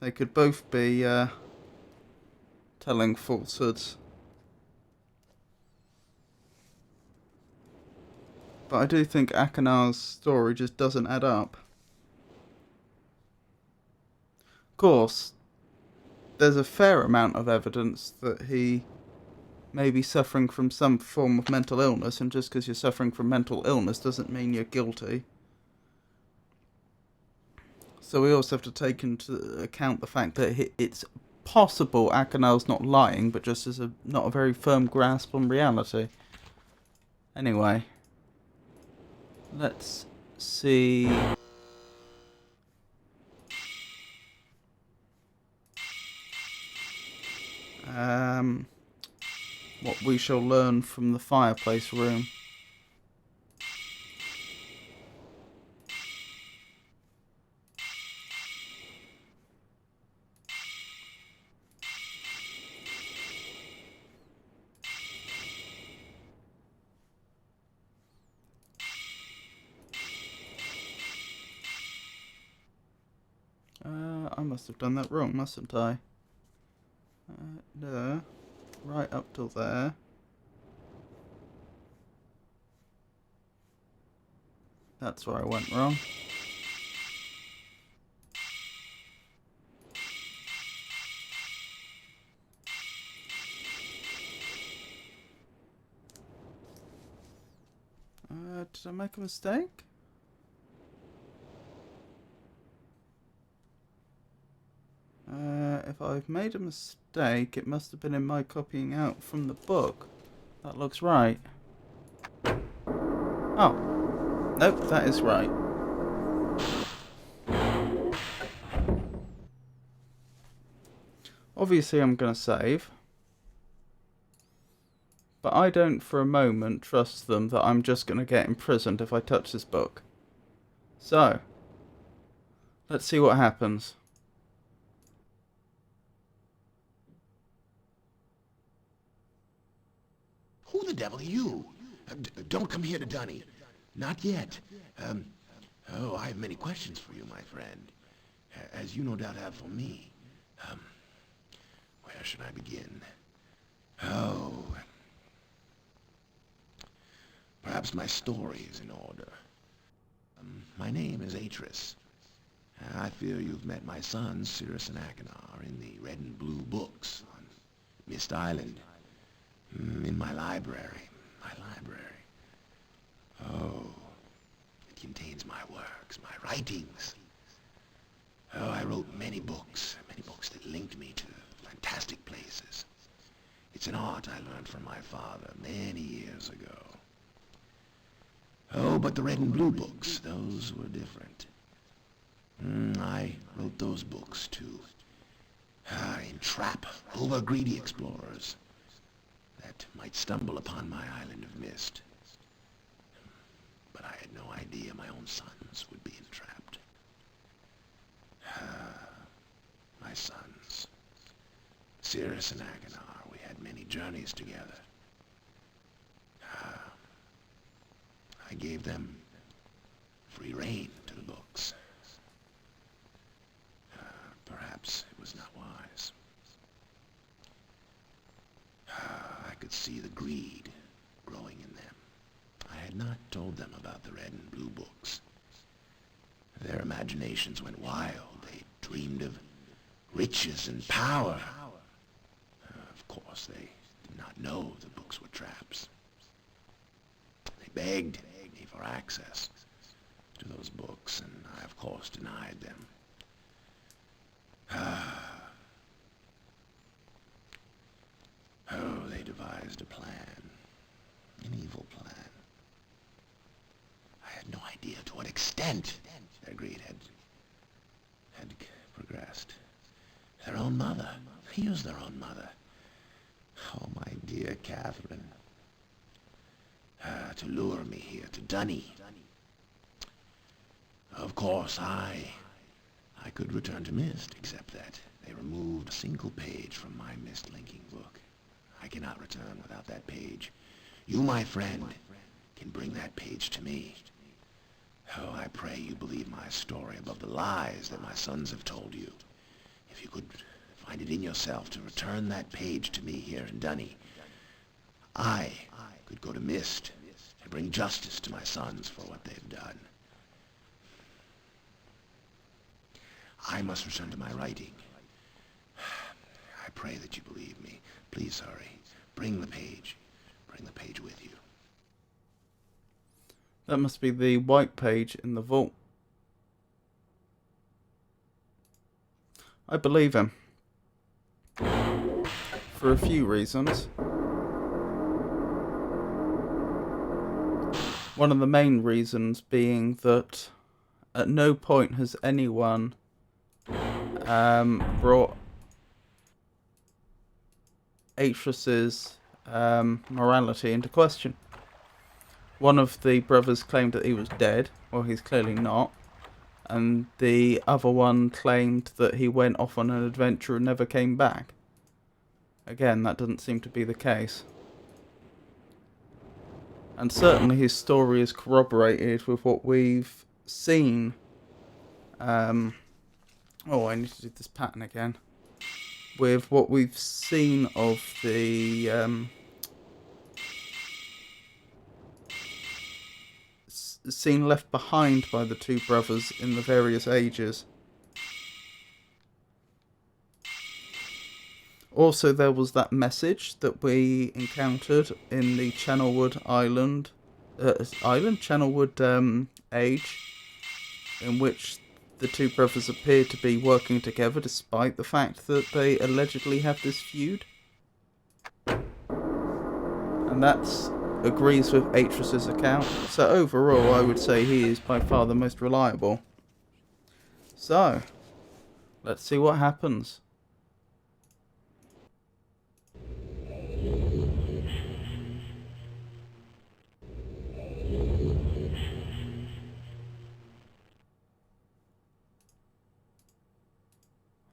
They could both be telling falsehoods. But I do think Akanar's story just doesn't add up. Of course, there's a fair amount of evidence that he may be suffering from some form of mental illness, and just because you're suffering from mental illness doesn't mean you're guilty. So we also have to take into account the fact that it's possible Akanar's not lying, but just has not a very firm grasp on reality. Anyway, let's see. What we shall learn from the fireplace room. I must have done that wrong, mustn't I? There. Right up till there. That's where I went wrong. Did I make a mistake? If I've made a mistake, it must have been in my copying out from the book. That looks right. Oh. Nope, that is right. Obviously I'm going to save. But I don't for a moment trust them that I'm just going to get imprisoned if I touch this book. So, let's see what happens. Who the devil are you? Don't come here to Dunny. Not yet. Oh, I have many questions for you, my friend. As you no doubt have for me. Where should I begin? Oh. Perhaps my story is in order. My name is Atris. I fear you've met my sons, Cirrus and Akanar, in the red and blue books on Myst Island. In my library. Oh, it contains my works, my writings. Oh, I wrote many books that linked me to fantastic places. It's an art I learned from my father many years ago. Oh, but the red and blue books, those were different. I wrote those books to entrap over-greedy explorers that might stumble upon my island of Myst. But I had no idea my own sons would be entrapped. My sons, Cirrus and Akanar, we had many journeys together. I gave them free rein to the books. Perhaps it was not wise. I could see the greed growing in them. I had not told them about the red and blue books. Their imaginations went wild. They dreamed of riches and power. Of course, they did not know the books were traps. They begged me for access to those books, and I, of course, denied them. Oh, they devised a plan. An evil plan. I had no idea to what extent their greed had progressed. Their own mother. They used their own mother. Oh, my dear Catherine. To lure me here to Dunny. Of course, I could return to Myst, except that they removed a single page from my Myst linking book. I cannot return without that page. You, my friend, can bring that page to me. Oh, I pray you believe my story above the lies that my sons have told you. If you could find it in yourself to return that page to me here in Dunny, I could go to Myst and bring justice to my sons for what they've done. I must return to my writing. I pray that you believe me. Please hurry. Bring the page. Bring the page with you. That must be the white page in the vault. I believe him. For a few reasons. One of the main reasons being that at no point has anyone brought Atrus's morality into question. One of the brothers claimed that he was dead. Well, he's clearly not. And the other one claimed that he went off on an adventure and never came back. Again, that doesn't seem to be the case. And certainly his story is corroborated with what we've seen. Oh, I need to do this pattern again. With what we've seen of the scene left behind by the two brothers in the various ages. Also, there was that message that we encountered in the Channelwood Channelwood age, in which the two brothers appeared to be working together despite the fact that they allegedly have this feud. And that agrees with Atrus's account. So overall, I would say he is by far the most reliable. So, let's see what happens.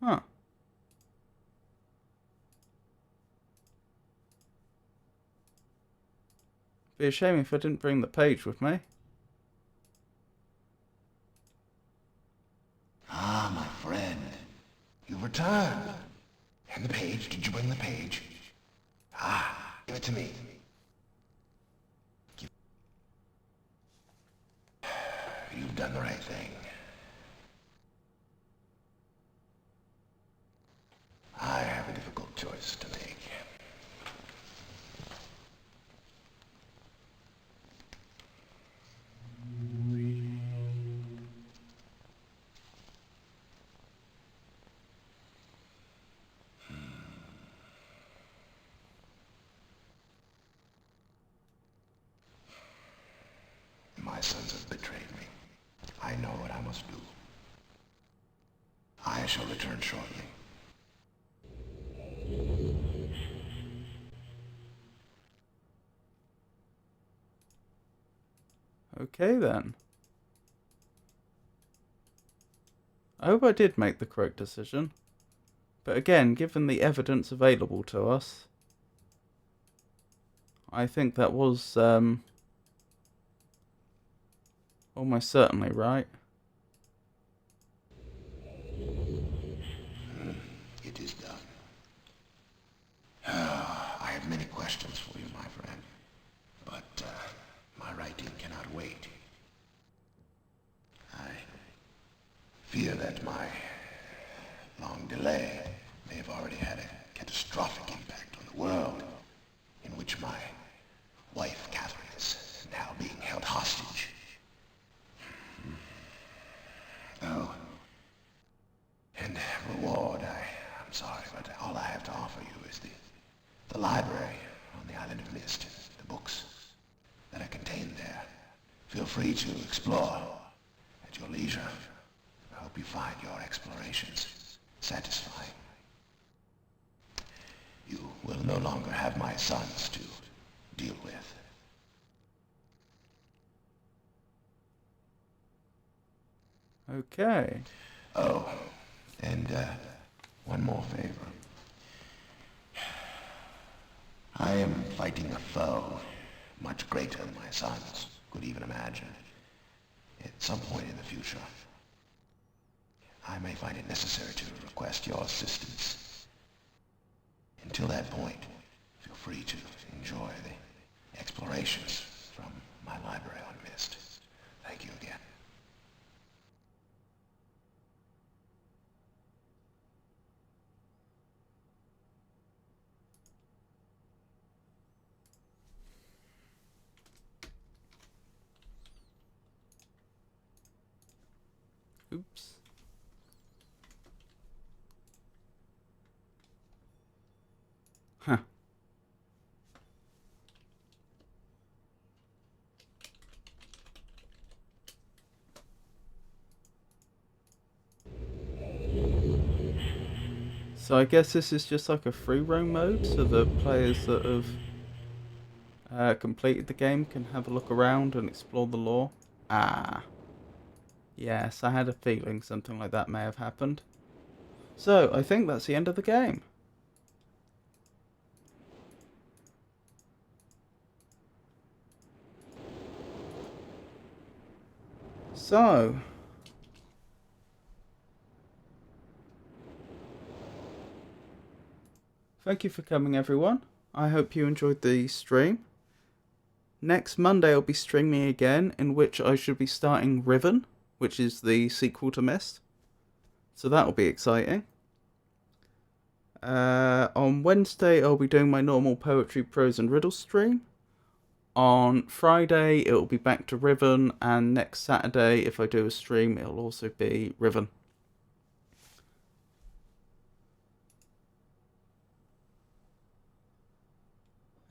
Huh. Be a shame if I didn't bring the page with me. Ah, my friend. You've returned. And the page? Did you bring the page? Ah, give it to me. You've done the right thing. I have a difficult choice to make. My sons have betrayed me. I know what I must do. I shall return shortly. Okay then. I hope I did make the correct decision. But again, given the evidence available to us, I think that was almost certainly right. It is done. I have many questions for you, my friend. But my writing cannot fear that my long delay may have already had a catastrophic impact on the world in which my wife, Catherine, is now being held hostage. Oh, and reward, I'm sorry, but all I have to offer you is the library on the island of Myst, the books that are contained there. Feel free to explore at your leisure. I hope you find your explorations satisfying. You will no longer have my sons to deal with. Okay. Oh, and one more favor. I am fighting a foe much greater than my sons could even imagine. At some point in the future, I may find it necessary to request your assistance. Until that point, feel free to enjoy the explorations from my library on Myst. Thank you again. Oops. Huh. So I guess this is just like a free roam mode, so the players that have completed the game can have a look around and explore the lore. Ah. Yes, I had a feeling something like that may have happened. So, I think that's the end of the game. So, thank you for coming, everyone. I hope you enjoyed the stream. Next Monday I'll be streaming again, in which I should be starting Riven, which is the sequel to Myst. So that'll be exciting. On Wednesday I'll be doing my normal poetry, prose and riddle stream. On Friday it'll be back to Riven, and next Saturday if I do a stream it'll also be Riven.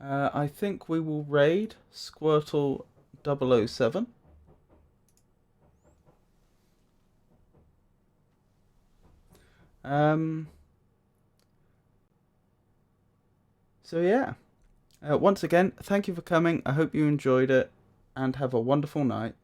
I think we will raid Squirtle 007. So yeah. Once again, thank you for coming. I hope you enjoyed it, and have a wonderful night.